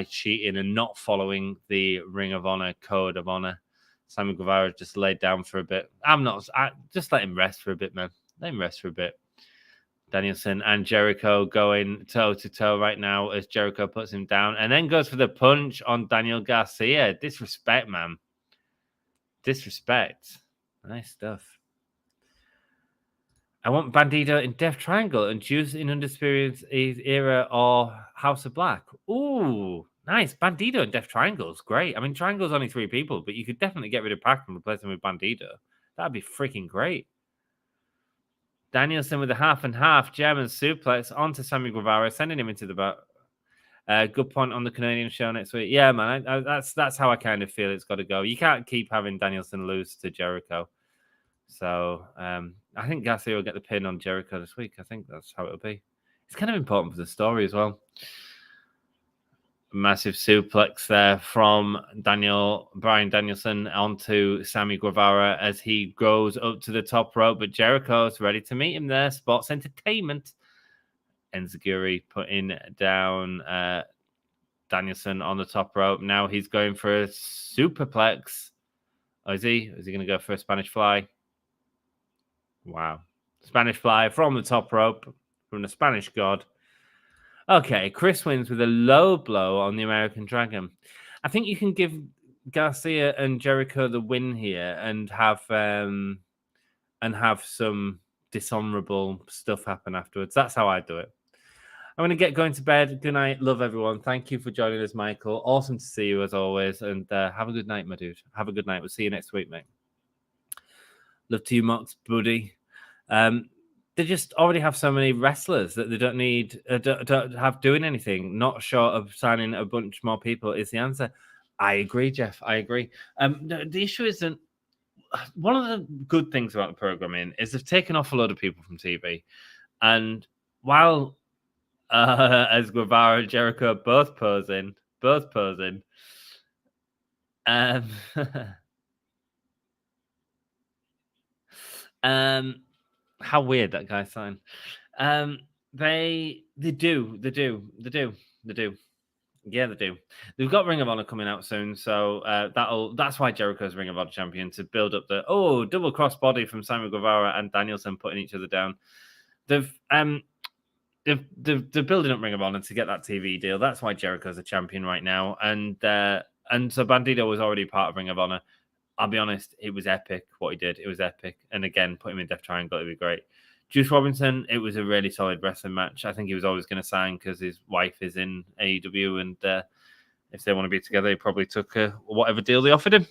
cheating and not following the Ring of Honor code of honor. Sammy Guevara just laid down for a bit. Just let him rest for a bit, man. Let him rest for a bit. Danielson and Jericho going toe-to-toe right now as Jericho puts him down and then goes for the punch on Daniel Garcia. Disrespect, man. Disrespect. Nice stuff. I want Bandido in Death Triangle and Juice in Undisputed Era or House of Black. Ooh, nice. Bandido in Death Triangle is great. I mean, Triangle's only 3 people, but you could definitely get rid of Pac and replace him with Bandido. That'd be freaking great. Danielson with a half and half German suplex onto Sammy Guevara, sending him into the back. Good point on the Canadian show next week. Yeah, man, that's how I kind of feel it's got to go. You can't keep having Danielson lose to Jericho. So I think Garcia will get the pin on Jericho this week. I think that's how it'll be. It's kind of important for the story as well. Massive suplex there from Bryan Danielson onto Sammy Guevara as he goes up to the top rope, but Jericho's ready to meet him there. Sports Entertainment. Enziguri putting down Danielson on the top rope. Now he's going for a superplex. Oh, is he? Is he going to go for a Spanish fly? Wow. Spanish fly from the top rope from the Spanish god. Okay, Chris wins with a low blow on the American Dragon. I think you can give Garcia and Jericho the win here and have some dishonorable stuff happen afterwards. That's how I do it. I'm going to get going to bed. Good night. Love everyone. Thank you for joining us, Michael. Awesome to see you as always. And have a good night, my dude. Have a good night. We'll see you next week, mate. Love to you, Mox, buddy. They just already have so many wrestlers that they don't need, don't have doing anything. Not short of signing a bunch more people is the answer. I agree, Jeff. I agree. The issue isn't, one of the good things about the programming is they've taken off a lot of people from TV. And while as Guevara and Jericho both posing, how weird that guy signed. They do. Yeah, they do. They've got Ring of Honor coming out soon, so that's why Jericho's Ring of Honor champion, to build up the double cross body from Sammy Guevara and Danielson putting each other down. They're building up Ring of Honor to get that TV deal. That's why Jericho's a champion right now, and so Bandido was already part of Ring of Honor. I'll be honest, it was epic what he did. It was epic. And again, put him in Death Triangle, it'd be great. Juice Robinson, it was a really solid wrestling match. I think he was always going to sign because his wife is in AEW, and if they want to be together, he probably took whatever deal they offered him.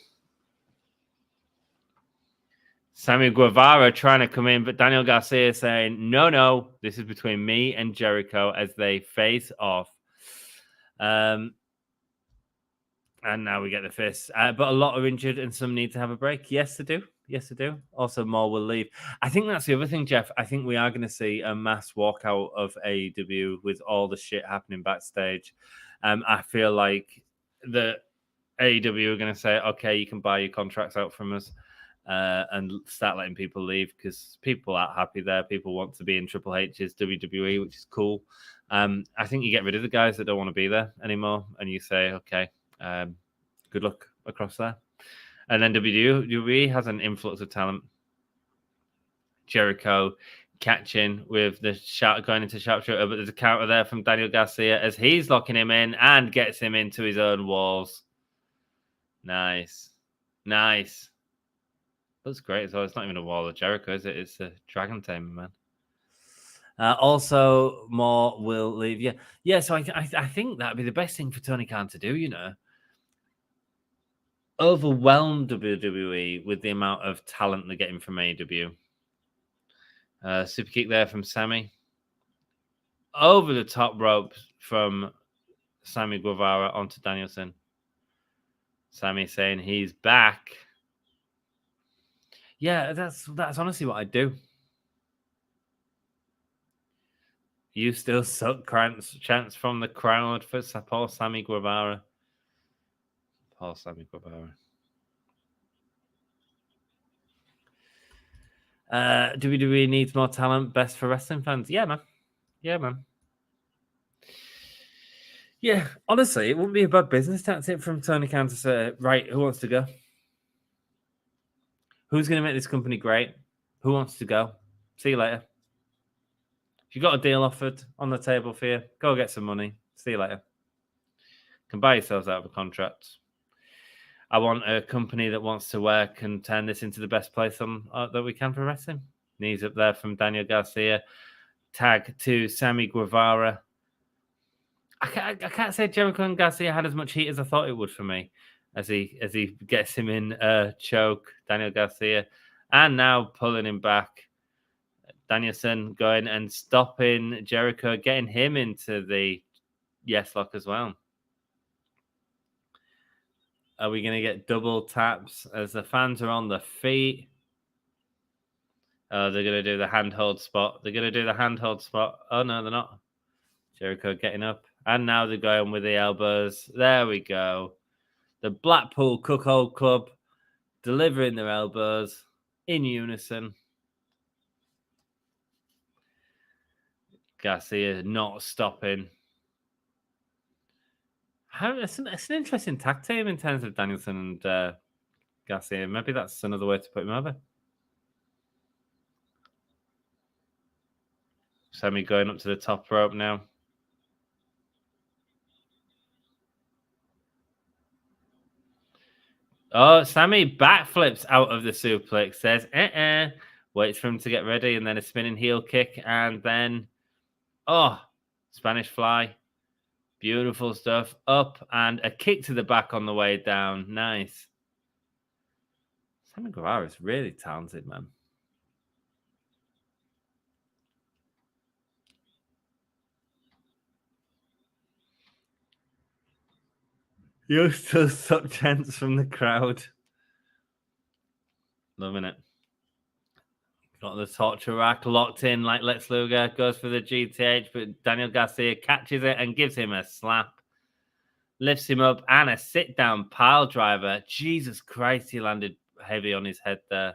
Sammy Guevara trying to come in, but Daniel Garcia saying, no, this is between me and Jericho as they face off. And now we get the fists. But a lot are injured and some need to have a break. Yes, they do. Also, more will leave. I think that's the other thing, Jeff. I think we are going to see a mass walkout of AEW with all the shit happening backstage. I feel like the AEW are going to say, okay, you can buy your contracts out from us and start letting people leave because people aren't happy there. People want to be in Triple H's WWE, which is cool. I think you get rid of the guys that don't want to be there anymore and you say, okay, good luck across there. And then WWE has an influx of talent. Jericho catching with the shot going into sharpshooter, but there's a counter there from Daniel Garcia as he's locking him in and gets him into his own walls. Nice. That's great as well. It's not even a wall of Jericho, is it? It's a dragon tamer, man. Also, more will leave. Yeah. So I think that'd be the best thing for Tony Khan to do. Overwhelm WWE with the amount of talent they're getting from AEW. Super kick there from Sammy. Over the top rope from Sammy Guevara onto Danielson. Sammy saying he's back. Yeah, that's honestly what I do. You still suck, chants from the crowd for poor Sammy Guevara. Poor Sammy Guevara. WWE needs more talent. Best for wrestling fans. Yeah, man. Yeah, honestly, it wouldn't be a bad business tactic from Tony Khan to say, right, who wants to go? Who's going to make this company great? Who wants to go? See you later. If you got a deal offered on the table for you, go get some money. See you later. Can buy yourselves out of a contract. I want a company that wants to work and turn this into the best place on that we can for wrestling. Knees up there from Daniel Garcia. Tag to Sammy Guevara. I can't say Jericho and Garcia had as much heat as I thought it would for me, as he gets him in a choke, Daniel Garcia, and now pulling him back. Danielson going and stopping Jericho, getting him into the yes lock as well. Are we going to get double taps as the fans are on the feet? Oh, they're going to do the handhold spot. They're going to do the handhold spot. Oh, no, they're not. Jericho getting up. And now they're going with the elbows. There we go. The Blackpool Cuckold Club delivering their elbows in unison. Garcia not stopping. It's an interesting tag team in terms of Danielson and Garcia. Maybe that's another way to put him over. Sammy going up to the top rope now. Oh, Sammy backflips out of the suplex. Says, waits for him to get ready, and then a spinning heel kick, and then, Spanish fly. Beautiful stuff. Up and a kick to the back on the way down. Nice. Sammy Guevara is really talented, man. You're still such chants from the crowd. Loving it. Got the torture rack locked in like Lex Luger. Goes for the GTH, but Daniel Garcia catches it and gives him a slap. Lifts him up and a sit-down pile driver. Jesus Christ, he landed heavy on his head there.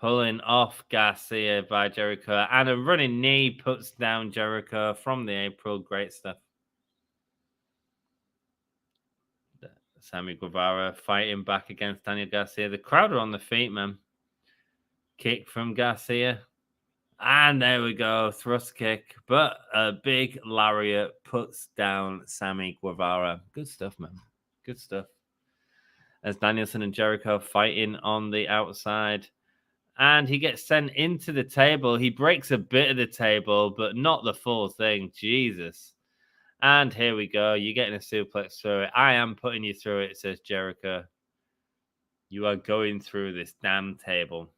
Pulling off Garcia by Jericho. And a running knee puts down Jericho from the April. Great stuff. Sammy Guevara fighting back against Daniel Garcia. The crowd are on the feet, man. Kick from Garcia. And there we go. Thrust kick. But a big lariat puts down Sammy Guevara. Good stuff, man. Good stuff. As Danielson and Jericho fighting on the outside. And he gets sent into the table. He breaks a bit of the table, but not the full thing. Jesus. And here we go. You're getting a suplex through it. I am putting you through it, says Jericho. You are going through this damn table.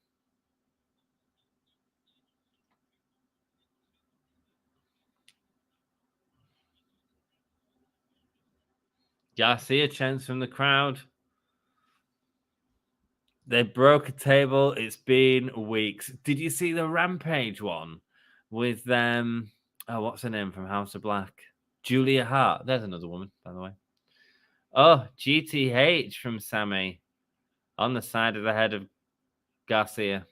Garcia chants from the crowd. They broke a table. It's been weeks. Did you see the Rampage one with what's her name from House of Black? Julia Hart. There's another woman, by the way. Oh, GTH from Sammy on the side of the head of Garcia.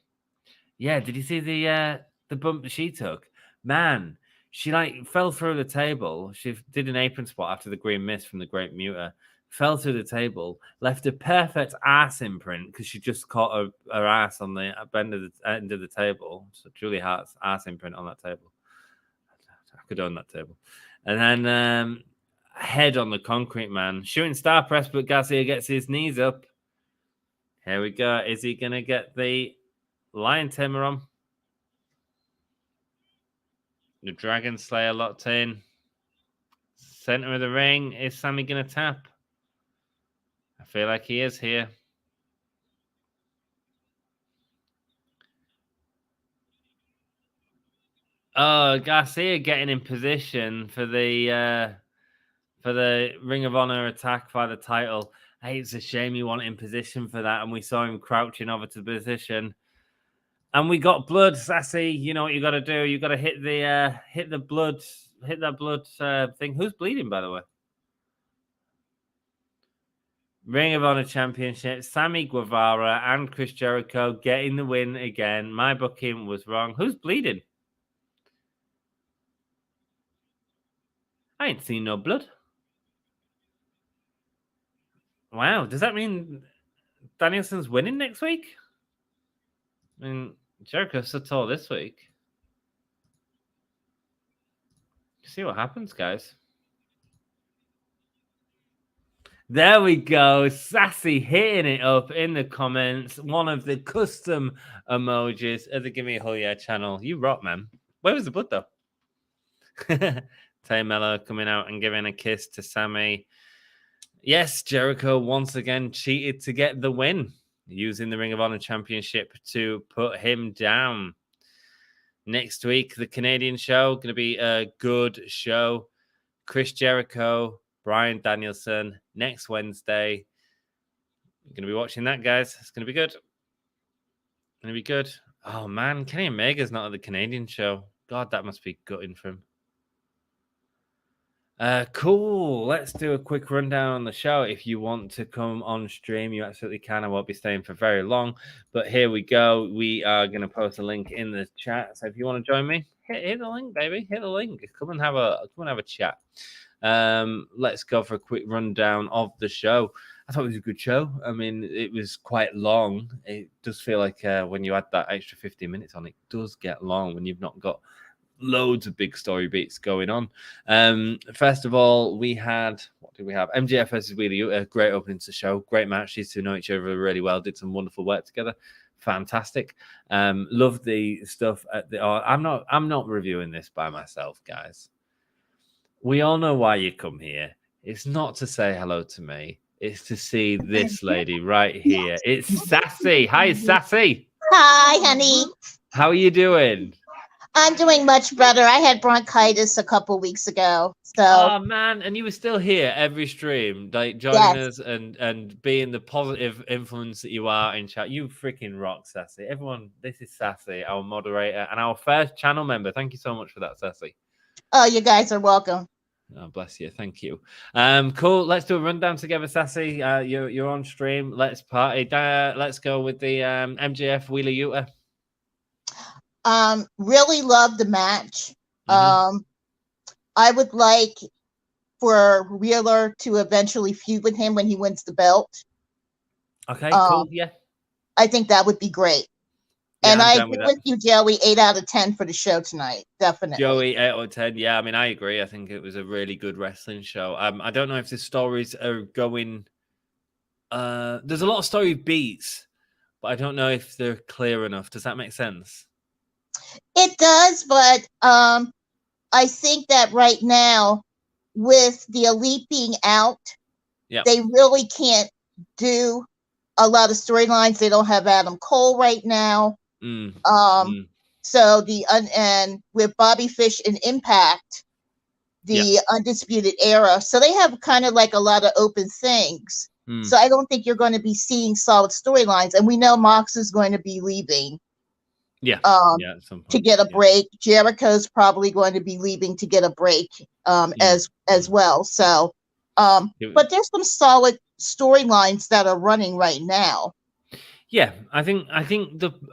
Yeah, did you see the bump that she took? Man, she fell through the table. She did an apron spot after the green mist from the Great Muta. Fell through the table, left a perfect ass imprint because she just caught her ass on the end of the table. So Julia Hart's ass imprint on that table. I could own that table. And then head on the concrete, man. Shooting star press, but Garcia gets his knees up. Here we go. Is he going to get the Lion Tamer on? The Dragon Slayer locked in. Center of the ring. Is Sammy going to tap? I feel like he is here. Oh, Garcia getting in position for the Ring of Honor attack by the title. Hey, it's a shame you weren't in position for that, and we saw him crouching over to the position. And we got blood, Sassy. You know what you got to do. You got to hit the blood, hit that blood thing. Who's bleeding, by the way? Ring of Honor Championship. Sammy Guevara and Chris Jericho getting the win again. My booking was wrong. Who's bleeding? I ain't seen no blood. Wow, does that mean Danielson's winning next week? I mean, Jericho's so tall this week. See what happens, guys. There we go. Sassy hitting it up in the comments. One of the custom emojis of the Give Me a Hell Yeah channel. You rock, man. Where was the blood, though? Tay Mello coming out and giving a kiss to Sammy. Yes, Jericho once again cheated to get the win, using the Ring of Honor Championship to put him down. Next week, the Canadian show, going to be a good show. Chris Jericho, Bryan Danielson, next Wednesday. You're going to be watching that, guys. It's going to be good. Going to be good. Oh, man, Kenny Omega's not at the Canadian show. God, that must be gutting for him. Cool. Let's do a quick rundown on the show. If you want to come on stream, you absolutely can. I won't be staying for very long, but here we go. We are going to post a link in the chat. So if you want to join me, hit the link, baby. Hit the link. Come and have a chat. Let's go for a quick rundown of the show. I thought it was a good show. I mean, it was quite long. It does feel like when you add that extra 50 minutes on, it does get long when you've not got loads of big story beats going on. First of all, we had, what did we have? MJF versus Willow, a great opening to the show. Great match. These two know each other really well. Did some wonderful work together. Fantastic. Love the stuff at the. I'm not reviewing this by myself, guys. We all know why you come here. It's not to say hello to me. It's to see this lady right here. It's Sassy. Hi, Sassy. Hi, honey. How are you doing? I'm doing much better. I had bronchitis a couple weeks ago. So oh man, and you were still here every stream, like joining us and being the positive influence that you are in chat. You freaking rock, Sassy. Everyone, this is Sassy, our moderator and our first channel member. Thank you so much for that, Sassy. Oh, you guys are welcome. Oh, bless you. Thank you. Cool. Let's do a rundown together, Sassy. You're on stream. Let's party. Let's go with the MJF Wheeler Yuta. Really love the match. I would like for Wheeler to eventually feud with him when he wins the belt. Okay, cool. Yeah. I think that would be great. Yeah, and I agree with you, Joey. 8 out of 10 for the show tonight. Definitely. Joey, 8 out of 10. Yeah, I mean, I agree. I think it was a really good wrestling show. I don't know if the stories are going. There's a lot of story beats, but I don't know if they're clear enough. Does that make sense? It does, but I think that right now, with the Elite being out, they really can't do a lot of storylines. They don't have Adam Cole right now. So and with Bobby Fish and Impact, the Undisputed Era, so they have kind of like a lot of open things. So I don't think you're going to be seeing solid storylines, and we know Mox is going to be leaving. To get a break. Jericho's probably going to be leaving to get a break as well. So, but there's some solid storylines that are running right now. Yeah, I think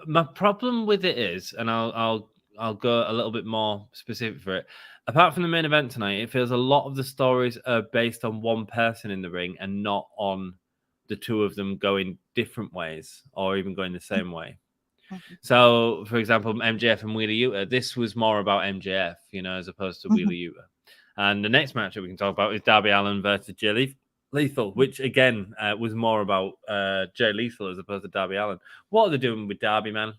my problem with it is, and I'll go a little bit more specific for it. Apart from the main event tonight, it feels a lot of the stories are based on one person in the ring and not on the two of them going different ways or even going the same way. So, for example, MJF and Wheeler Yuta, this was more about MJF, as opposed to Wheeler Yuta. And the next match that we can talk about is Darby Allin versus Jay Lethal, which again was more about Jay Lethal as opposed to Darby Allin. What are they doing with Darby, man?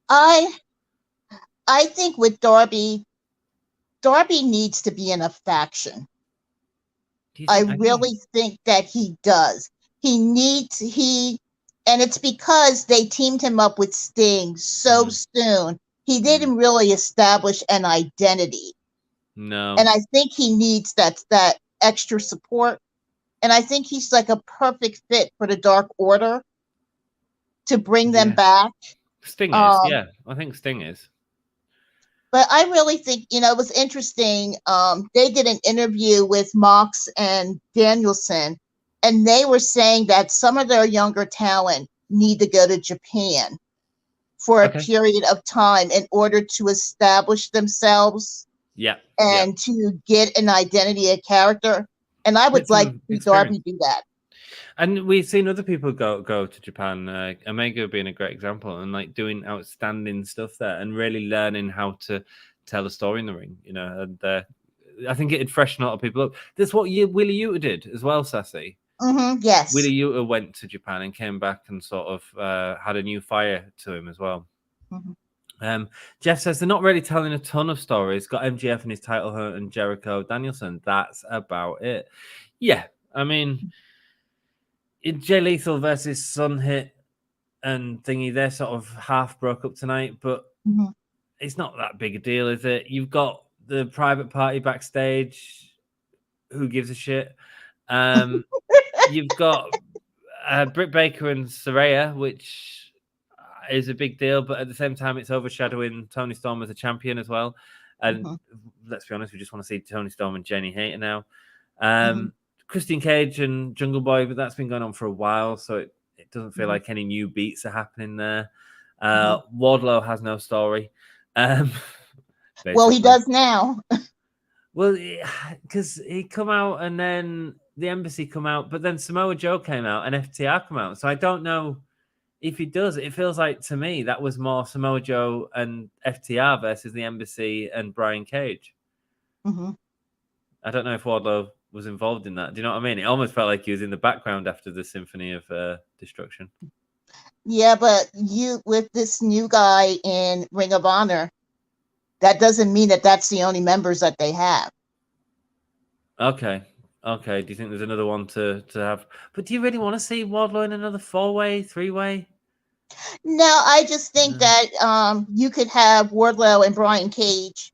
I think with Darby needs to be in a faction. I really think that he does. And it's because they teamed him up with Sting so soon. He didn't really establish an identity. No. And I think he needs that extra support. And I think he's like a perfect fit for the Dark Order to bring them back. Sting is, I think Sting is. But I really think, it was interesting. They did an interview with Mox and Danielson, and they were saying that some of their younger talent need to go to Japan for a period of time in order to establish themselves to get an identity, a character. And I would like to see Darby do that. And we've seen other people go to Japan, Omega being a great example, and like doing outstanding stuff there and really learning how to tell a story in the ring, you know. And I think it'd freshen a lot of people up. That's what Willie Yuta did as well, Sassy. Yes. Willie Yuta went to Japan and came back and sort of had a new fire to him as well. Jeff says they're not really telling a ton of stories. Got MJF and his title hunt and Jericho, Danielson. That's about it. Yeah, I mean, Jay Lethal versus Sun Hit and Thingy, they're sort of half broke up tonight, but it's not that big a deal, is it? You've got the private party backstage. Who gives a shit? You've got Britt Baker and Saraya, which is a big deal, but at the same time, it's overshadowing Toni Storm as a champion as well. And let's be honest, we just want to see Toni Storm and Jenny Hayter now. Christian Cage and Jungle Boy, but that's been going on for a while, so it doesn't feel like any new beats are happening there. Wardlow has no story. Well, he does now. Well, because he come out and then the Embassy come out, but then Samoa Joe came out and FTR come out. So I don't know if he does. It feels like to me that was more Samoa Joe and FTR versus the Embassy and Brian Cage. I don't know if Wardlow was involved in that. Do you know what I mean? It almost felt like he was in the background after the Symphony of Destruction. Yeah, but with this new guy in Ring of Honor, that doesn't mean that that's the only members that they have. Okay. Do you think there's another one to have? But do you really want to see Wardlow in another 4-way, 3-way? No, I just think that you could have Wardlow and Brian Cage,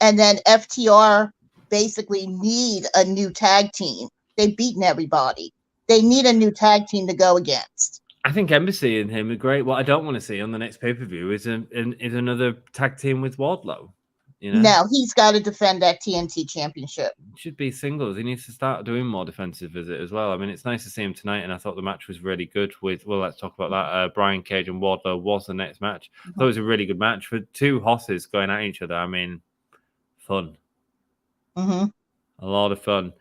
and then FTR basically need a new tag team. They've beaten everybody. They need a new tag team to go against. I think Embassy and him are great. What I don't want to see on the next pay-per-view is another tag team with Wardlow. You know? No, he's got to defend that TNT championship. It should be singles. He needs to start doing more defensive visit as well. I mean, it's nice to see him tonight, and I thought the match was really good with, well, let's talk about that. Brian Cage and Wardlow was the next match. I thought it was a really good match for two hosses going at each other. I mean, fun. A lot of fun.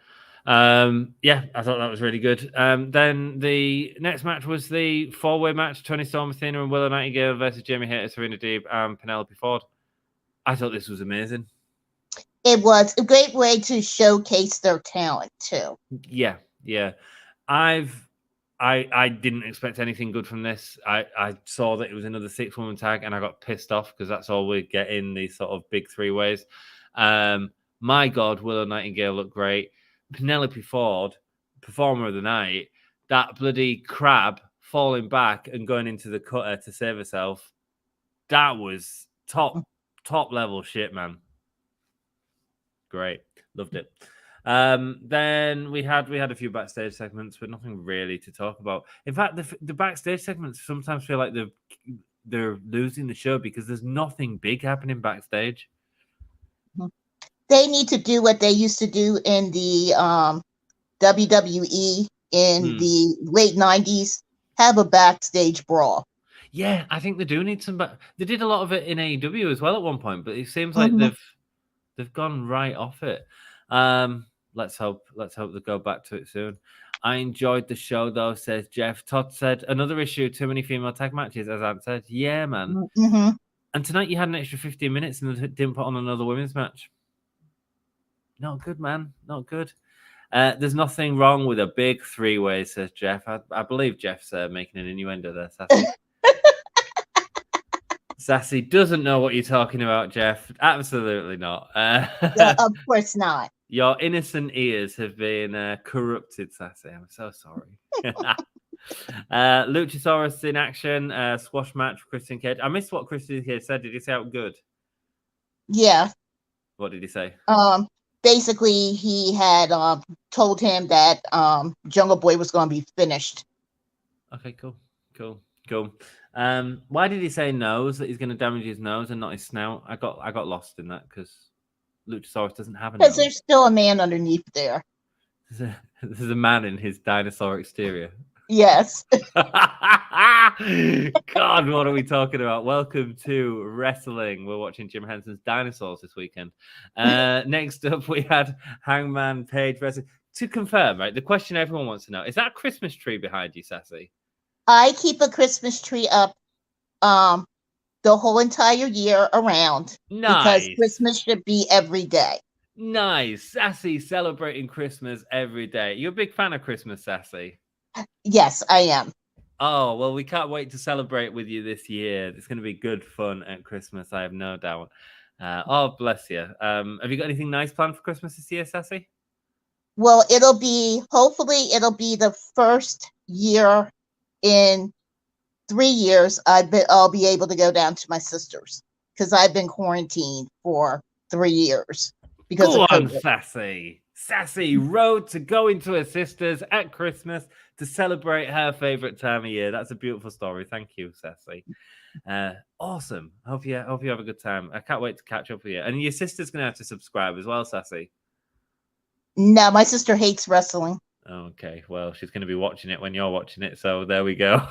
Yeah, I thought that was really good. Then the next match was the 4-way match: Toni Storm, Athena, and Willow Nightingale versus Jamie Hayter, Serena Deeb, and Penelope Ford. I thought this was amazing. It was a great way to showcase their talent too. Yeah. I didn't expect anything good from this. I saw that it was another 6-woman tag, and I got pissed off because that's all we get in these sort of big 3-ways. My God, Willow Nightingale looked great. Penelope Ford, performer of the night, that bloody crab falling back and going into the cutter to save herself, that was top level shit, man. Great. Loved it. Then we had a few backstage segments, but nothing really to talk about. In fact, the backstage segments sometimes feel like they're losing the show because there's nothing big happening backstage. They need to do what they used to do in the WWE in the late 90s, have a backstage brawl. Yeah, I think they do need some. They did a lot of it in AEW as well at one point, but it seems like they've gone right off it. Let's hope they go back to it soon. I enjoyed the show though, says Jeff. Todd said another issue, too many female tag matches, as Ant said. Yeah, man. And tonight you had an extra 15 minutes and didn't put on another women's match. Not good, man. Not good. There's nothing wrong with a big 3-way, says Jeff. I believe Jeff's making an innuendo there, Sassy. Sassy doesn't know what you're talking about, Jeff. Absolutely not. Of course not. Your innocent ears have been corrupted, Sassy. I'm so sorry. Luchasaurus in action. Squash match with Christian Cage. I missed what Christian Cage said. Did he say out good? Yeah. What did he say? Basically, he had told him that Jungle Boy was going to be finished. Okay, cool. Why did he say nose? That he's going to damage his nose and not his snout? I got lost in that because Luchasaurus doesn't have a nose. Because there's still a man underneath there. There's a man in his dinosaur exterior. Yes. God, what are we talking about? Welcome to wrestling. We're watching Jim Henson's Dinosaurs this weekend. Next up, we had Hangman Page versus to confirm, right? The question everyone wants to know: is that a Christmas tree behind you, Sassy? I keep a Christmas tree up, the whole entire year around. Nice. Because Christmas should be every day. Nice. Sassy celebrating Christmas every day. You're a big fan of Christmas, Sassy? Yes, I am. Oh, well, we can't wait to celebrate with you this year. It's going to be good fun at Christmas, I have no doubt. Oh, bless you. Have you got anything nice planned for Christmas this year, Sassy? Well, hopefully it'll be the first year in 3 years I'll be able to go down to my sister's, because I've been quarantined for 3 years because Go of on, COVID. Sassy. Sassy road to going to her sister's at Christmas to celebrate her favorite time of year. That's a beautiful story. Thank you, Sassy. Awesome. Hope you have a good time. I can't wait to catch up with you. And your sister's gonna have to subscribe as well, Sassy. No, my sister hates wrestling. Okay, well, she's going to be watching it when you're watching it, so there we go.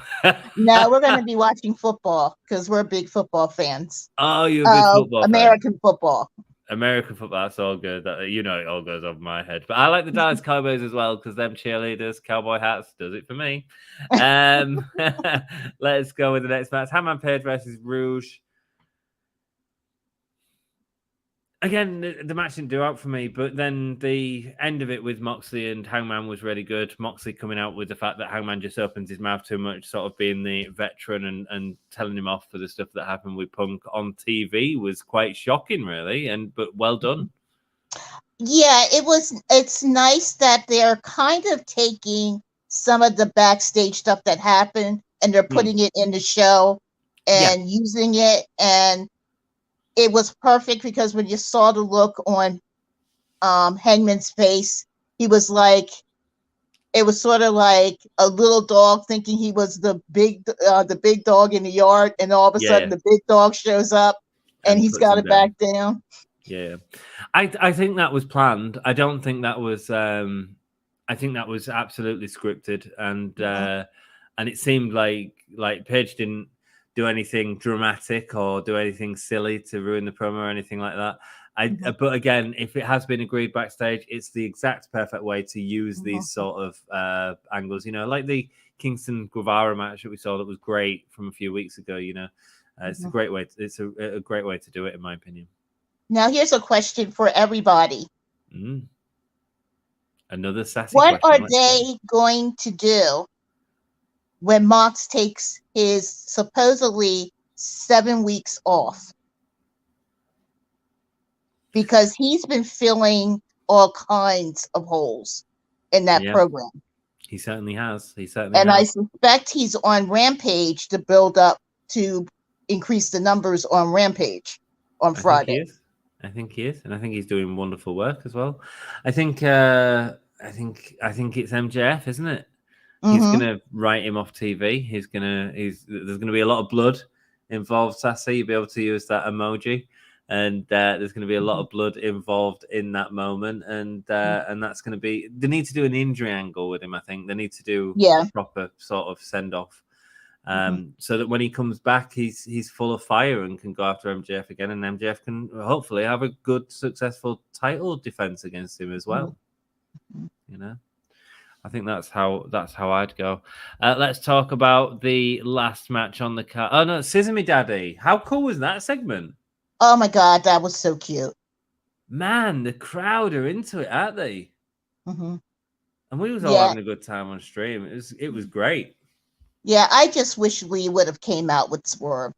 No, we're going to be watching football because we're big football fans. Oh, you're a big football fan. American football. American football, that's all good. It all goes over my head. But I like the Dallas Cowboys as well because them cheerleaders, cowboy hats, does it for me. Let's go with the next match. Hangman Page versus Rouge. Again, the match didn't do out for me, but then the end of it with Moxley and Hangman was really good. Moxley coming out with the fact that Hangman just opens his mouth too much, sort of being the veteran and telling him off for the stuff that happened with Punk on TV was quite shocking, really, but well done. Yeah, it's nice that they're kind of taking some of the backstage stuff that happened and they're putting it in the show and using it, and it was perfect because when you saw the look on Hangman's face, he was like, it was sort of like a little dog thinking he was the big dog in the yard, and all of a sudden the big dog shows up and he's got it back down. Yeah, I think that was planned. I don't think that was. I think that was absolutely scripted, and it seemed like Page didn't do anything dramatic or do anything silly to ruin the promo or anything like that. But again, if it has been agreed backstage, it's the exact perfect way to use these sort of angles. Like the Kingston Guevara match that we saw that was great from a few weeks ago. It's a great way. It's a great way to do it, in my opinion. Now, here's a question for everybody. Another sassy question. What are Let's they going to do when Mox takes his supposedly 7 weeks off? Because he's been filling all kinds of holes in that program. He certainly has. I suspect he's on Rampage to build up to increase the numbers on Rampage on Friday. I think he is, and I think he's doing wonderful work as well. I think it's MJF, isn't it? He's gonna write him off TV. There's gonna be a lot of blood involved, Sassy. You'll be able to use that emoji, and there's gonna be a lot of blood involved in that moment, and that's gonna be. They need to do an injury angle with him. I think they need to do a proper sort of send off, so that when he comes back, he's full of fire and can go after MJF again, and MJF can hopefully have a good, successful title defense against him as well. I think that's how I'd go. Let's talk about the last match on the card. Oh no, Scissor Me Daddy. How cool was that segment? Oh my God, that was so cute. Man, the crowd are into it, aren't they? And we was all having a good time on stream. It was great. Yeah, I just wish we would have came out with Swerve.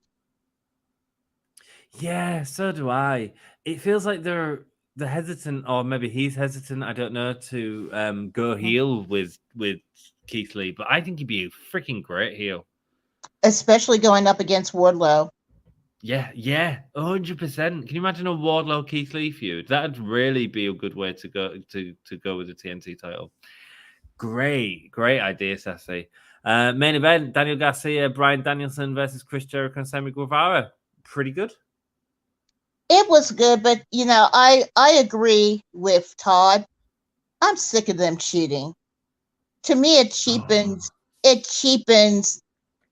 Yeah, so do I. It feels like they're hesitant, or maybe he's hesitant, I don't know, to go heel with Keith Lee, but I think he'd be a freaking great heel. Especially going up against Wardlow. Yeah, 100%. Can you imagine a Wardlow Keith Lee feud? That'd really be a good way to go with the TNT title. Great idea, Sassy. Main event, Daniel Garcia, Bryan Danielson versus Chris Jericho and Sammy Guevara. Pretty good. It was good, but I agree with Todd. I'm sick of them cheating. To me, it cheapens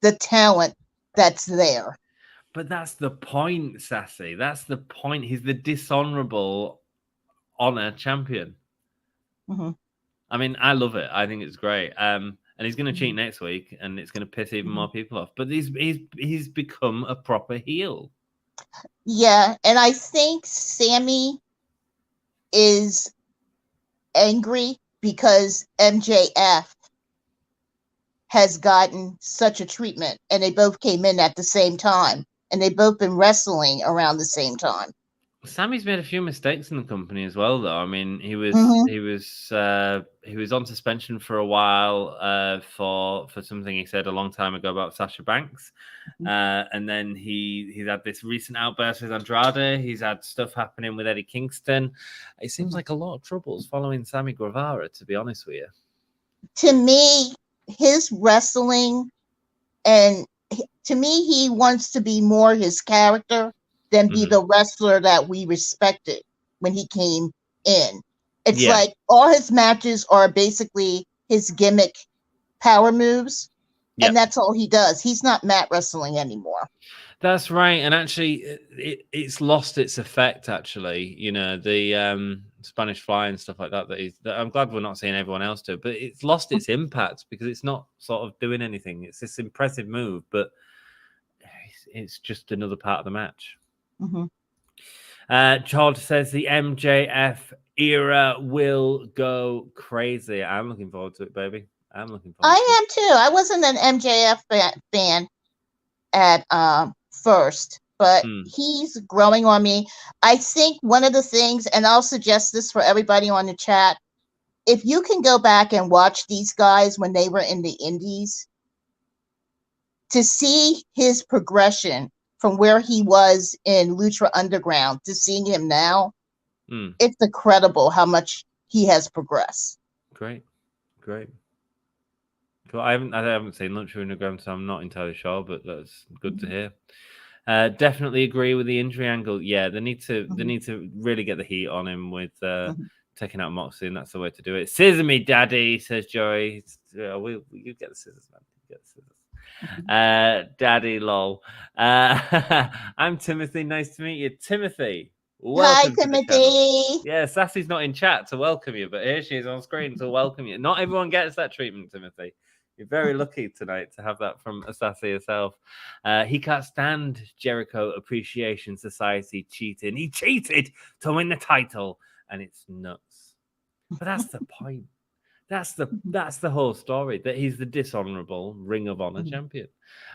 the talent that's there. But that's the point, Sassy. That's the point. He's the dishonorable honor champion. I mean, I love it. I think it's great. And he's going to cheat next week, and it's going to piss even more people off. But he's become a proper heel. Yeah, and I think Sammy is angry because MJF has gotten such a treatment, and they both came in at the same time, and they've both been wrestling around the same time. Sammy's made a few mistakes in the company as well, though. I mean, he was on suspension for a while for something he said a long time ago about Sasha Banks, and then he's had this recent outburst with Andrade. He's had stuff happening with Eddie Kingston. It seems like a lot of troubles following Sammy Guevara, to be honest with you. To me, his wrestling, and to me, he wants to be more his character than be the wrestler that we respected when he came in. It's like all his matches are basically his gimmick power moves, and that's all he does. He's not mat wrestling anymore. That's right, and actually, it's lost its effect. Actually, you know, the Spanish Fly and stuff like that. That I'm glad we're not seeing everyone else do, but it's lost its impact because it's not sort of doing anything. It's this impressive move, but it's just another part of the match. Charles says the MJF era will go crazy. I'm looking forward to it, baby. I'm looking forward. I am too. I wasn't an MJF fan at first, but he's growing on me. I think one of the things, and I'll suggest this for everybody on the chat, if you can go back and watch these guys when they were in the indies, to see his progression from where he was in Lucha Underground to seeing him now, it's incredible how much he has progressed. Great. Cool. I haven't seen Lucha Underground, so I'm not entirely sure, but that's good to hear. Definitely agree with the injury angle. Yeah, they need to really get the heat on him with taking out Moxley, and that's the way to do it. Scissor me, daddy, says Joey. You get the scissors, man. You get the scissors. Daddy lol. I'm Timothy. Nice to meet you, Timothy. Welcome. Hi, Timothy. Yeah, Sassy's not in chat to welcome you, but here she is on screen to welcome you. Not everyone gets that treatment, Timothy. You're very lucky tonight to have that from Sassy herself. He can't stand Jericho Appreciation Society cheating. He cheated to win the title, and it's nuts. But that's the point. That's the whole story, that he's the dishonorable Ring of Honor champion.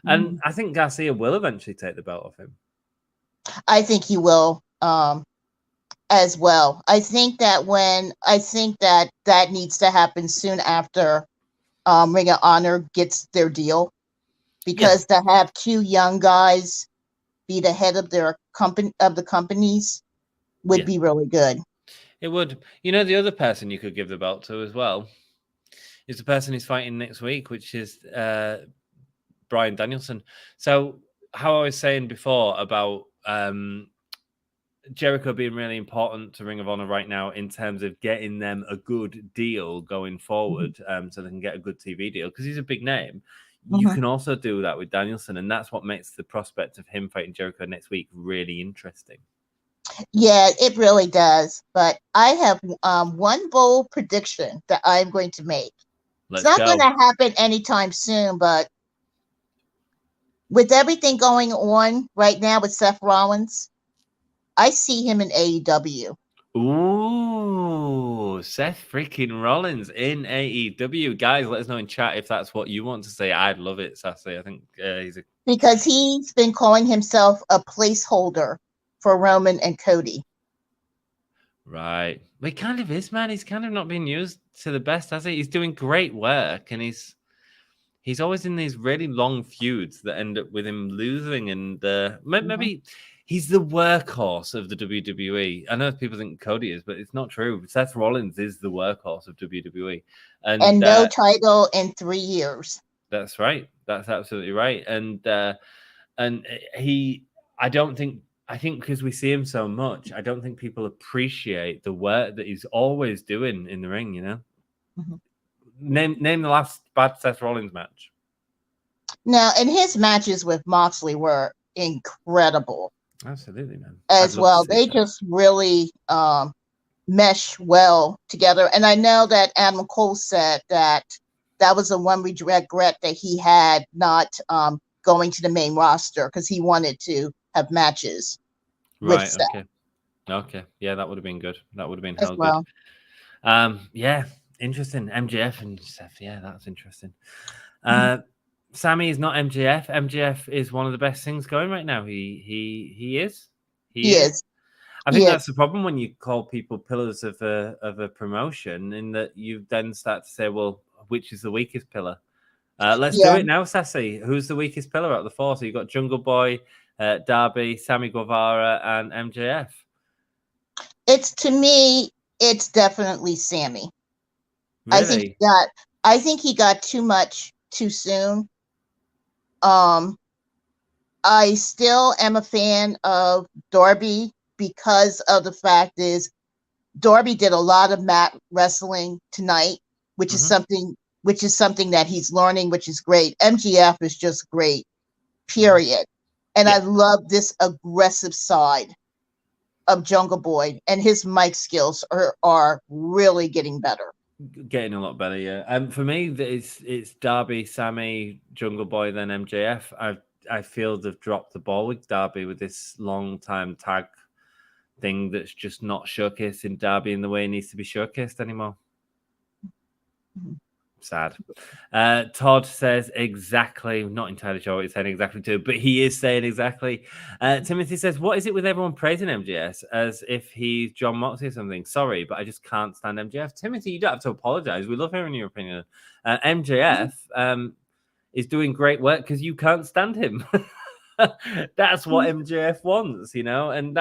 And I think Garcia will eventually take the belt off him. I think he will as well. I think that that needs to happen soon after Ring of Honor gets their deal, because to have two young guys be the head of their companies would be really good. It would. You know, the other person you could give the belt to as well is the person he's fighting next week, which is Bryan Danielson. So how I was saying before about Jericho being really important to Ring of Honor right now in terms of getting them a good deal going forward, so they can get a good TV deal, because he's a big name. You can also do that with Danielson, and that's what makes the prospect of him fighting Jericho next week really interesting. Yeah, it really does. But I have one bold prediction that I'm going to make. It's not going to happen anytime soon, but with everything going on right now with Seth Rollins, I see him in AEW. Ooh, Seth freaking Rollins in AEW. Guys, let us know in chat if that's what you want to say. I'd love it, Sassy. I think because he's been calling himself a placeholder for Roman and Cody. Right. But he kind of is, man. He's kind of not being used to the best, has he? He's doing great work, and he's always in these really long feuds that end up with him losing, and maybe he's the workhorse of the WWE. I know people think Cody is, but it's not true. Seth Rollins is the workhorse of WWE. And no title in 3 years. That's right. That's absolutely right. And I think because we see him so much, I don't think people appreciate the work that he's always doing in the ring, you know? Name the last bad Seth Rollins match. No, and his matches with Moxley were incredible. Absolutely, man. As well. They just really mesh well together. And I know that Adam Cole said that was the one regret that he had not going to the main roster because he wanted to have matches with Seth. Okay. Yeah, that would have been good. That would have been as well. Good. Yeah, interesting. MJF and Seth. Yeah, that's interesting. Sammy is not MJF. MJF is one of the best things going right now. He is. He is. I think that's the problem when you call people pillars of a promotion, in that you then start to say, well, which is the weakest pillar? Let's do it now, Sassy. Who's the weakest pillar out of the four? So you've got Jungle Boy, Darby, Sammy Guevara, and MJF. To me, it's definitely Sammy. Really? I think he got too much too soon. I still am a fan of Darby because of the fact is Darby did a lot of mat wrestling tonight, which is something that he's learning, which is great. MJF is just great, period. And I love this aggressive side of Jungle Boy, and his mic skills are really getting better. Getting a lot better, yeah. For me, it's Darby, Sammy, Jungle Boy, then MJF. I feel they've dropped the ball with Darby with this long time tag thing that's just not showcasing Darby in the way it needs to be showcased anymore. Sad. Todd says exactly. Not entirely sure what he's saying exactly to, but he is saying exactly. Timothy says, what is it with everyone praising MJF as if he's John Moxley or something? Sorry, but I just can't stand MJF. Timothy, you don't have to apologize. We love hearing your opinion. MJF is doing great work because you can't stand him. That's what MJF wants, and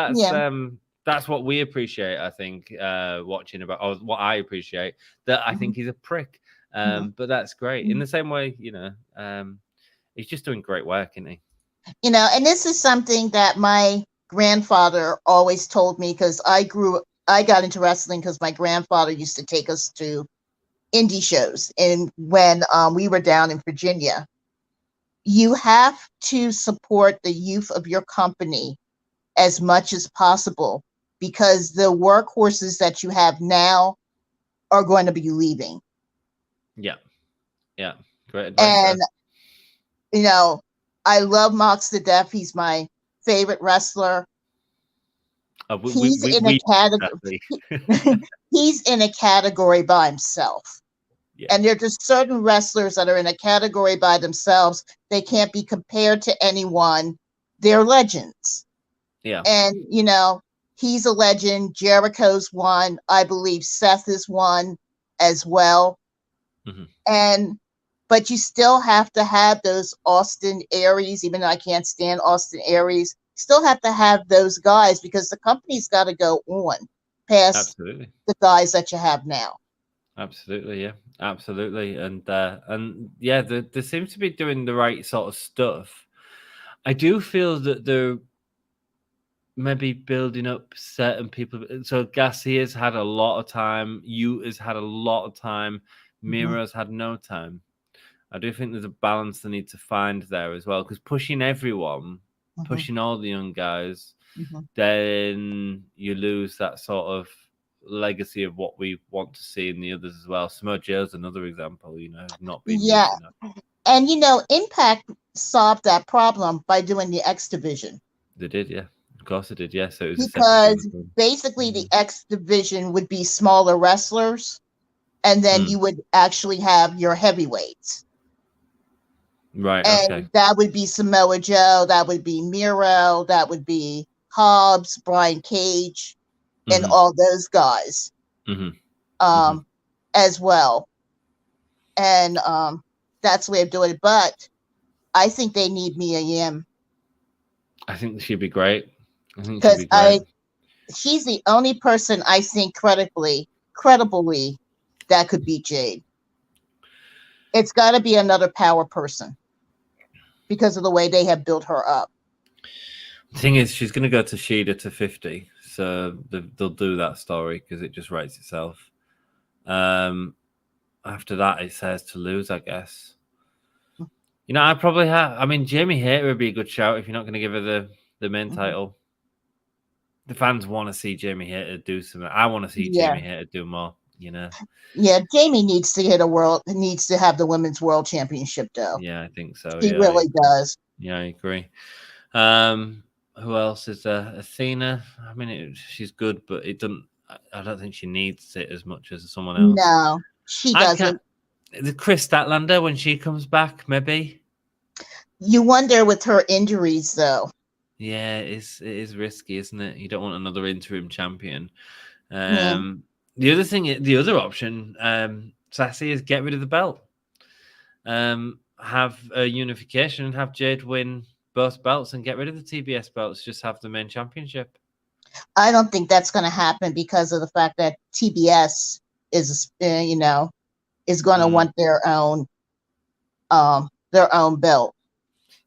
that's what we appreciate, I think, watching about, or what I appreciate, that I think he's a prick. But that's great. In the same way, he's just doing great work, isn't he? And this is something that my grandfather always told me, because I got into wrestling because my grandfather used to take us to indie shows, and when we were down in Virginia. You have to support the youth of your company as much as possible, because the workhorses that you have now are going to be leaving. Yeah. Great advice. And, I love Mox to death. He's my favorite wrestler. He's in a category. He's in a category by himself. Yeah. And there are just certain wrestlers that are in a category by themselves. They can't be compared to anyone. They're legends. Yeah. And, he's a legend. Jericho's one. I believe Seth is one as well. But you still have to have those Austin Aries, even though I can't stand Austin Aries. Still have to have those guys, because the company's got to go on past the guys that you have now. Absolutely, yeah, absolutely, and yeah, they seem to be doing the right sort of stuff. I do feel that they're maybe building up certain people. So Garcia's had a lot of time. Yuta's had a lot of time. Miro's had no time. I do think there's a balance they need to find there as well, because pushing everyone, pushing all the young guys, then you lose that sort of legacy of what we want to see in the others as well. Samoa Joe's another example, not being and Impact solved that problem by doing the X division. They did, yeah. Of course they did, yeah. So it was because basically the X division would be smaller wrestlers, and then you would actually have your heavyweights. Right. And that would be Samoa Joe, that would be Miro, that would be Hobbs, Brian Cage, and all those guys as well. And that's the way of doing it. But I think they need Mia Yim. I think she'd be great. Because she's the only person I think credibly that could beat Jade. It's got to be another power person because of the way they have built her up. The thing is, she's going to go to Shida to 50, so they'll do that story because it just writes itself. After that, it says to lose, I guess. I probably have. I mean, Jamie Hayter would be a good shout if you're not going to give her the main title. the fans want to see Jamie Hayter do something. I want to see Jamie Hayter do more. You know. Yeah, Jamie needs to needs to have the women's world championship though. Yeah, I think so. He really does. Yeah, I agree. Who else is there? Athena. I mean, she's good, but it doesn't. I don't think she needs it as much as someone else. No, she doesn't. The Chris Statlander when she comes back, maybe. You wonder with her injuries, though. Yeah, it is risky, isn't it? You don't want another interim champion. The other option, Sassy, is get rid of the belt. Have a unification and have Jade win both belts and get rid of the TBS belts. Just have the main championship. I don't think that's going to happen because of the fact that TBS is, is going to want their own belt.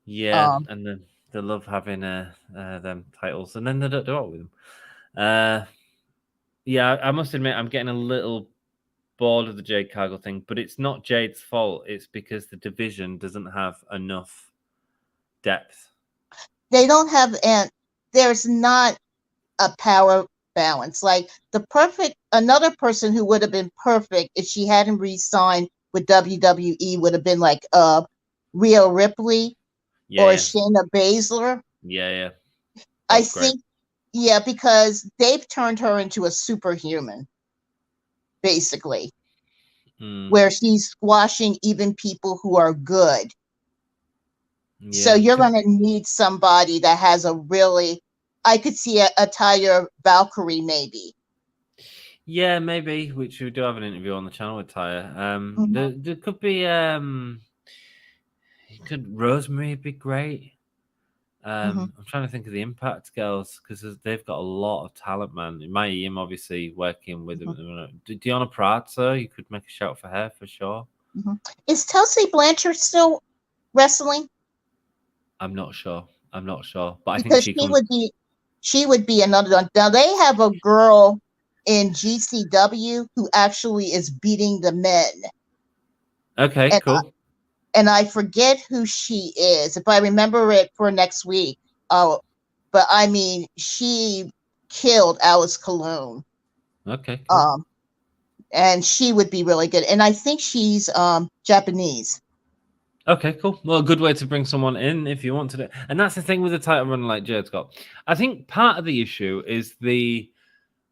Yeah, and then they love having them titles, and then they don't do it with them. Yeah, I must admit, I'm getting a little bored of the Jade Cargill thing, but it's not Jade's fault. It's because the division doesn't have enough depth. They don't have, and there's not a power balance. Like another person who would have been perfect if she hadn't re-signed with WWE would have been like Rhea Ripley or Shayna Baszler. Yeah. I think, because they've turned her into a superhuman, basically, where she's squashing even people who are good. Yeah. So you're going to need somebody that has a really, I could see a Taya Valkyrie maybe. Yeah, maybe, which we do have an interview on the channel with Taya. There could be, could Rosemary be great? I'm trying to think of the Impact girls because they've got a lot of talent, man. Mayim obviously working with them. Deonna Pratto, you could make a shout for her for sure. Is Tulsi Blanchard still wrestling? I'm not sure, but I think she would be another one. Now they have a girl in GCW who actually is beating the men. Okay, cool. And I forget who she is. If I remember it for next week. But I mean, she killed Alice Colon. Okay. Cool. And she would be really good. And I think she's Japanese. Okay, cool. Well, a good way to bring someone in if you want to do. And that's the thing with the title run like Jade's got. I think part of the issue is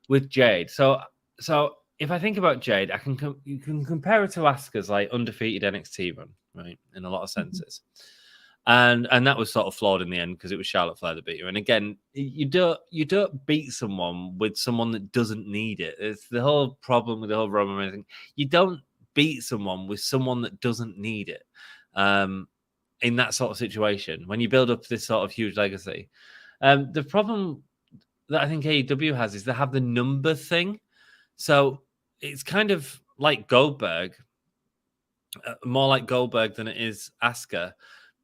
with Jade. So if I think about Jade, you can compare her to Asuka's like undefeated NXT run, right? In a lot of senses. And that was sort of flawed in the end because it was Charlotte Flair that beat her. And again, you don't beat someone with someone that doesn't need it. It's the whole problem with the whole Roman Reigns thing. You don't beat someone with someone that doesn't need it. In that sort of situation, when you build up this sort of huge legacy, the problem that I think AEW has is they have the number thing. So it's kind of like Goldberg, more like Goldberg than it is Asuka.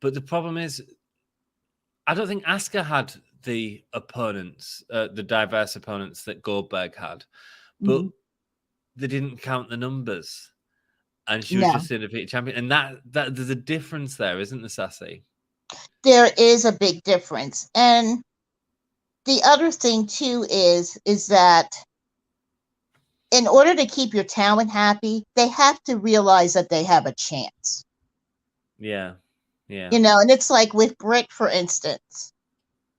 But the problem is, I don't think Asuka had the opponents, the diverse opponents that Goldberg had, but they didn't count the numbers. And she was just undefeated champion. And that there's a difference there, isn't there, Sassy? There is a big difference. And the other thing, too, is that in order to keep your talent happy, they have to realize that they have a chance. Yeah. And it's like with Britt, for instance.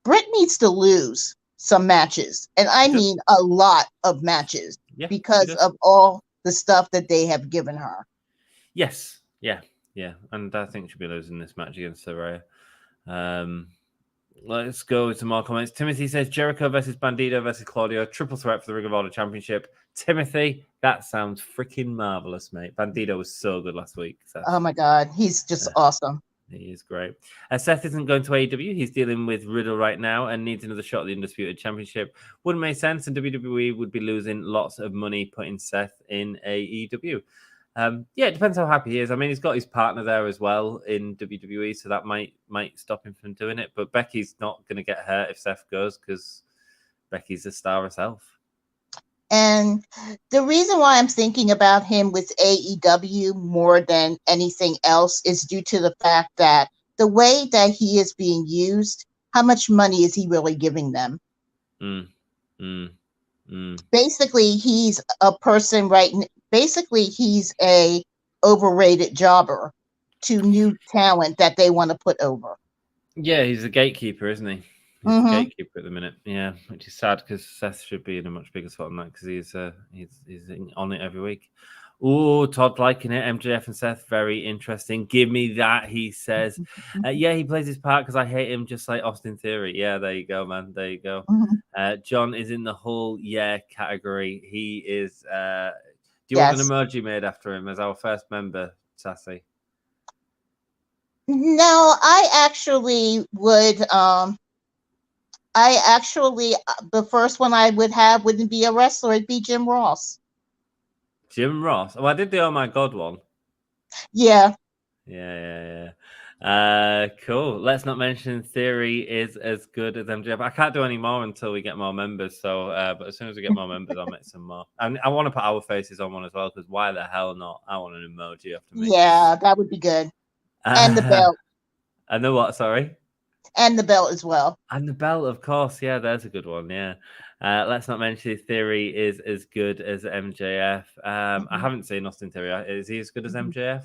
Britt needs to lose some matches. And I mean a lot of matches because of all the stuff that they have given her. Yes. Yeah. And I think she'll be losing this match against Saraya. Let's go to more comments. Timothy says Jericho versus Bandito versus Claudio. Triple threat for the Ring of Honor Championship. Timothy, that sounds freaking marvelous, mate. Bandito was so good last week. Seth. Oh my God. He's just awesome. He is great. Seth isn't going to AEW. He's dealing with Riddle right now and needs another shot at the Undisputed Championship. Wouldn't make sense, and WWE would be losing lots of money putting Seth in AEW. It depends how happy he is. I mean, he's got his partner there as well in WWE, so that might stop him from doing it. But Becky's not going to get hurt if Seth goes because Becky's a star herself. And the reason why I'm thinking about him with AEW more than anything else is due to the fact that the way that he is being used, how much money is he really giving them? Basically, he's a person basically, he's a overrated jobber to new talent that they want to put over. Yeah, he's a gatekeeper, isn't he? He's a gatekeeper at the minute. Yeah, which is sad because Seth should be in a much bigger spot than that because he's on it every week. Oh, Todd liking it. MJF and Seth, very interesting. Give me that, he says. Yeah, he plays his part because I hate him just like Austin Theory. Yeah, there you go, man. There you go. John is in the whole category. He is. Do you want an emoji made after him as our first member, Sassy? No, I actually would. The first one I would have wouldn't be a wrestler; it'd be Jim Ross. Jim Ross. Oh, I did the Oh My God one. Yeah. Cool. Let's not mention Theory is as good as MJF. I can't do any more until we get more members. So, but as soon as we get more members, I'll make some more. And I want to put our faces on one as well because why the hell not? I want an emoji after me. Yeah, that would be good. And the belt. And the what? Sorry. And the belt as well. And the belt, of course. Yeah, there's a good one. Yeah. Let's not mention Theory is as good as MJF. I haven't seen Austin Theory. Is he as good as MJF?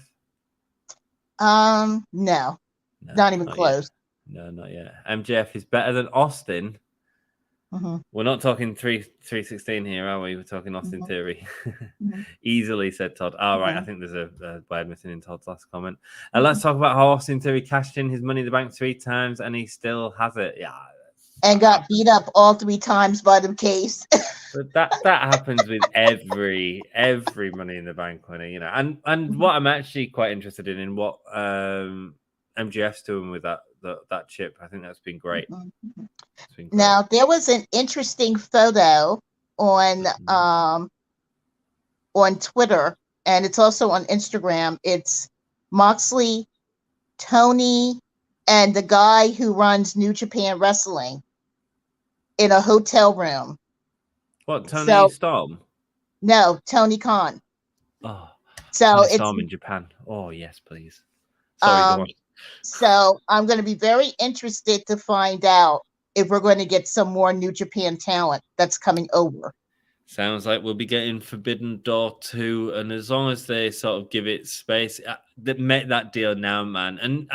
No, not even close. Yet. No, not yet. MJF is better than Austin. We're not talking 316 here, are we? We're talking Austin Theory. Easily, said Todd. All right, I think there's a word missing in Todd's last comment. Let's talk about how Austin Theory cashed in his Money in the Bank 3 times and he still has it. Yeah. And got beat up all 3 times by the case. But that happens with every Money in the Bank winner, you know. And what I'm actually quite interested in what MJF's doing with that chip. I think that's been great. Now there was an interesting photo on Twitter, and it's also on Instagram. It's Moxley, Toni, and the guy who runs New Japan Wrestling in a hotel room. What, Tony Storm? No, Tony Khan. Oh, so Tony it's Storm in Japan. Oh, yes, please. Sorry, go on. So I'm going to be very interested to find out if we're going to get some more New Japan talent that's coming over. Sounds like we'll be getting Forbidden Door 2, and as long as they sort of give it space, they make that deal now, man. And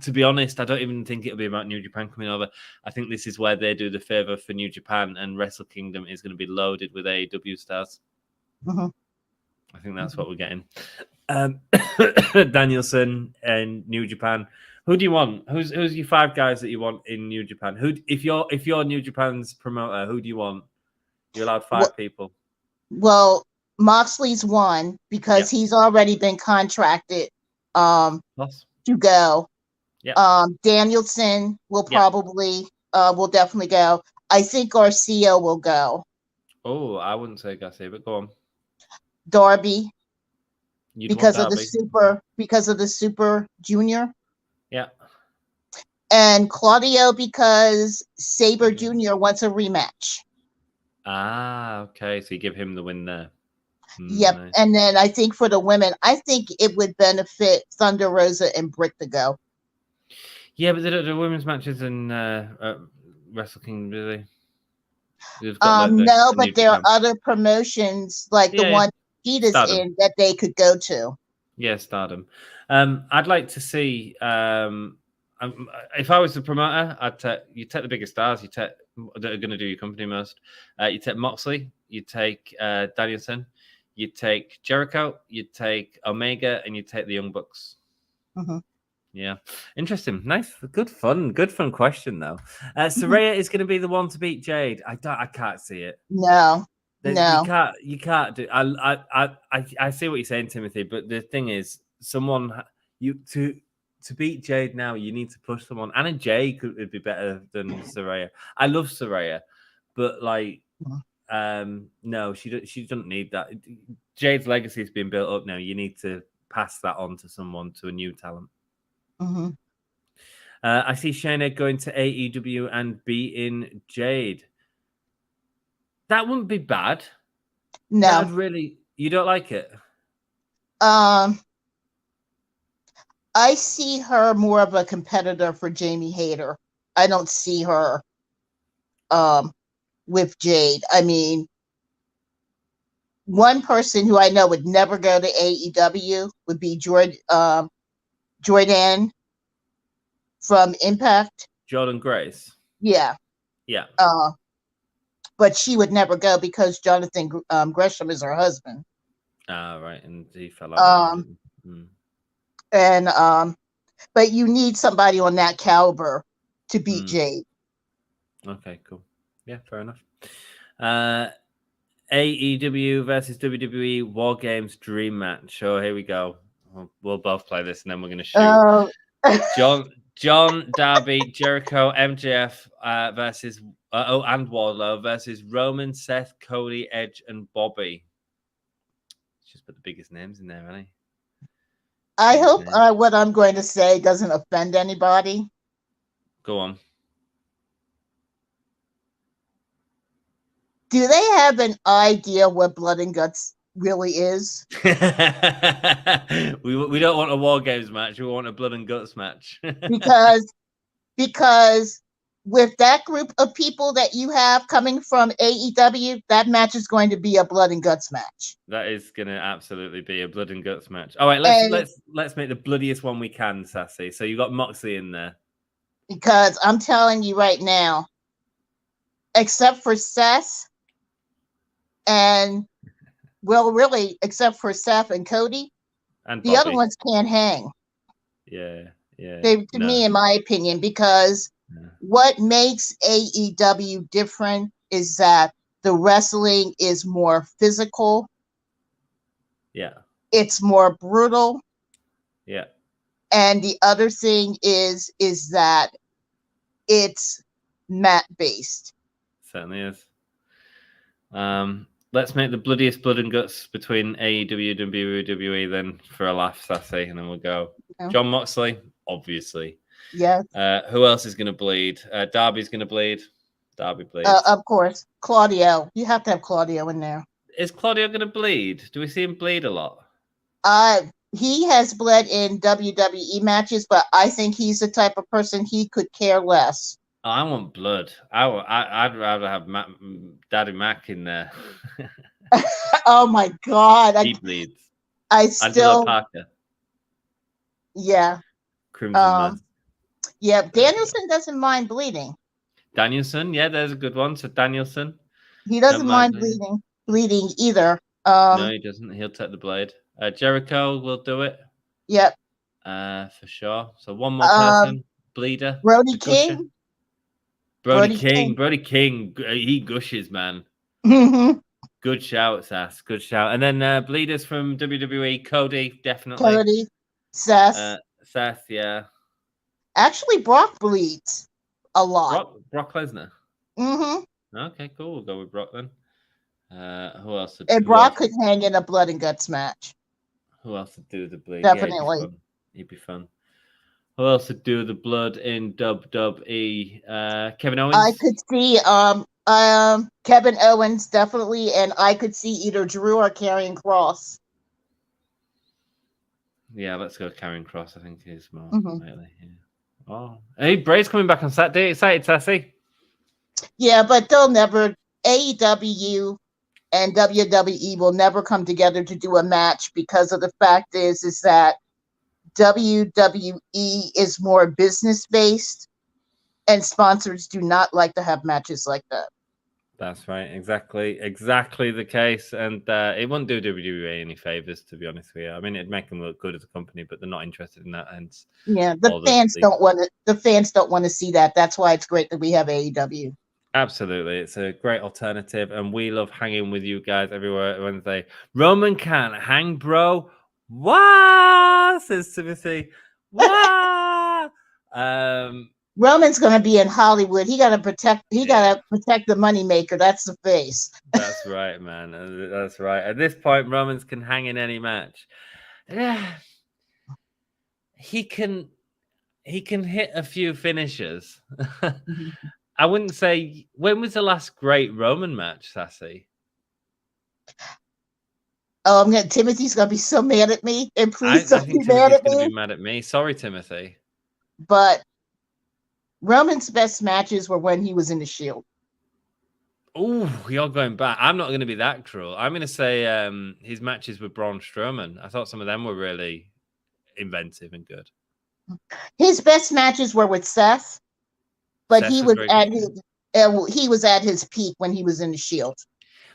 to be honest, I don't even think it'll be about New Japan coming over. I think this is where they do the favor for New Japan, and Wrestle Kingdom is going to be loaded with AEW stars. I think that's what we're getting. Danielson and New Japan. Who do you want? Who's your 5 guys that you want in New Japan? If you're New Japan's promoter, who do you want? You're allowed 5 people. Well, Moxley's one because he's already been contracted to go. Danielson will probably will definitely go. I think Garcia will go. Oh, I wouldn't say Garcia, but go on. Darby. Because of the super junior. Yeah. And Claudio because Sabre Jr. wants a rematch. Ah, okay. So you give him the win there. Yep. Nice. And then I think for the women, I think it would benefit Thunder Rosa and Britt to go. Yeah, but the women's matches in Wrestle Kingdom, do they? No, but there are other promotions like the one Cheetah's in that they could go to. Yeah, Stardom. I'd like to see. If I was the promoter, you take the biggest stars. You take that are going to do your company most. You take Moxley. You take Danielson. You take Jericho. You take Omega, and you take the Young Bucks. Yeah, interesting. Nice, good fun question though. Saraya is going to be the one to beat Jade. I can't see it. No. You can't do. I see what you're saying, Timothy. But the thing is, to beat Jade now, you need to push someone. Anna Jay would be better than Saraya. I love Saraya, but no, she doesn't need that. Jade's legacy is being built up now. You need to pass that on to someone, to a new talent. I see Shayna going to AEW and beating Jade. That wouldn't be bad. No, you don't like it. I see her more of a competitor for Jamie Hayter. I don't see her with Jade. I mean, one person who I know would never go to AEW would be Jordan from Impact. Jordan Grace. Yeah. Yeah. But she would never go because Jonathan Gresham is her husband. Right, and he fell out. But you need somebody on that caliber to beat Jade. Okay, cool. Yeah, fair enough. AEW versus WWE War Games Dream Match. Oh, here we go. We'll both play this, and then we're going to shoot. John, Darby, Jericho, MJF versus and Wardlow versus Roman, Seth, Cody, Edge, and Bobby. Just put the biggest names in there, really. I hope what I'm going to say doesn't offend anybody. Go on. Do they have an idea what Blood and Guts really is? We don't want a War Games match. We want a Blood and Guts match. because with that group of people that you have coming from AEW, that match is going to be a Blood and Guts match. That is going to absolutely be a Blood and Guts match. All right, let's make the bloodiest one we can, Sassy. So you got Moxley in there. Because I'm telling you right now, except for Seth and really, except for Seth and Cody, and the other ones can't hang. Yeah. To me, in my opinion, because what makes AEW different is that the wrestling is more physical. Yeah. It's more brutal. Yeah. And the other thing is that it's mat based. Certainly is. Let's make the bloodiest Blood and Guts between AEW and WWE then for a laugh, Sassy, and then we'll go. Yeah. John Moxley, obviously. Yes. Who else is going to bleed? Darby's going to bleed. Darby bleeds. Of course. Claudio. You have to have Claudio in there. Is Claudio going to bleed? Do we see him bleed a lot? He has bled in WWE matches, but I think he's the type of person he could care less. Oh, I want blood. I'd rather have Daddy Mac in there. Oh my God! He bleeds. Angelo Parker. Yeah. Crimson yeah. Danielson doesn't mind bleeding. Danielson, yeah, there's a good one. So Danielson. He doesn't mind bleeding either. No, he doesn't. He'll take the blade. Jericho will do it. Yep. For sure. So one more person. Bleeder. Brody King. Brody King, he gushes, man. Good shout, Sass. Good shout. And then bleeders from WWE, Cody, definitely. Cody, Seth. Seth, yeah. Actually, Brock bleeds a lot. Brock Lesnar. Mm-hmm. Okay, cool. We'll go with Brock then. Who else? Brock could hang in a Blood and Guts match. Who else would do the bleed? Definitely. Yeah, he'd be fun. Who else would do the blood in WWE? Kevin Owens? I could see Kevin Owens, definitely, and I could see either Drew or Karrion Kross. Yeah, let's go Karrion Kross. I think he's more likely. Yeah. Oh, hey, Bray's coming back on Saturday. Excited, Sassy? Yeah, but they'll never. AEW and WWE will never come together to do a match because of the fact is that WWE is more business based, and sponsors do not like to have matches like that. That's right, exactly the case, and it wouldn't do WWE any favors, to be honest with you. I mean, it'd make them look good as a company, but they're not interested in that. Hence, yeah, the fans don't want to. The fans don't want to see that. That's why it's great that we have AEW. Absolutely, it's a great alternative, and we love hanging with you guys everywhere Wednesday. Roman can't hang, bro. What? Says Timothy. What? Roman's going to be in Hollywood. He got to protect. He got to protect the moneymaker. That's the face. That's right, man. That's right. At this point, Roman's can hang in any match. Yeah, he can hit a few finishers. I wouldn't say. When was the last great Roman match, Sassy? Oh, Timothy's gonna be so mad at me, and please don't be mad at me. Gonna be mad at me. Sorry, Timothy. But Roman's best matches were when he was in the Shield. Oh, you're going back. I'm not going to be that cruel. I'm going to say his matches with Braun Strowman. I thought some of them were really inventive and good. His best matches were with Seth, but Seth he was was very at good. his peak when he was in the Shield.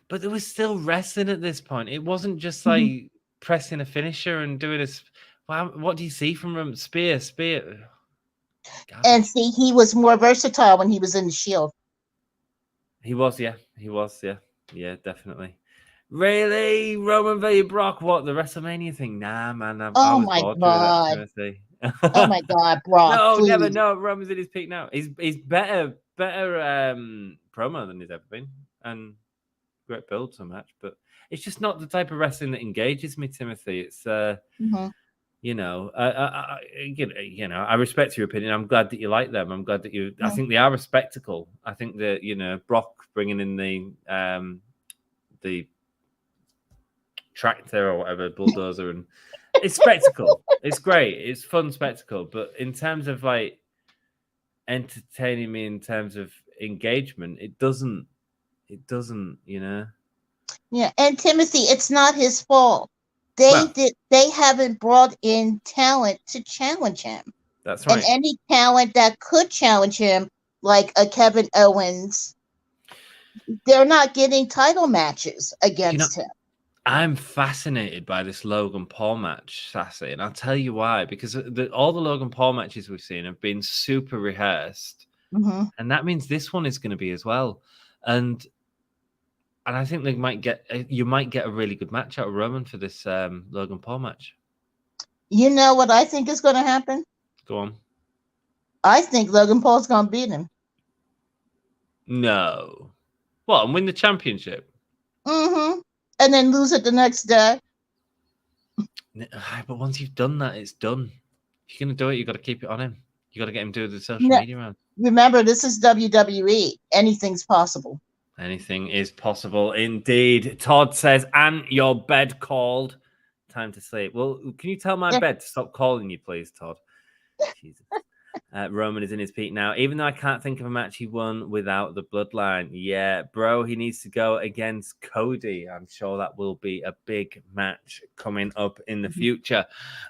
But there was still wrestling at this point. It wasn't just like pressing a finisher and doing a. Wow, what do you see from him? Spear. Garbage. And see, he was more versatile when he was in the Shield. He was, yeah, definitely. Really, Roman v Brock? What, the WrestleMania thing? Nah, man, I was bored doing that, Timothy. Oh my God, Brock! No, please. never. No, Roman's in his peak now. He's better promo than he's ever been, and great build to a match. But it's just not the type of wrestling that engages me, Timothy. It's you know, I respect your opinion. I'm glad that you like them. I'm glad that you. I think they are a spectacle. I think that Brock bringing in the tractor or whatever bulldozer, and it's spectacle. It's great. It's fun spectacle. But in terms of like entertaining me, in terms of engagement, it doesn't. Yeah, and Timothy, it's not his fault. They haven't brought in talent to challenge him. That's right. And any talent that could challenge him, like a Kevin Owens, they're not getting title matches against him. I'm fascinated by this Logan Paul match, Sassy, and I'll tell you why. Because all the Logan Paul matches we've seen have been super rehearsed, and that means this one is going to be as well. And I think you might get a really good match out of Roman for this Logan Paul match. You know what I think is going to happen? Go on. I think Logan Paul's going to beat him. No. What, and win the championship? And then lose it the next day. But once you've done that, it's done. If you're going to do it, you've got to keep it on him. You got to get him to do the social media round. Remember, this is WWE. Anything's possible. Anything is possible indeed. Todd says, and your bed called. Time to sleep. Well, can you tell my bed to stop calling you, please, Todd? Jesus. Roman is in his peak now. Even though I can't think of a match he won without the bloodline. Yeah, bro, he needs to go against Cody. I'm sure that will be a big match coming up in the future.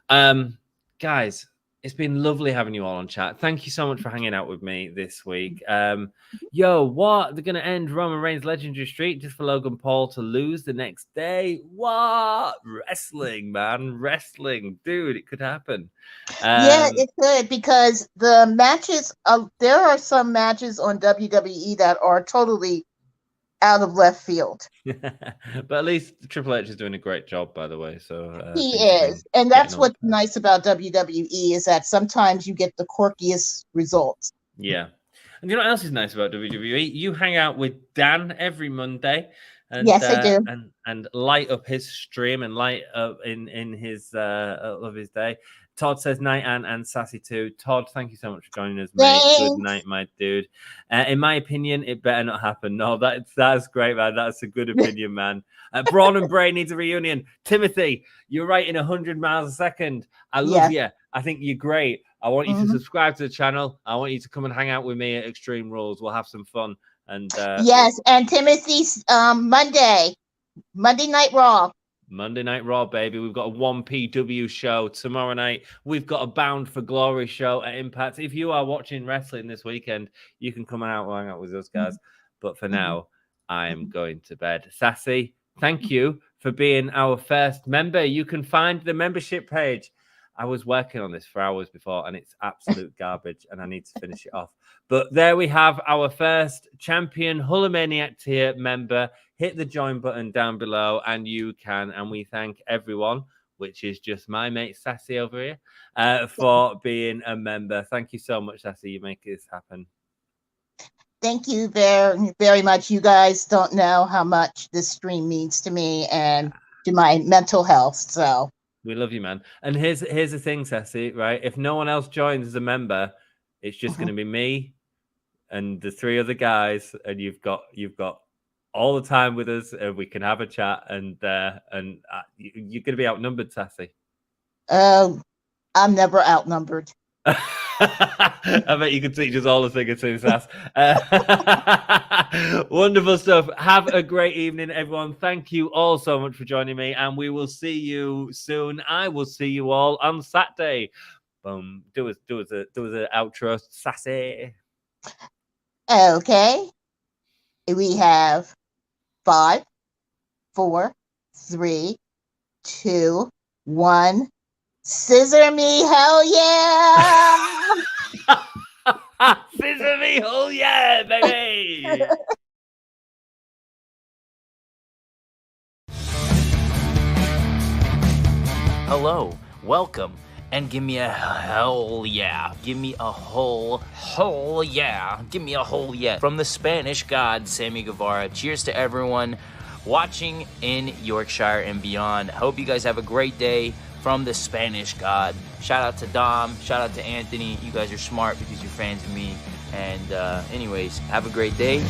Guys, it's been lovely having you all on chat. Thank you so much for hanging out with me this week. What? They're going to end Roman Reigns' legendary streak just for Logan Paul to lose the next day? What? Wrestling, man. Wrestling. Dude, it could happen. Yeah, it could, because the matches, there are some matches on WWE that are totally out of left field. But at least Triple H is doing a great job, by the way. So he is, and that's what's nice about WWE, is that sometimes you get the quirkiest results. Yeah, and you know what else is nice about WWE? You hang out with Dan every Monday, and yes, I do, and light up his stream and light up in his of his day. Todd says night and Sassy too. Todd, thank you so much for joining us, mate. Thanks. Good night, my dude. In my opinion, it better not happen. No, that's great, man. That's a good opinion, man. Braun and Bray needs a reunion. Timothy, you're writing 100 miles a second. I love you. I think you're great. I want you to subscribe to the channel. I want you to come and hang out with me at Extreme Rules. We'll have some fun. And yes, and Timothy's Monday Night Raw. Monday Night Raw, baby. We've got a 1PW show tomorrow night. We've got a Bound for Glory show at Impact. If you are watching wrestling this weekend, you can come out and hang out with us, guys. But for now, I am going to bed. Sassy, thank you for being our first member. You can find the membership page. I was working on this for hours before, and it's absolute garbage, and I need to finish it off. But there we have our first champion Hulkamaniac tier member. Hit the join button down below, and you can. And we thank everyone, which is just my mate Sassy over here, for being a member. Thank you so much, Sassy. You make this happen. Thank you very, very much. You guys don't know how much this stream means to me and to my mental health. So we love you, man. And here's the thing, Sassy, right? If no one else joins as a member, it's just going to be me and the three other guys, and you've got all the time with us, and we can have a chat, and you're going to be outnumbered, Sassy. I'm never outnumbered. I bet you could teach us all a thing or two, Sass. Wonderful stuff. Have a great evening, everyone. Thank you all so much for joining me, and we will see you soon. I will see you all on Saturday. Boom. Do us an outro, Sassy. Okay. We have 5, 4, 3, 2, 1. Scissor me, hell yeah! Scissor me, hell yeah, baby! Hello, welcome, and give me a hell yeah. Give me a whole yeah. Give me a whole yeah. From the Spanish god, Sammy Guevara. Cheers to everyone watching in Yorkshire and beyond. Hope you guys have a great day. From the Spanish god. Shout out to Dom. Shout out to Anthony. You guys are smart because you're fans of me. And anyways, have a great day.